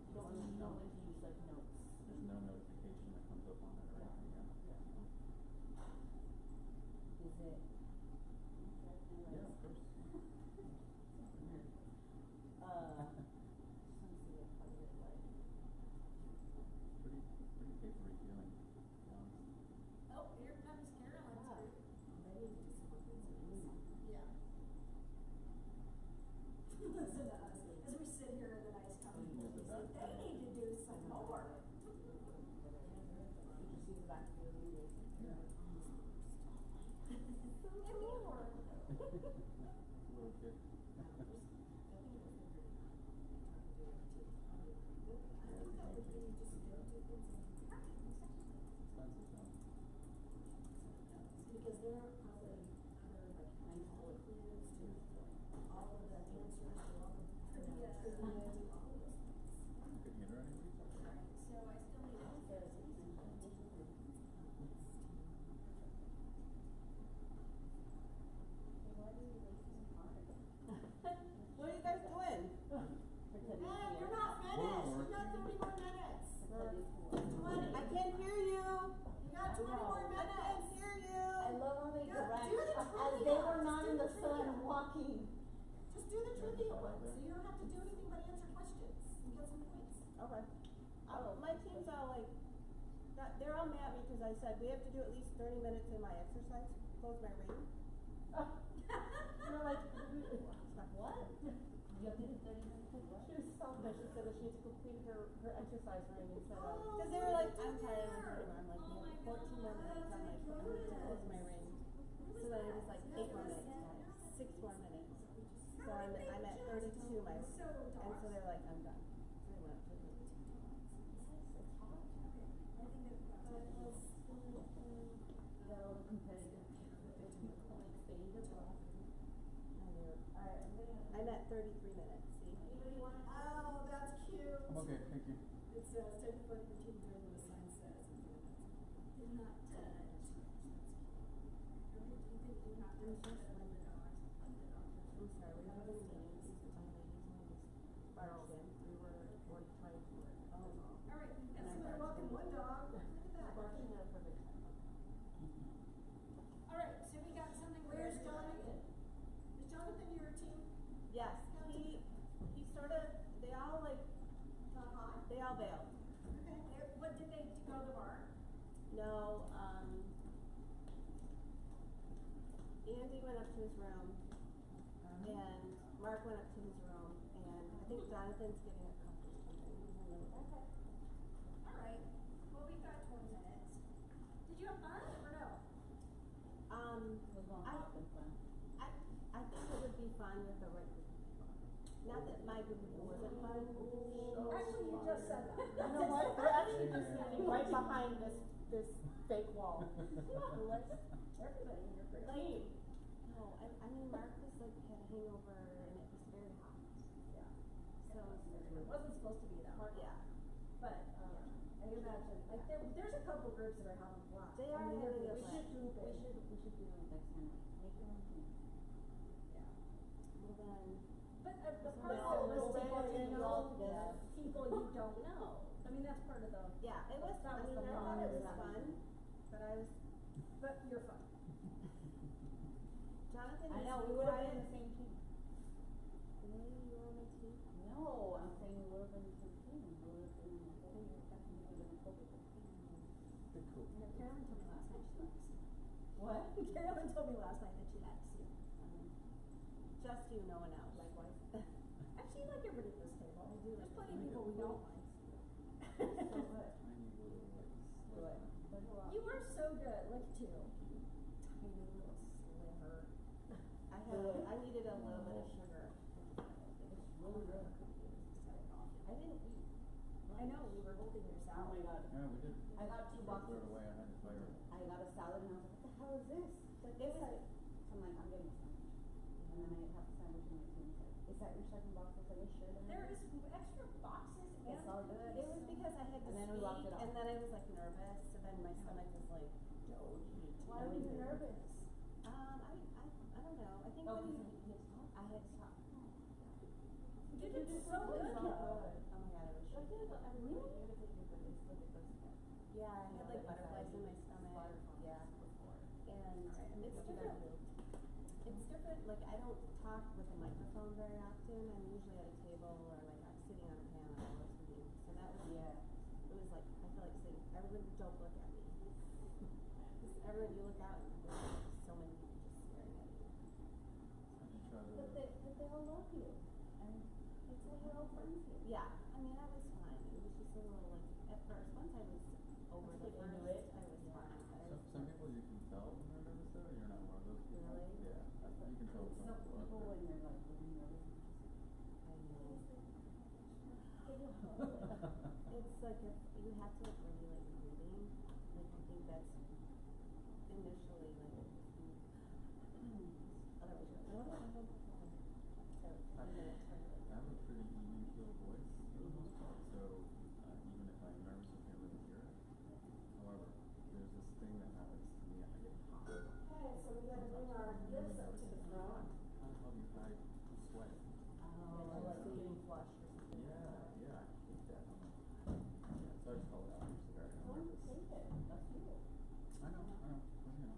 You don't want to know when to use like notes. There's no notification that comes up on that or anything. Is it? Yeah, of course. Pretty papery feeling, to be honest. Oh, here comes Carolyn too. Yeah. Listen to us as we sit here in the nice coffee. They need to do some more. Little kid. Because there are probably other like high school quiz to all of the answers to all the trivia, all of those things. Good handwriting? So I still need to get it. What are you guys doing? Hey, you're not finished. You got 30 more minutes. 20. I can't hear you. You got 20 more minutes. I can't hear you. I love how they direct Do the as trivia. they were not in the Just do sun trivia. walking. Just do the trivia one, so you don't have to do anything but answer questions and get some points. Okay. My team's all like, they're all mom at me because I said, we have to do at least 30 minutes in my exercise, close my ring. You're like, what? You have to do 30 minutes of what? She was selfish. She said that she had to complete her exercise ring instead of, because they were like, I'm tired, I'm like, you have 14 more minutes. I'm like, I need to close my ring. So then it was like 8 more minutes, guys, 6 more minutes. So I'm at 32, and so they're like, I'm done. So they went up to 32. Got all the competitive I'm at 33 minutes, see? Anybody want to? Oh, that's cute. I'm okay, thank you. It says, take a photo of your team during what the sign says. Did not touch. I'm sorry, we were having meetings, my ladies' name is borrowed in, we were trying to work. All right, and somebody walking one dog. Look at that. Barking at a perfect time. All right, so we got something. Where's Jonathan? Is Jonathan your team? Yes, he sort of, they all like, Not hot? they all bailed. Okay. What, did they go to the bar? No, Andy went up to his room, and Mark went up to his room, and I think Jonathan's getting a coffee or something. Okay. All right. Well, we've got 20 minutes. Did you have fun or no? I think it would be fun with the right group of people. Not that my group of people wasn't fun. Actually, you just said that. You know what? They're actually just standing right behind this fake wall. Everybody in your group. Like, no, I mean, Mark was like, had a hangover and it was very hot. Yeah. So, It wasn't supposed to be that hard. yeah. But, I imagine, like, there's a couple groups that are having a blast. They are I mean, having a we blast. should do it. We should do it next time. Make your own team. Yeah. Well then, But the Isn't part that of it a little was to bit, get to you know know, together? people you don't know. I mean, that's part of the. yeah, it was, That I was mean, the I fun. thought it was That was- fun, but I was, But you're fun. Jonathan I is know, we would have been quiet. the same team. Really, you were on my team? No, I'm saying we would have been the same team. We would have been, I think we would have been focused. Cool. You know, Carolyn told me last night she likes you. What? Carolyn told me last night that she likes you. Just you, no one else. Likewise. Actually, you like everybody at this table. I do There's like plenty of people we don't like. So good. Tiny little, like, Good. But who else? You are so good. Look at you. Tiny little sliver. I needed a little bit of sugar. It's really good. I didn't eat. I know, we were holding your Oh salad. my god. Yeah, we did. I got 2 boxes. Throw it away, I had to fire it. I got a salad and I was like, what the hell is this? She's like, It was- I'm like, I'm getting a sandwich. And then I have a sandwich in my team. Is that your second box? I was like, sure. There is extra boxes and It's all good. It was because I had to And then we locked speak, it up. and then I was like nervous, so then my stomach was like, don't eat. Why were you nervous? I don't know. I think Oh, when because you had to talk? I had to talk. You did so good. Oh my god, it was I so did, good. I really did it because it's like a good step. Yeah, I had like butterflies in my stomach. Yeah. And it's different. It's different, like I don't talk with a microphone very often. I'm usually at a table or like I'm sitting on a panel or something. So that was, it was like, I feel like saying, everyone don't look at me. Just everyone, you look out and there's like so many people just staring at you. But they all love you. And it's like we're all friends here. Yeah, I mean, I was fine. It was just a little like, at first, once I was over the Once you first, knew it. I was fine. But I was Some people you can tell when they're nervous though, you're not one of those people. Really? Yeah, you can tell Some some people people are. when they're like really nervous. I know. It's like if you have to like regulate your breathing. Like I think that's initially like if you otherwise you're like, so and then it's hard to I like have a pretty even keel voice for the most part, so even if I'm nervous, I can't really hear it. However, there's this thing that happens to me, I get hot. Okay, so we gotta bring our gifts up to the front. How the hell do you hide sweat? oh, like getting flushed or something. Yeah, I hate that. Yeah, so I just call it out. I'm just very nervous. Take it. That's you. I know. Well, you know,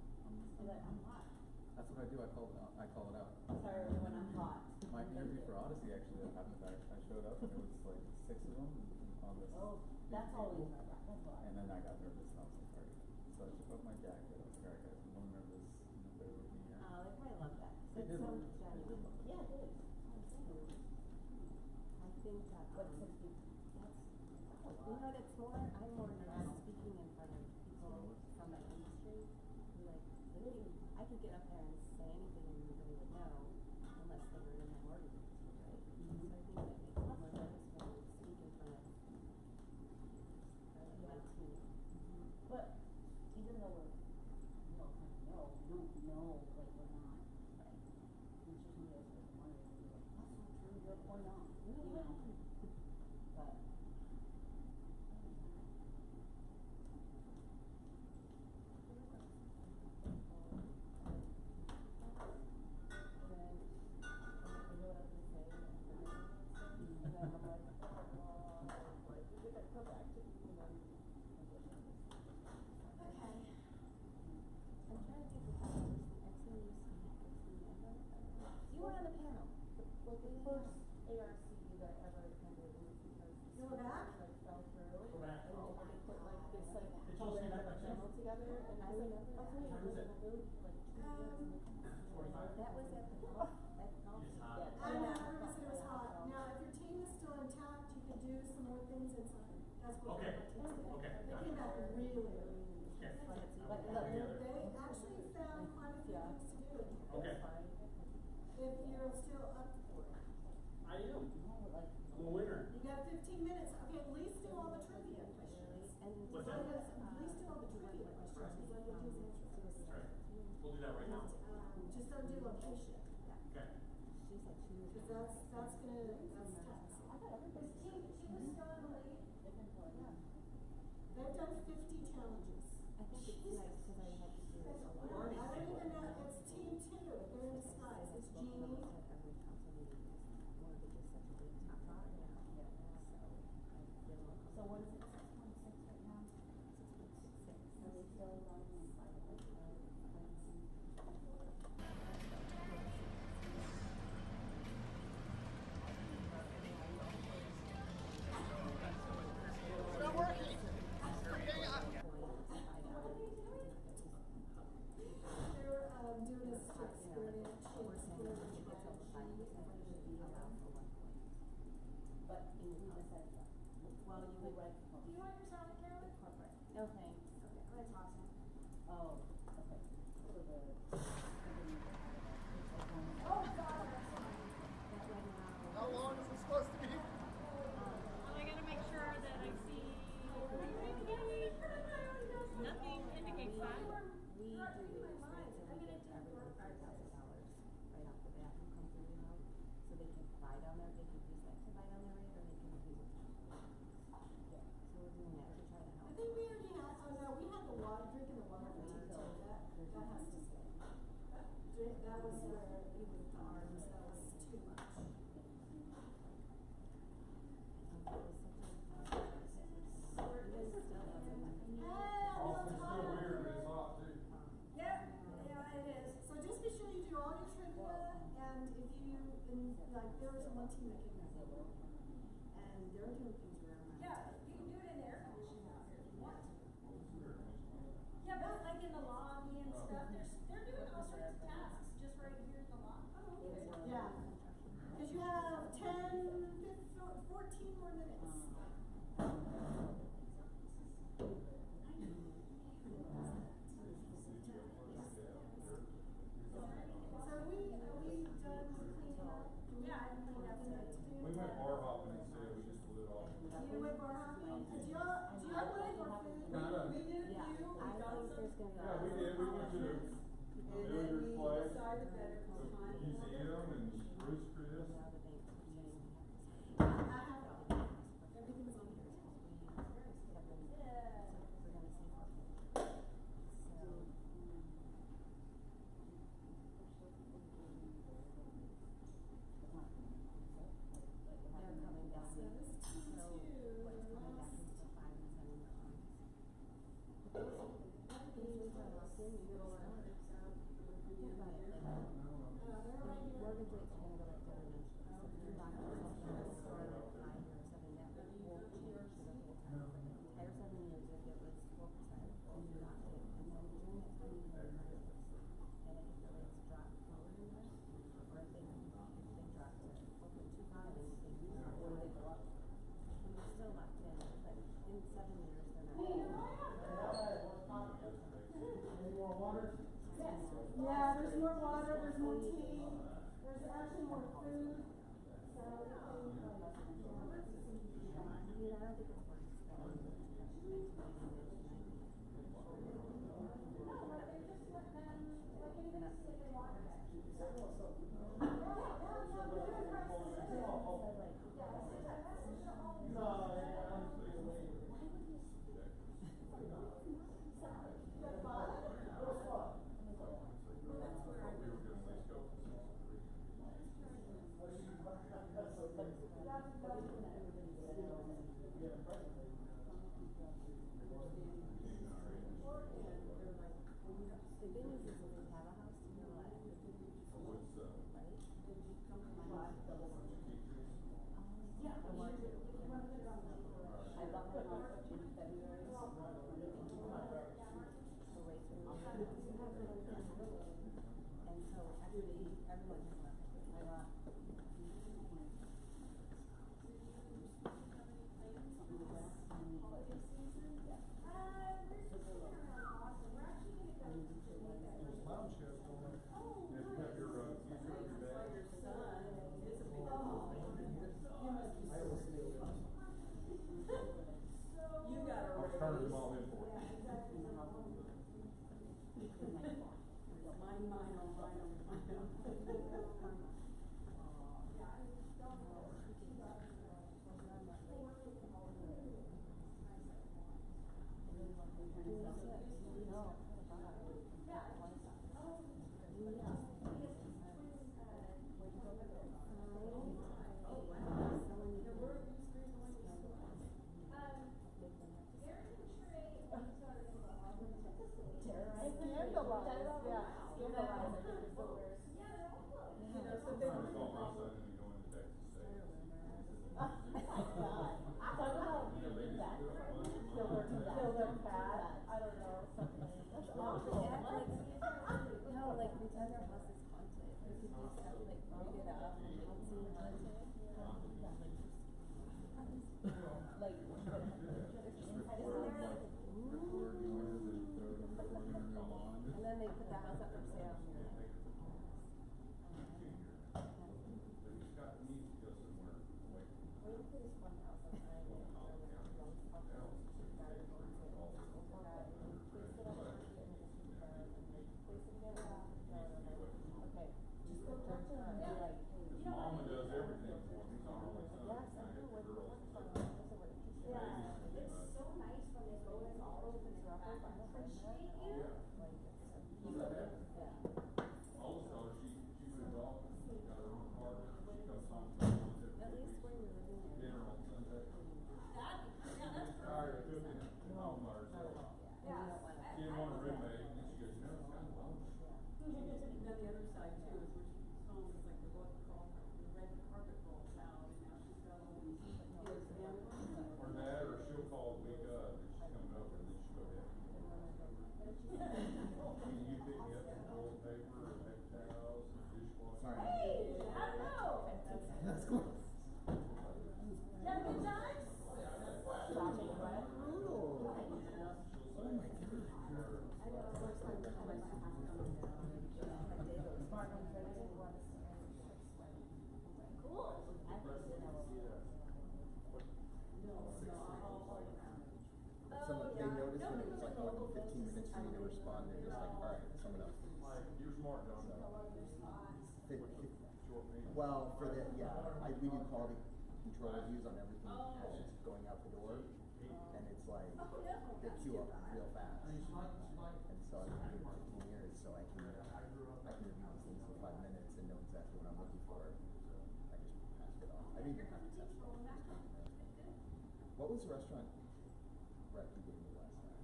You're like, I'm hot. that's what I do. I call it out. Sorry everyone, I'm hot. My interview for Odyssey actually that happened. I showed up and there was like 6 of them all this. Oh, that's always like that, that's what And then I got nervous and I was like, alright. So I took off my jacket. I was like, alright guys, I'm a little nervous. Bear with me here. Oh, they probably love that. They It's did so love it. genuine. Yeah, it is. I think that, that's, you know, that's more, I'm more nervous speaking in front of people from the industry who like, literally, I could get up there and say anything and nobody would know unless they were in the mortgage industry, right? So I think that makes me more nervous when I speak in front of, my team. But even though we're, we don't know, like we're not, right? It's just me as a mother, and you're like, that's not true, or not, you know? But. You were on the panel, like the first ARC that ever attended, and it's because You were back? like fell through. We're back. And they put like this like It's all set up, I think. panel together, and I remember that. Time is it? Really for like 2 years. That was at the golf, at golf. It's hot. Yeah. I know, everybody said it was hot. Now, if your team is still intact, you can do some more things inside. That's what Okay. our team did. Okay. They came back really early. Okay. But they actually found quite a few things to do. Okay. If you're still up for it. I am. I'm a winner. You got 15 minutes. Okay, at least do all the trivia questions. What's that? At least do all the trivia questions, because all you do is answer That's right. We'll do that right now. just don't do location. Okay. Because that's tough. She was still in the lead. They've done 50 challenges. I think it's nice because I had to do it a lot. I don't even know, it's team 2, they're in disguise, it's Jeannie. Every council meeting is one of the just such a big top dog now. Yeah. So what is it, 6.6 right now? 6.66. Are they still running in private? It's not working. They're doing a experience. But in the sense, well, you would like. Do you want your salad, Carolyn? Corporate. No, thanks. Okay, I'm gonna toss them. Oh, okay. So the. Oh, God. How long is it supposed to be? I gotta make sure that I see. Nothing indicates that. We do experience and we get everyone $5,000 right off the bat who come through, you know, so they can buy down there, they can use that to buy down their rate, or they can use it. Yeah, so we're doing that to try to help. I think we already had, oh no, we had the water, drinking the water for team 2, that has to stay. That was where he was the arms, that was too much. Yeah, it is. So just be sure you do all your trivia, and if you, like, there was one team that came out, and they're doing things around that. Yeah, you can do it in the air conditioning out here if you want to. Yeah, but like in the lobby and stuff, they're doing all sorts of tasks just right here in the lobby. Oh, okay. Yeah, because you have 10, 15, 14 more minutes. So are we done cleaning up? Yeah, I cleaned up Nothing to do? We went bar hopping instead, we just blew it off. You went bar hopping? Do you want more food? Kinda. We did a Yeah, few. I think there's gonna be. Yeah, we did, we went to the Builder's Place, decided that it was the time. museum and Bruce Chris. Everything's on here. They're coming down. So what's coming back is the 5 and 7 rounds. Mortgage rates are gonna go up there eventually. So if you lock yourself in a store at 5 or 7, that won't change. Yeah, there's more water, there's more tea, there's actually more food. So well, for the, we do quality control reviews on everything as it's going out the door, and it's like, they queue up real fast. And so I've been doing it 15 years, so I can review these things in 5 minutes and know exactly what I'm looking for. I just passed it off. I didn't even have to test it. What was the restaurant rep you gave me last time?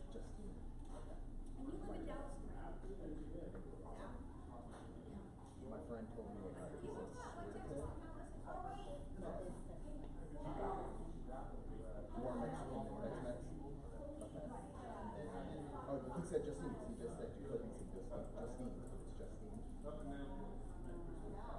Just okay. And you live in Dallas, right? My friend told me about it. He says, more Mexican than Tex-Mex. Okay. And then he said Justine. He just said you couldn't see Justine. Justine. It's Justine.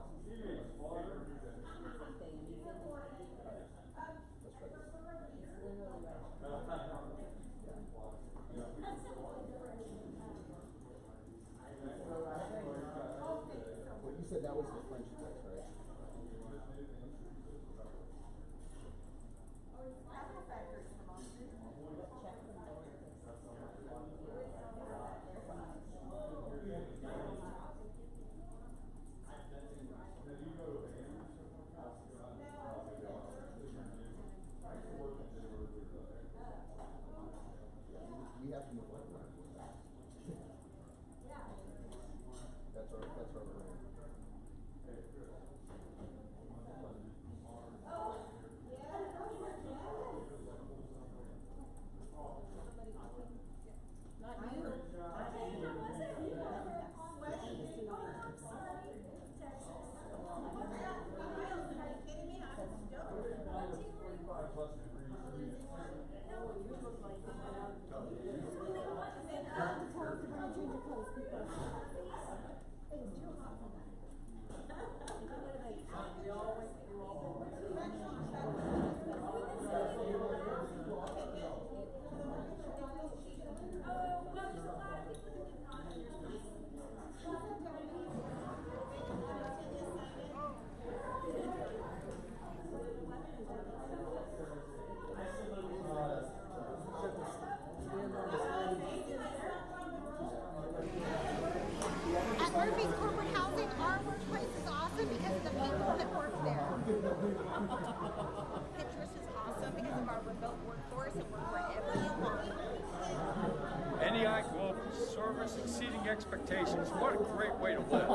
Well, you said that was the French place, right? We have to move on. That's our brand. At Murphy's Corporate Housing, our workplace is awesome because of the people that work there. Pinterest is awesome because of our remote workforce and work wherever you want. NEI Global, service exceeding expectations. What a great way to live.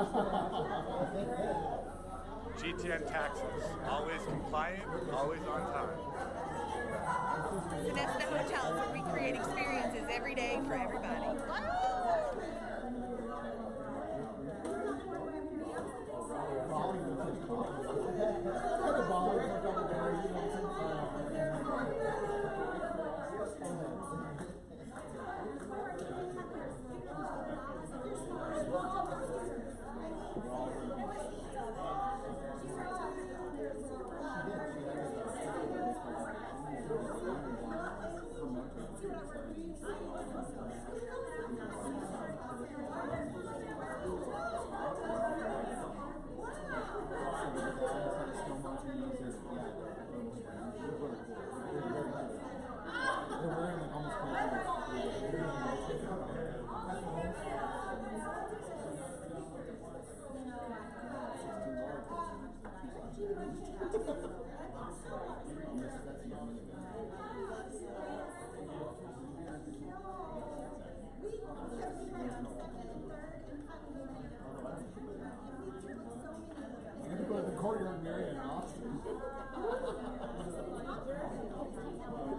GTN Taxes, always compliant, always on time. Sonesta Hotels, where we create experiences every day for everybody.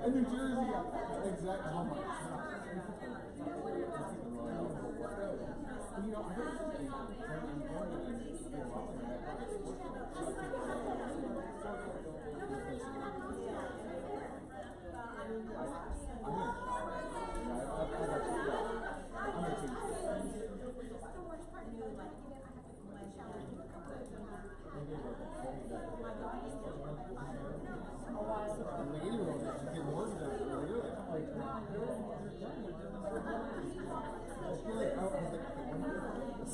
In New Jersey, exactly. Oh my God. You know, I heard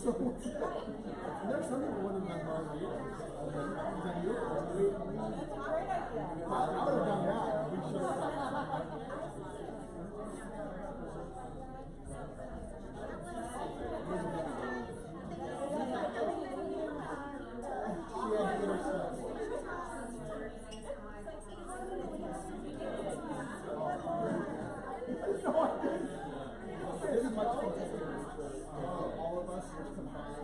there's some people wouldn't have done margaritas. I would have done that. We should have done This is much more all of us combined.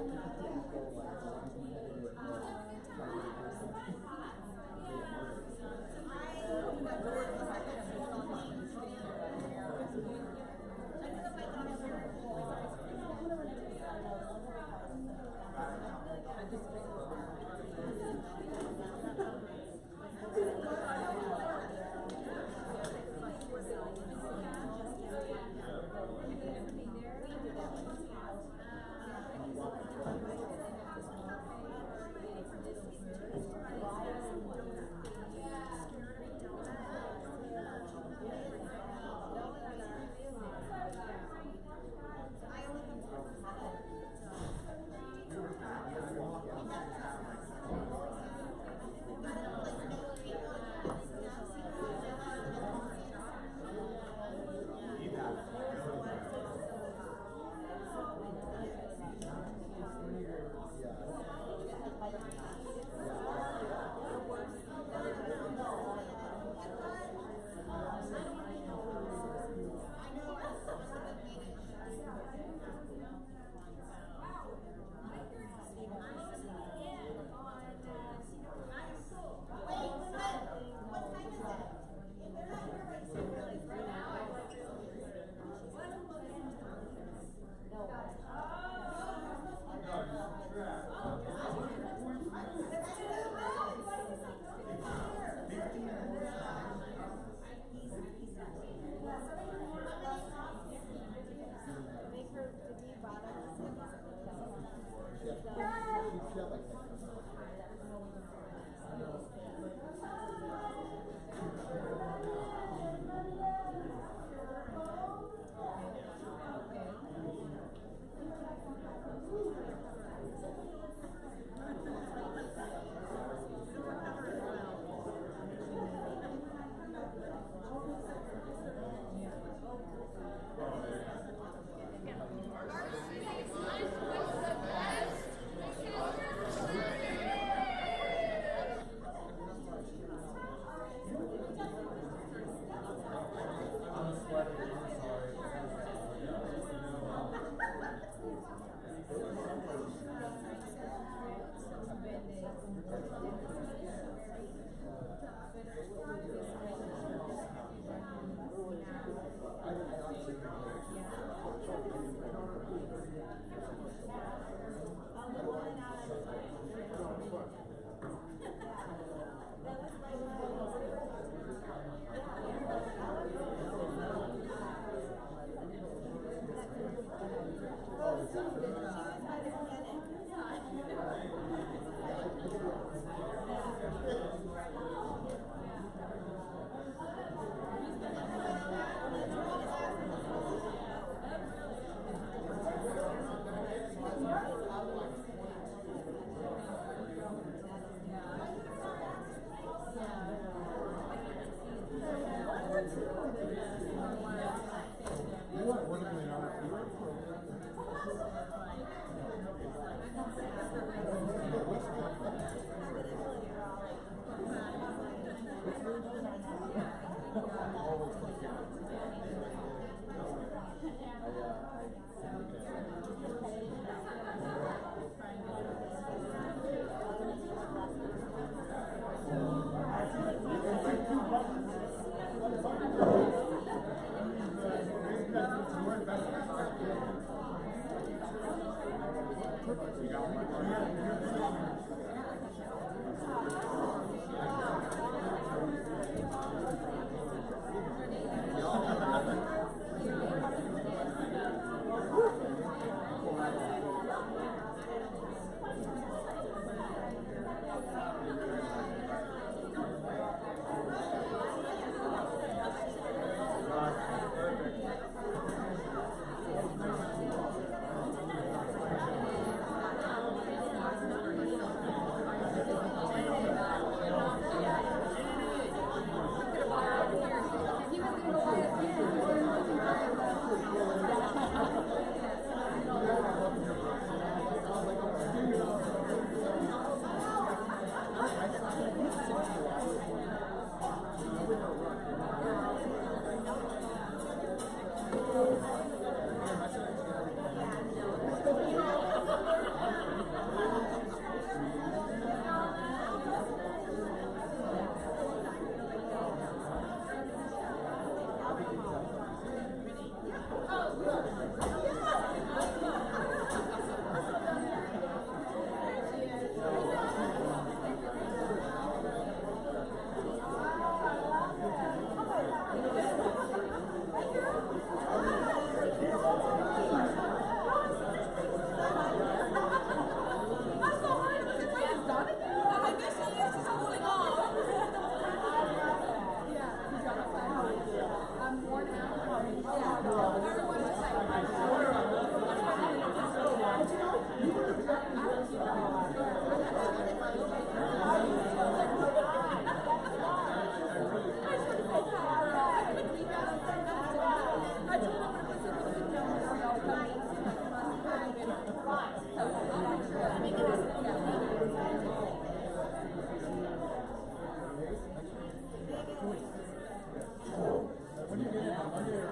When you get it on Monday or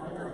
Friday?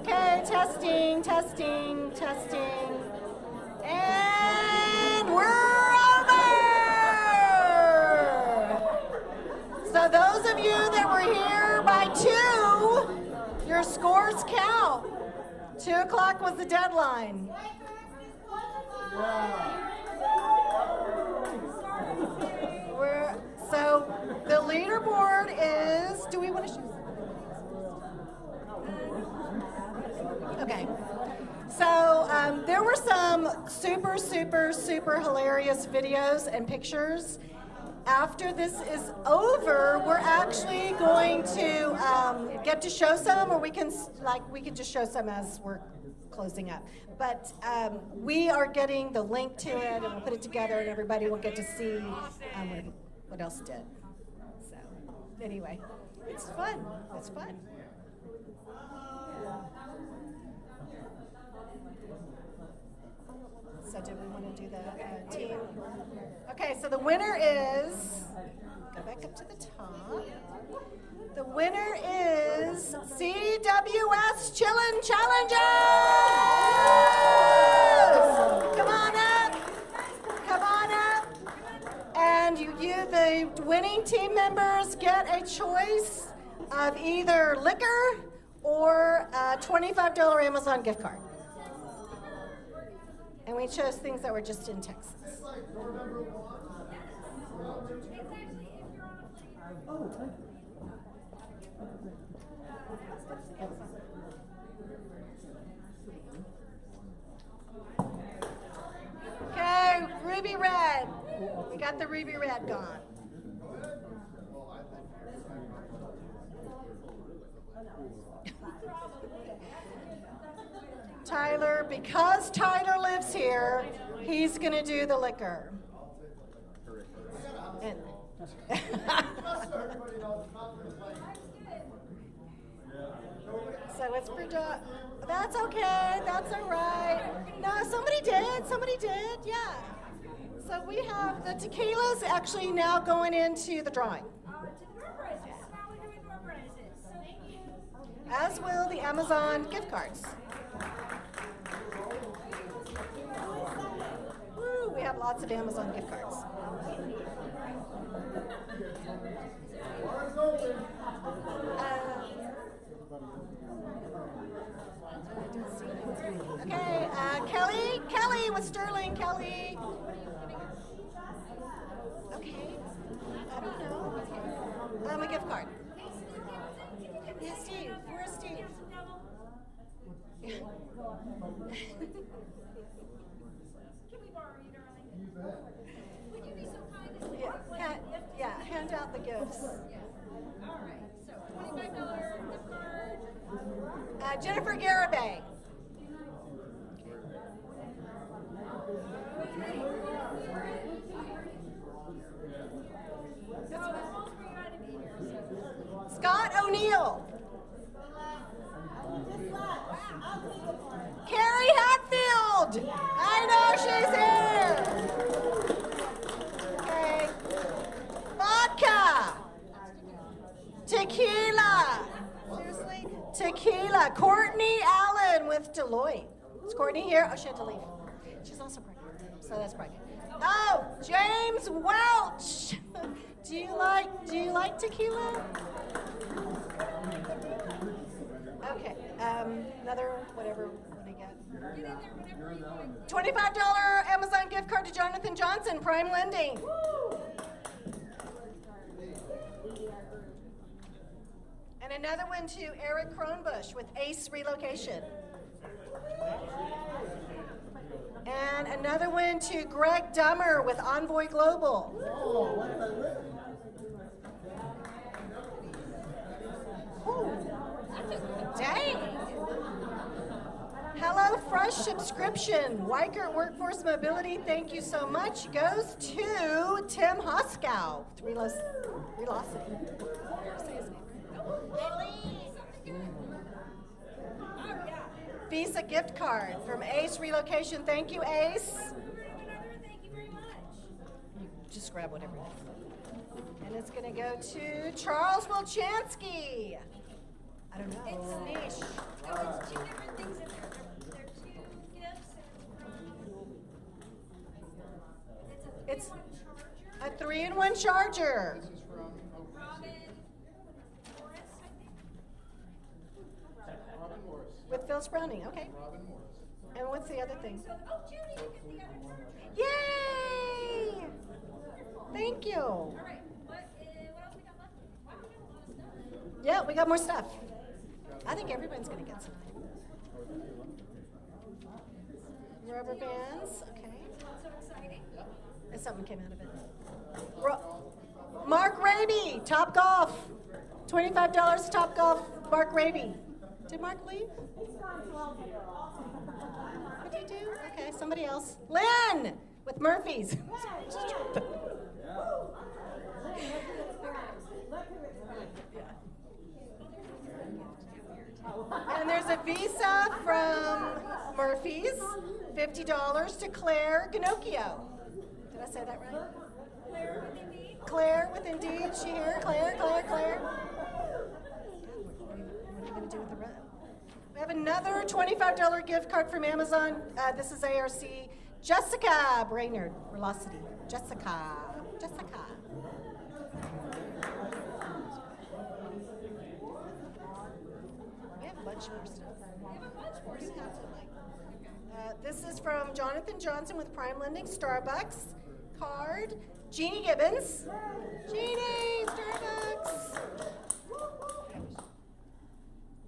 Okay, testing, testing, testing. And we're over! So those of you that were here by 2, your scores count. 2 o'clock was the deadline. So the leaderboard is, do we want to show? Okay. So there were some super, super, super hilarious videos and pictures. After this is over, we're actually going to get to show some, or we can just show some as we're closing up. But we are getting the link to it, and we'll put it together, and everybody will get to see what else did. So anyway, it's fun. It's fun. So do we want to do the team? Okay, so the winner is, go back up to the top. The winner is CWS Chillin' Challengers! Come on up. Come on up. And you, the winning team members, get a choice of either liquor or a $25 Amazon gift card. And we chose things that were just in Texas. Okay, ruby red. We got the ruby red gone. Tyler, because Tyler lives here, he's going to do the liquor. And so it's for Doug. That's okay. That's all right. No, somebody did. Somebody did. Yeah. So we have the tequilas actually now going into the drawing. As will the Amazon gift cards. Woo, we have lots of Amazon gift cards. Okay, Kelly with Sterling, Kelly. Okay, I don't know. A gift card. Yeah, Steve, where's Steve? Can we borrow you, darling? Would you be so kind as to hand out the gifts. All right, so $25 gift card. Jennifer Garibay. Scott O'Neill. Carrie Hatfield. I know she's here. Okay. Tequila. Courtney Allen with Deloitte. Is Courtney here? Oh, she had to leave. She's also pregnant, so that's pregnant. Oh, James Welch. Do you like tequila? Okay. Another whatever when I get. $25 Amazon gift card to Jonathan Johnson, Prime Lending. And another one to Eric Kronbusch with Ace Relocation. And another one to Greg Dummer with Envoy Global. Dang. Hello Fresh subscription. Weikert Workforce Mobility, thank you so much. Goes to Tim Hoskow with Velocity. Visa gift card from Ace Relocation. Thank you, Ace. You just grab whatever. And it's going to go to Charles Wilchansky. I don't know. It's niche. Oh, it's two different things in there. They're two gifts and it's a 3-in-1 charger. This is from Robin Morris, I think. Robin Morris. With Phil Browning, okay. Robin Morris. And what's the other thing? Oh, Judy, you get the other charger. Yay! Thank you. All right. What else we got left? Wow, we got a lot of stuff. Yeah, we got more stuff. I think everyone's going to get something. Rubber bands, okay. So exciting. And something came out of it. Mark Raby, Top Golf. $25 Top Golf, Mark Raby. Did Mark leave? What did he do? Okay, somebody else. Lynn with Murphy's. And there's a Visa from Murphy's, $50 to Claire Ginocchio. Did I say that right? Claire with Indeed. She here? Claire. What are you going to do with the rest? We have another $25 gift card from Amazon. This is ARC. Jessica Brainerd, Velocity. Jessica. We have a bunch more stuff. This is from Jonathan Johnson with Prime Lending, Starbucks card. Jeannie Gibbons. Jeannie, Starbucks.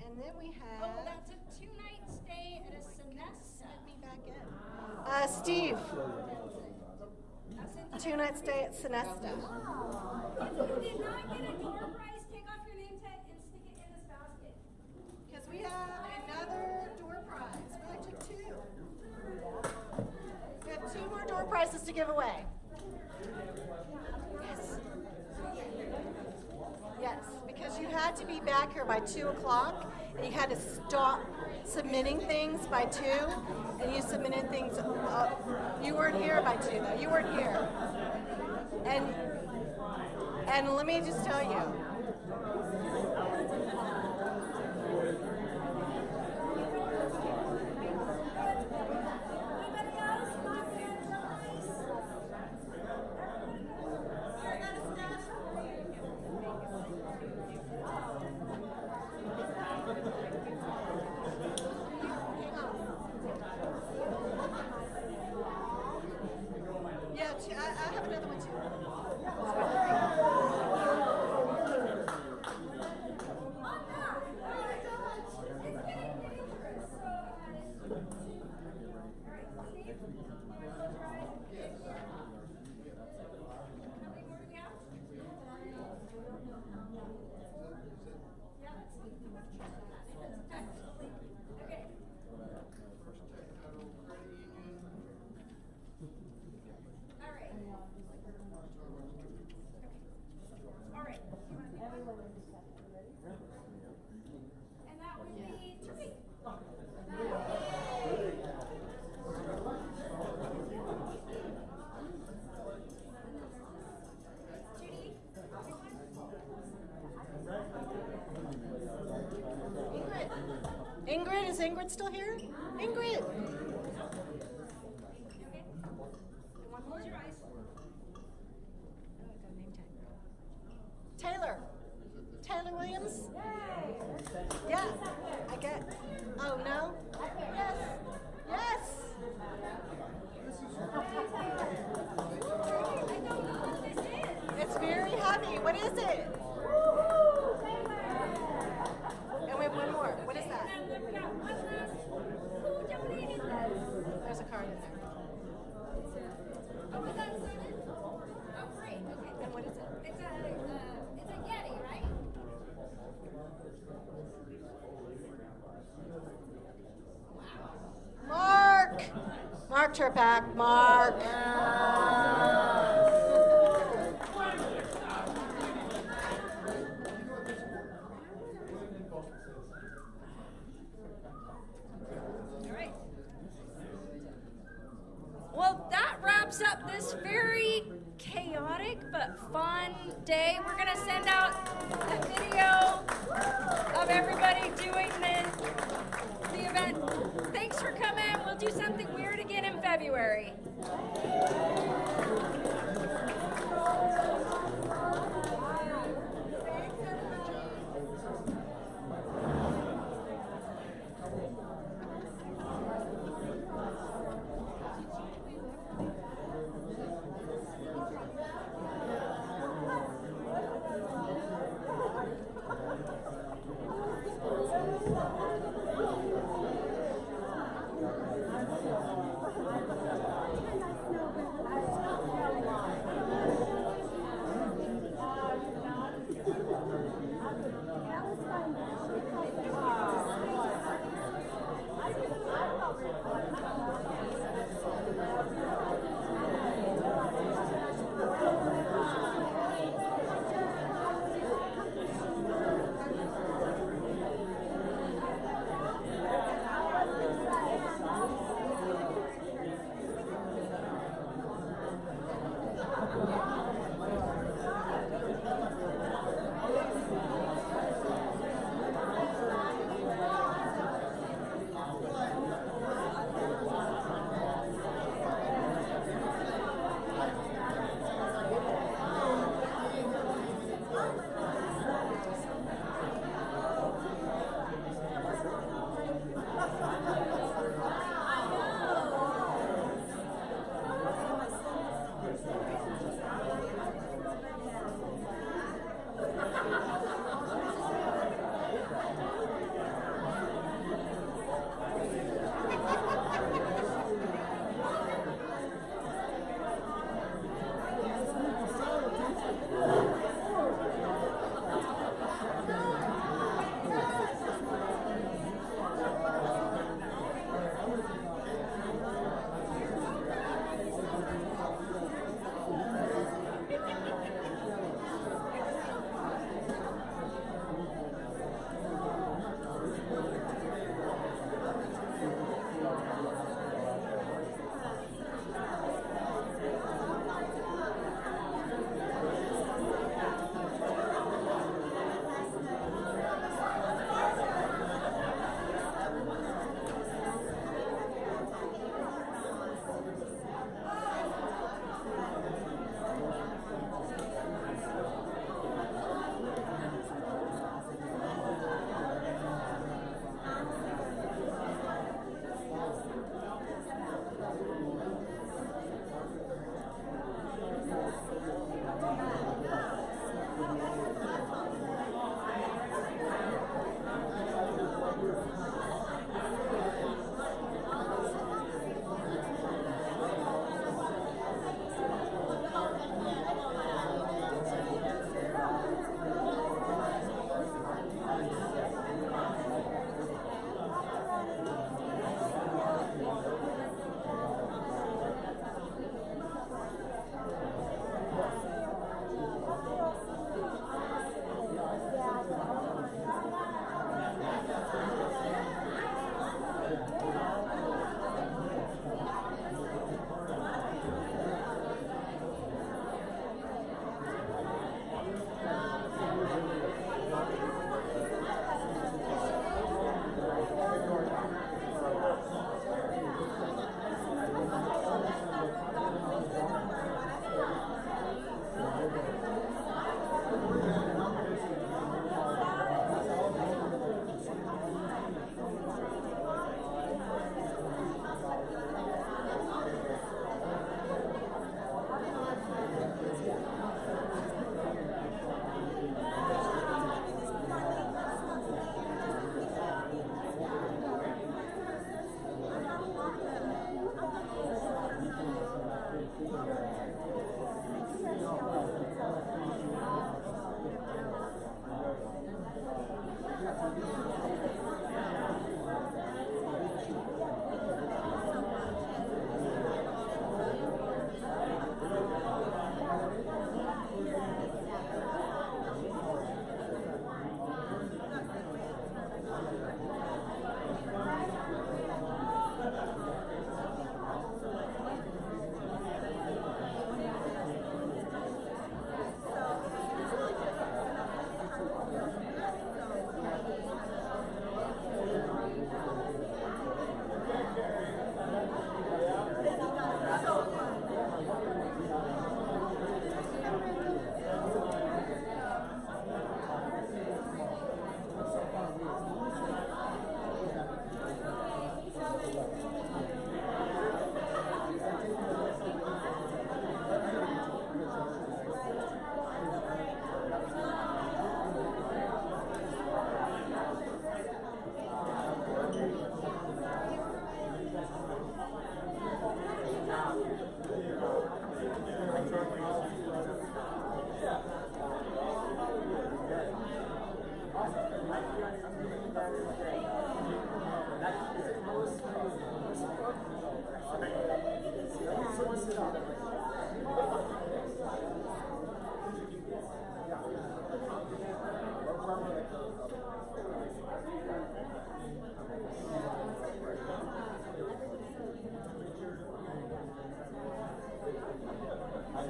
And then we have. Oh, that's a 2-night stay at a Sonesta. Let me back in. Steve. 2-night stay at Sonesta. If you did not get a door prize, take off your name tag and stick it in this basket. Because we have another door prize. We actually have 2. We have 2 more door prizes to give away. Yes, because you had to be back here by 2 o'clock, and you had to stop submitting things by 2, and you submitted things. You weren't here by 2, though. You weren't here. And let me just tell you. Yeah, I have another one too. Ingrid still here? Ingrid. Taylor. Taylor Williams? Yeah, I get. Oh, no? Yes. Yes. It's very heavy. What is it? And we have one more. What is that? There's a card in there. Oh, was that started? Oh, great. Okay. And what is it? It's a Yeti, right? Mark! Mark Turpak. Mark. Well, that wraps up this very chaotic but fun day. We're going to send out a video of everybody doing the event. Thanks for coming. We'll do something weird again in February. I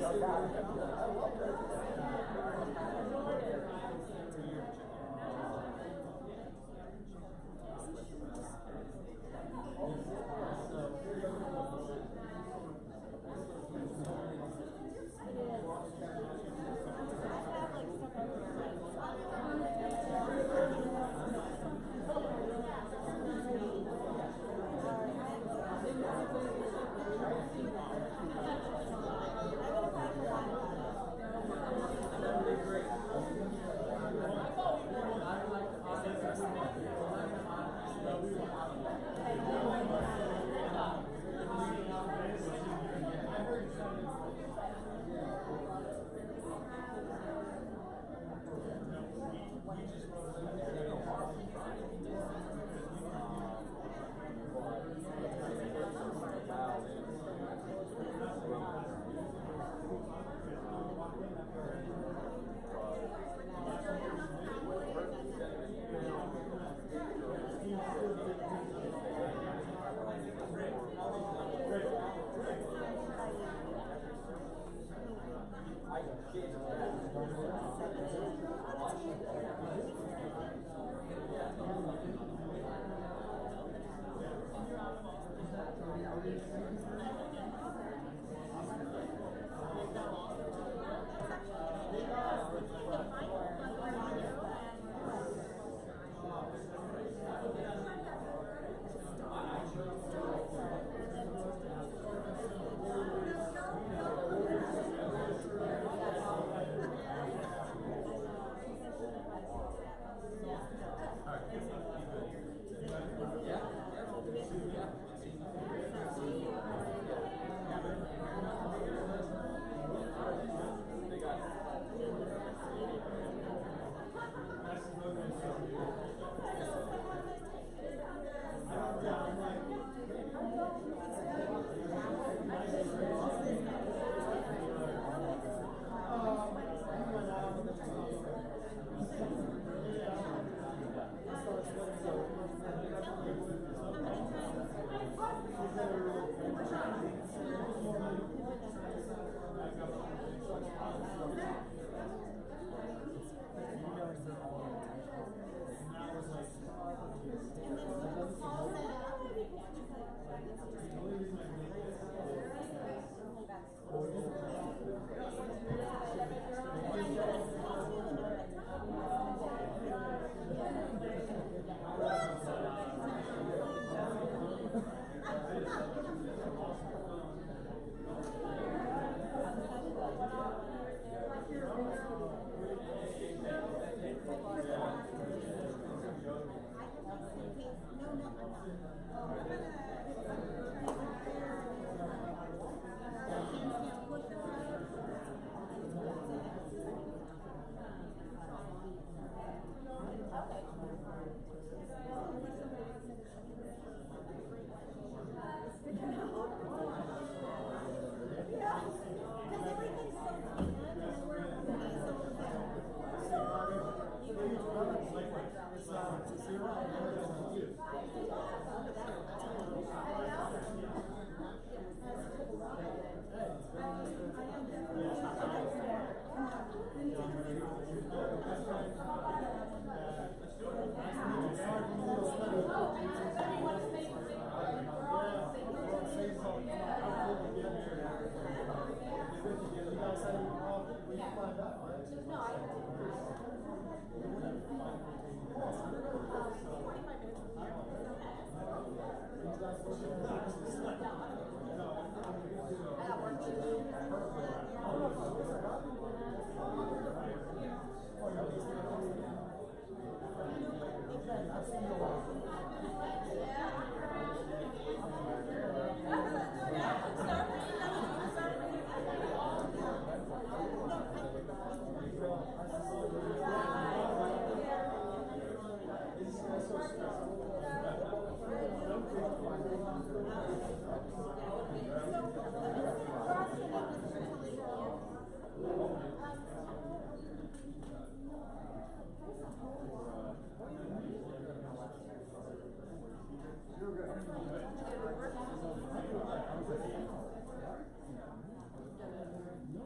No.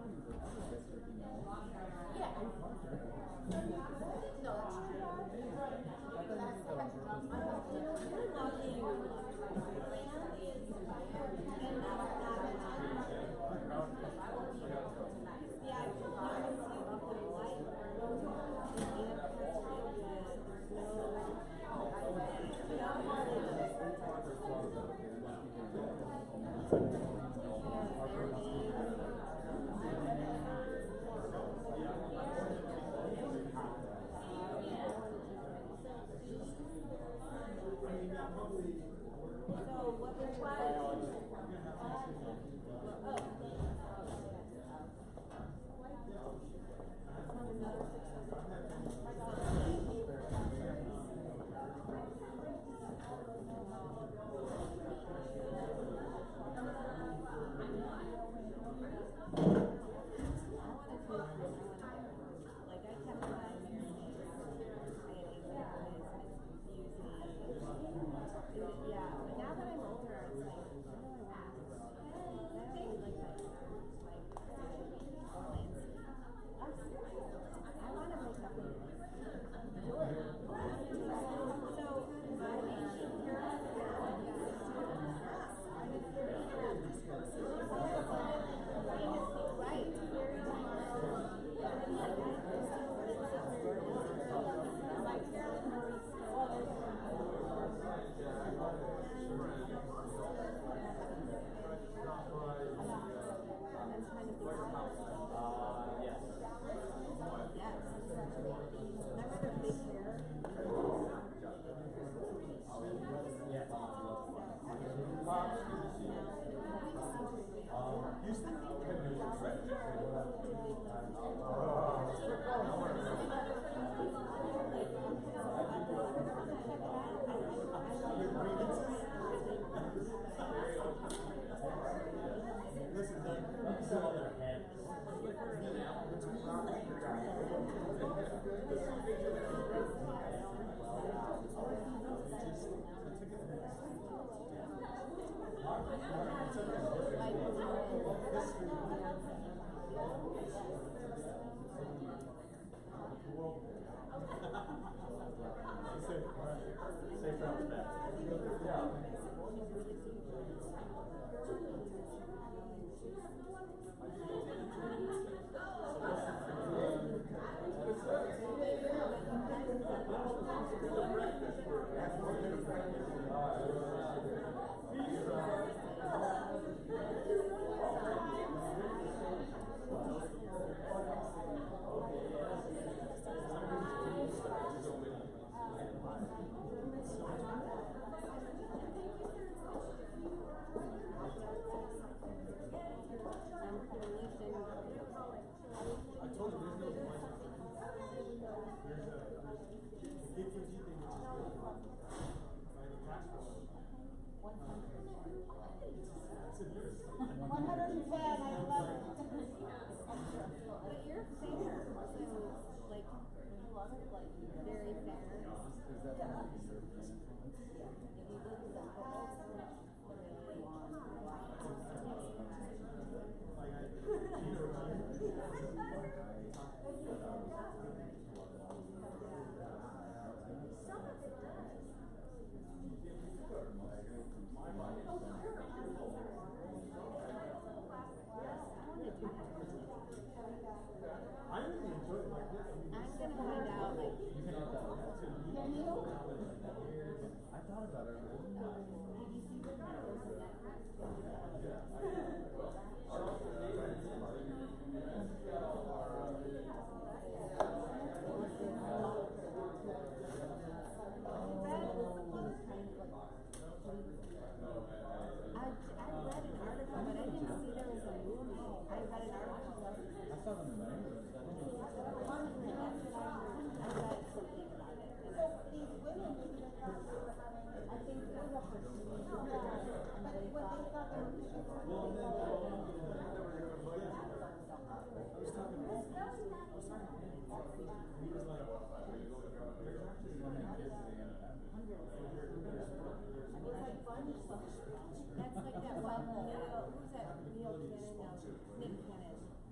nobody would ever get their email. Yeah. Hey, Parker. No, that's true. You're lucky.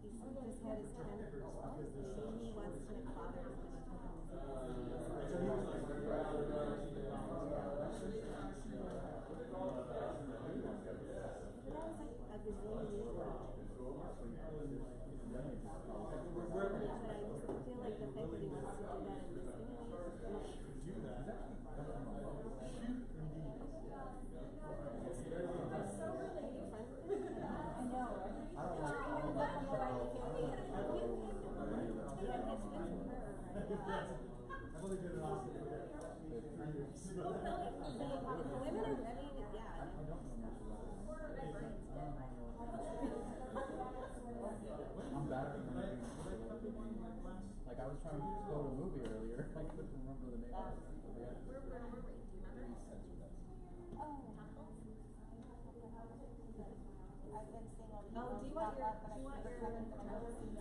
just had his 10th birthday. He wants to make Father's Day. I'm bad at remembering. Like I was trying to go to a movie earlier. I couldn't remember the name of it. Where were we? Do you remember? I've been seeing all these. Oh, do you want your ready to go? Whenever you're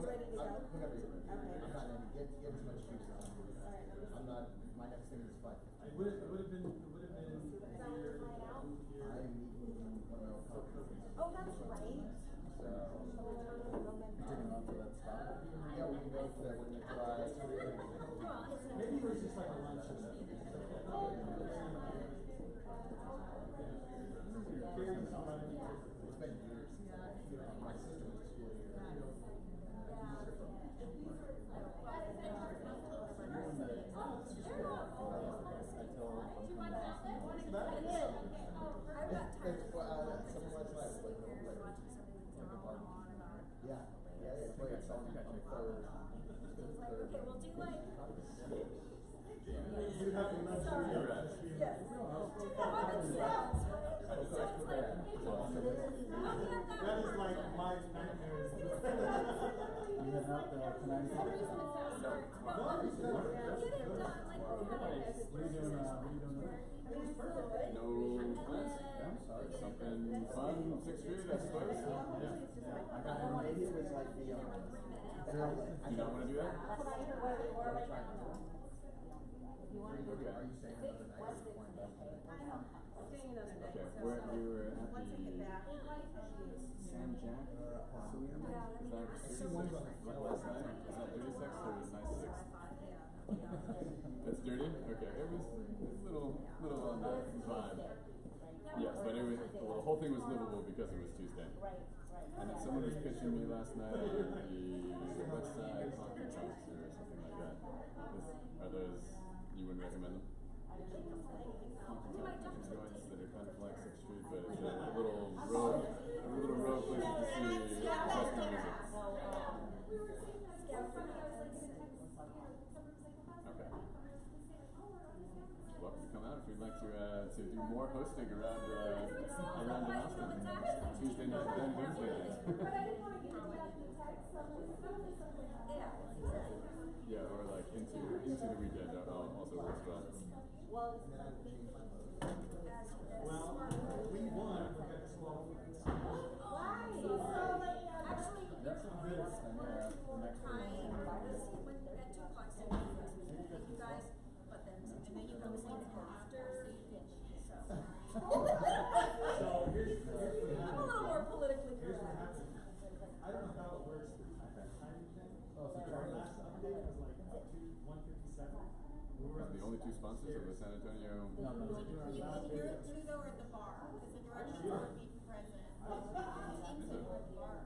ready. Okay. I'm not ready. Get as much juice as I'm doing. I'm not, my next thing is 5. It would have been easier. I'm meeting one of my old colleagues. Oh, that's right. So, you didn't know until that stopped? Yeah, we can go to that when we drive. Maybe it was just like a lunch or something. Carrying somebody. It's been years since my sister was a school here. Okay, we'll do like. You have to know Yes. That is like my nightmare. You have not tonight. No. What are you doing? No plans. I'm sorry. Something fun, 6th Street, I suppose. I got it. Maybe it was like the, Do you not want to do that? Okay. Are you saying another night? I'm staying another day. Okay, So where you were at once I get the back. San Jack Saloon? Is that 36? Like last night? Is that 36 or 96? That's dirty? Okay, it was a little on the vibe. Yes, but it was, well, the whole thing was livable because it was Tuesday. And then someone was pitching me last night on the West Side Honky Tonks or something like that. Are those, you wouldn't recommend them? Honky Tonk joints that are kind of like 6th Street, but it's a little road places to see Western music. Okay. Welcome to come out if you'd like to do more hosting around in Austin. Tuesday night and Wednesday night. Yeah, or like into the weekend. Also works well. Well, we won. We got 12 weeks. Why? So like actually. That's some good time. Yeah. At 2 o'clock, so thank you guys. But then you come late after. So here's I'm a little more politically here's what correct. happened. I don't know how it works with the timing thing. But our last update was like 1:57. We were The only 2 sponsors of the San Antonio. No. You're two though are at the bar because the directions are be present. Teams are at the bar.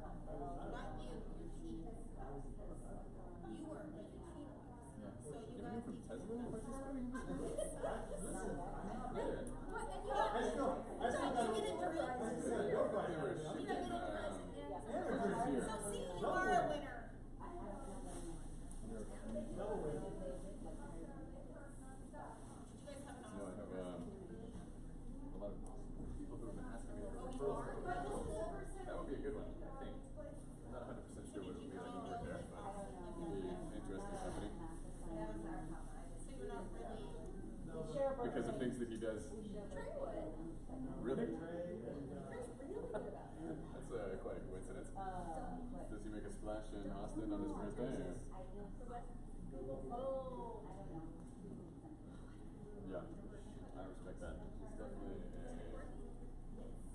Not you, your team. You were, but your team was. So you Everyone from Tesla participating? What? And you got I still you get a drink. They were shipping here. So see, you are a winner. No, I have a lot of people who have been asking me for referrals. That would be a good one, I think. I'm not 100% sure what it would be like when we work there, but it'd be an interesting company. Because of things that he does. Really? That's quite a coincidence. Does he make a splash in Austin on his birthday? Or? Yeah, I respect that. He's definitely a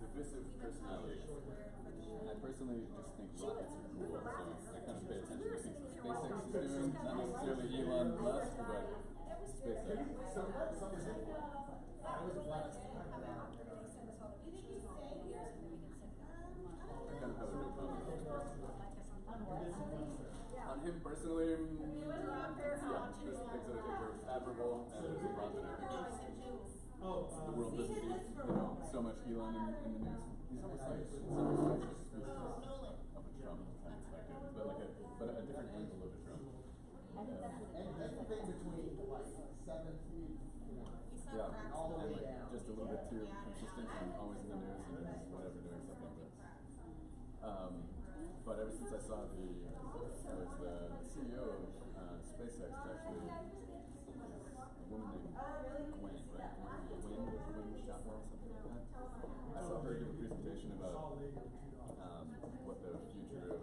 divisive personality. I personally personally just think rockets are cool, so I kind of pay attention to things that SpaceX is doing, not necessarily Elon Musk, but SpaceX. I kind of have a no comment on him personally. Yeah, there's things that I think are admirable, and there's a lot that I think is, the world doesn't need, so much Elon in the news. He's almost like, in some respects, like a species of a Trump kind of perspective, but a different angle of a Trump. Anything between like 7 feet, yeah, all the way like down. just a little bit too consistent and always in the news and just whatever doing something. But ever since I saw the CEO of SpaceX actually, a woman named Gwen, right? Gwen Shotwell, something like that. I saw her give a presentation about what the future of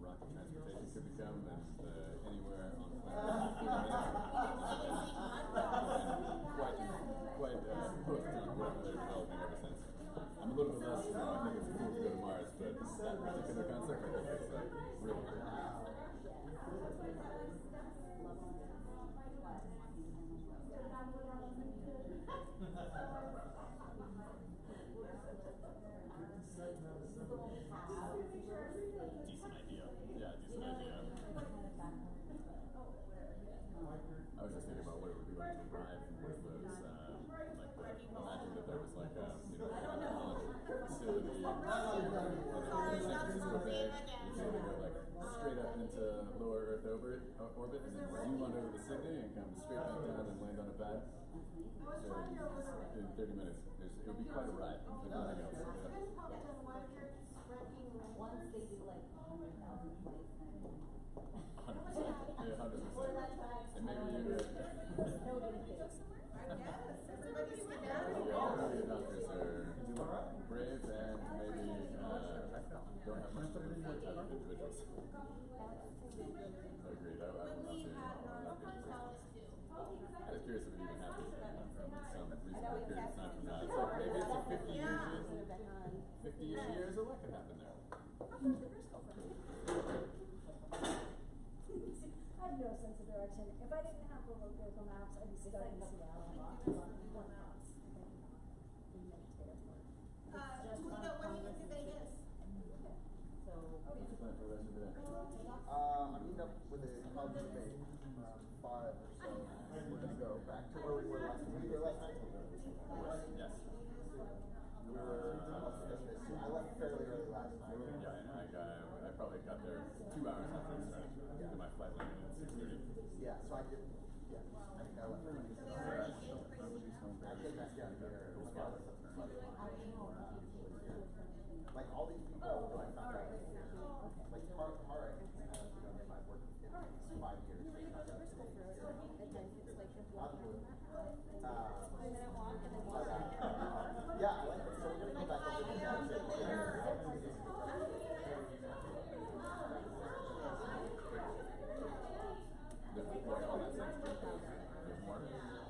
rocket transportation could become, and anywhere on the planet. Quite hooked on whatever they're developing ever since. I'm a little bit less, I think it's cool to go to Mars, but that particular concept I think is like really cool. Decent idea. Yeah, decent idea. I was just thinking about what it would be like to drive from one of those, imagine that there was like a, facility in San Francisco Bay, you'd be able to go like straight up into lower Earth orbit and then zoom on over to Sydney and come straight back down and land on a pad. In 30 minutes. It would be quite a ride, if nothing else. Yeah. 100%. Yeah, 100%. And maybe you would. Early adopters are brave and maybe don't have much to live for type of individuals. Agreed. I would not be I was curious if it even happened some reasonable period of time from now. It's like maybe it's like 50-ish years, or what could happen there? I have no sense of direction. If I didn't have Google Maps, I'd be stuck in Seattle. Julio, when are you into Vegas? What's your plan for the rest of the day? I'm meeting up with a college roommate around 5 or so. We're going to go back to where we were last night. Yes. I left fairly early last night. Yeah, I probably got there 2 hours after we started. My flight landed at 6:30. Yeah, so I did. Yeah, I think I left early. I came back down here. It was about like all these people who I found out, like car accidents, I've worked in 5 years. Yeah, I like it. So we're going to go back over to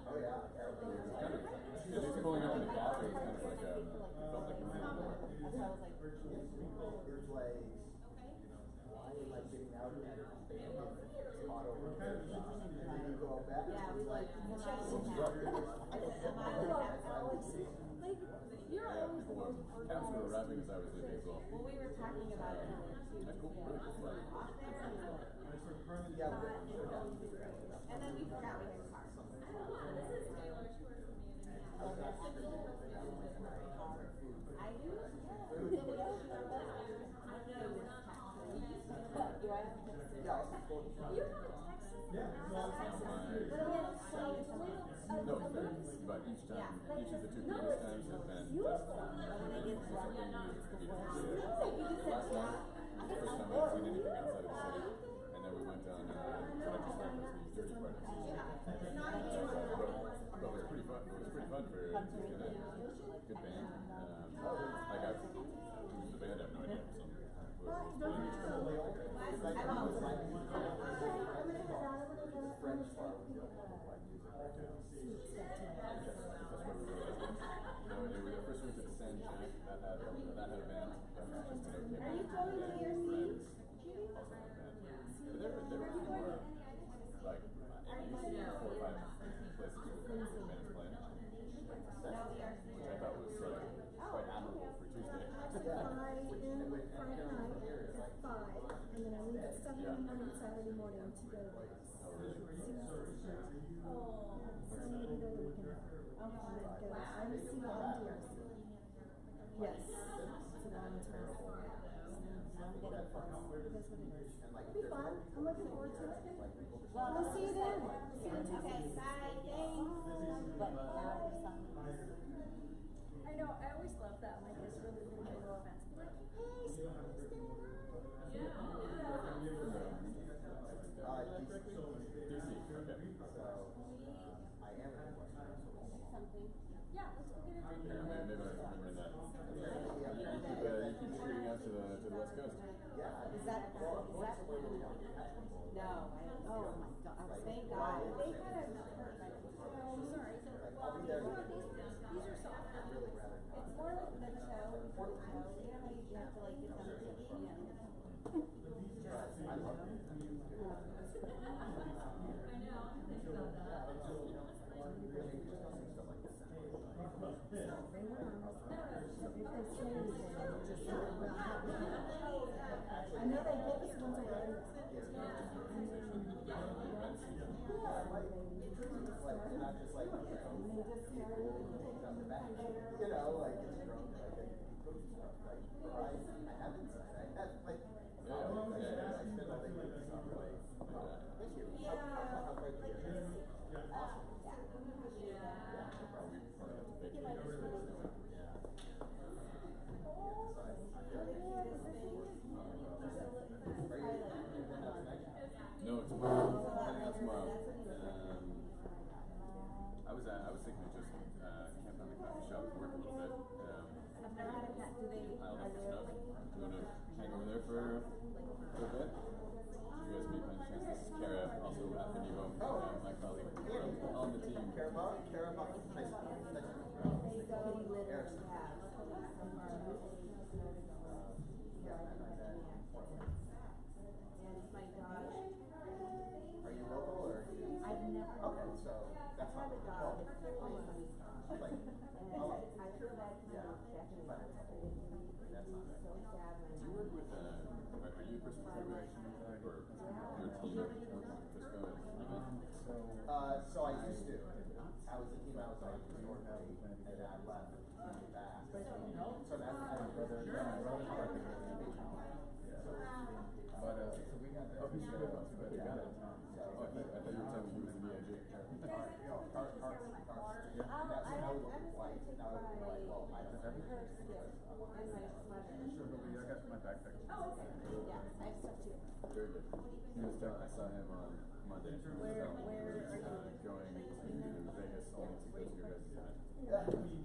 Oh yeah. At least pulling up in the gap, it was kind of like it felt like a little more. There's like, why am I getting out of that spot over there? And then you go back and it's like, Cabs were arriving as I was leaving as well. Well, we were talking about it. Cool, really cool flight. Yeah, and then we forgot we had cars. I do? No, but each time, each of the 2 previous times have been just something new. Last time was the first time I'd seen anything outside of the city, and then we went down what I just thought was the dirty part of the city. But it was pretty fun. It was pretty fun for Tuesday night. Good band. The band, I have no idea. French bar was like music right now. No, we first went to the San Jack. That had a band. Are you going to your seat? But they're more, like, usually 4 or 5 places with minutes playing. Which I thought was quite admirable for Tuesday. I am Friday night at 5, and then I leave at 7 in the morning Saturday morning to go to Oh, really? Oh, so I'm going to go the weekend. I'm going to go IMC and DRC. Yes, it's a long term. I'm getting close. It is what it is. It'll be fun. I'm looking forward to it. Well, we'll see you then. See you Tuesday. Okay, bye, thanks. But now there's something. I know, I always love that, like, it's really, really little events. Be like, hey, so what's going on? DC, okay. So, I am in Western. Something. Yeah, let's go get a drink. Yeah, maybe I can remember that. You keep shooting out to the West Coast. Yeah. Is that no, oh my God, thank God. They kind of hurt my Sorry. I'll be there. These are soft. It's more like the toe before the toe. You know how you have to like get down to the I love it. I know they get this once already. You know, like it's grown like I haven't said I have like I spend all day doing stuff like thank you. How great to hear. Awesome. No, tomorrow. Heading out tomorrow. I was thinking of just camp on the coffee shop and work a little bit. I've never had a cat. Do they? I don't know for snow. Do you want to hang over there for a bit? You guys meet by any chance? This is Kara, also at the Nevo, my colleague on the team. Kara, are you local or? I've never. Okay, so that's not what you're called. Like, I heard that. Yeah. That's not it. So sad. Do you work with, are you a person for Relocation or your team of Frisco and So I used to. I was the team I was on historically, and I left and came back. So that's kind of brother. So we got that. Oh, he's good. You got it. Oh, I thought you were telling me he was in the EIG. I got my backpack. Oh, okay. Yeah, I have stuff too. Very good. I saw him on Monday. Where are you? Going to Vegas only to go to your guys' event.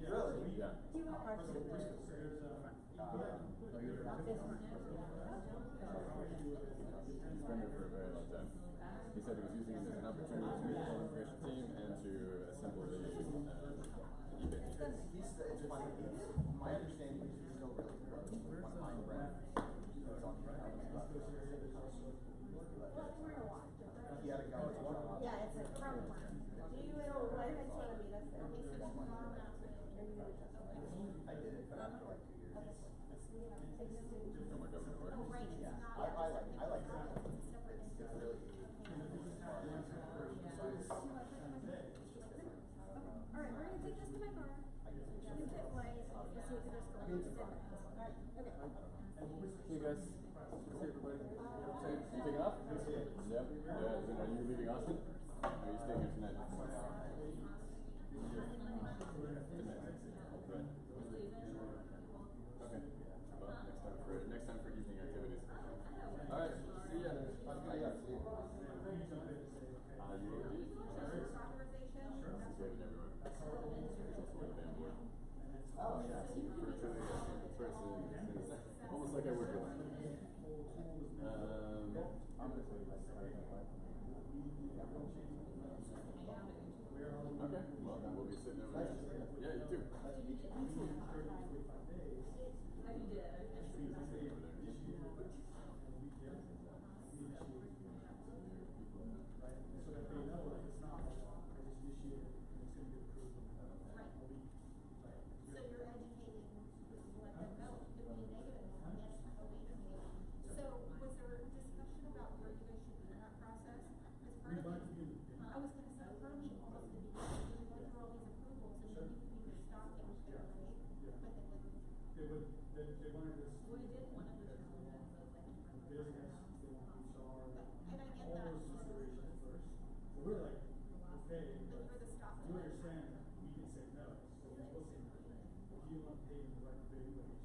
Really? Yeah. Do you have parts of the He's been there for a very long time. He said he was using it as an opportunity to meet the whole immigration team and to assemble the eBay team. It's funny. My understanding is he's still really close. One of my friends was on the he had a go. Yeah, it's a problem. Do you know why I just want to meet us there? I did it, but after like 2 years. Oh my God, Yeah, I like it. It's really Alright, we're gonna take this to my car. You get light, we'll see if there's Alright, okay. See you guys. See everybody. You taking off? Yep. Yeah. Are you leaving Austin? Or are you staying here tonight? Right. Okay. Well, next time for evening activities. All right. See ya. Oh yeah. It's almost like I work with them. Okay, well then we'll be sitting over there. Yeah, you too. wanted this. We did one of the business, they want Usaa, all those considerations first. So we're like, okay, but you understand that we can say no, so we'll say no. If you want to pay them the right prevailing wage,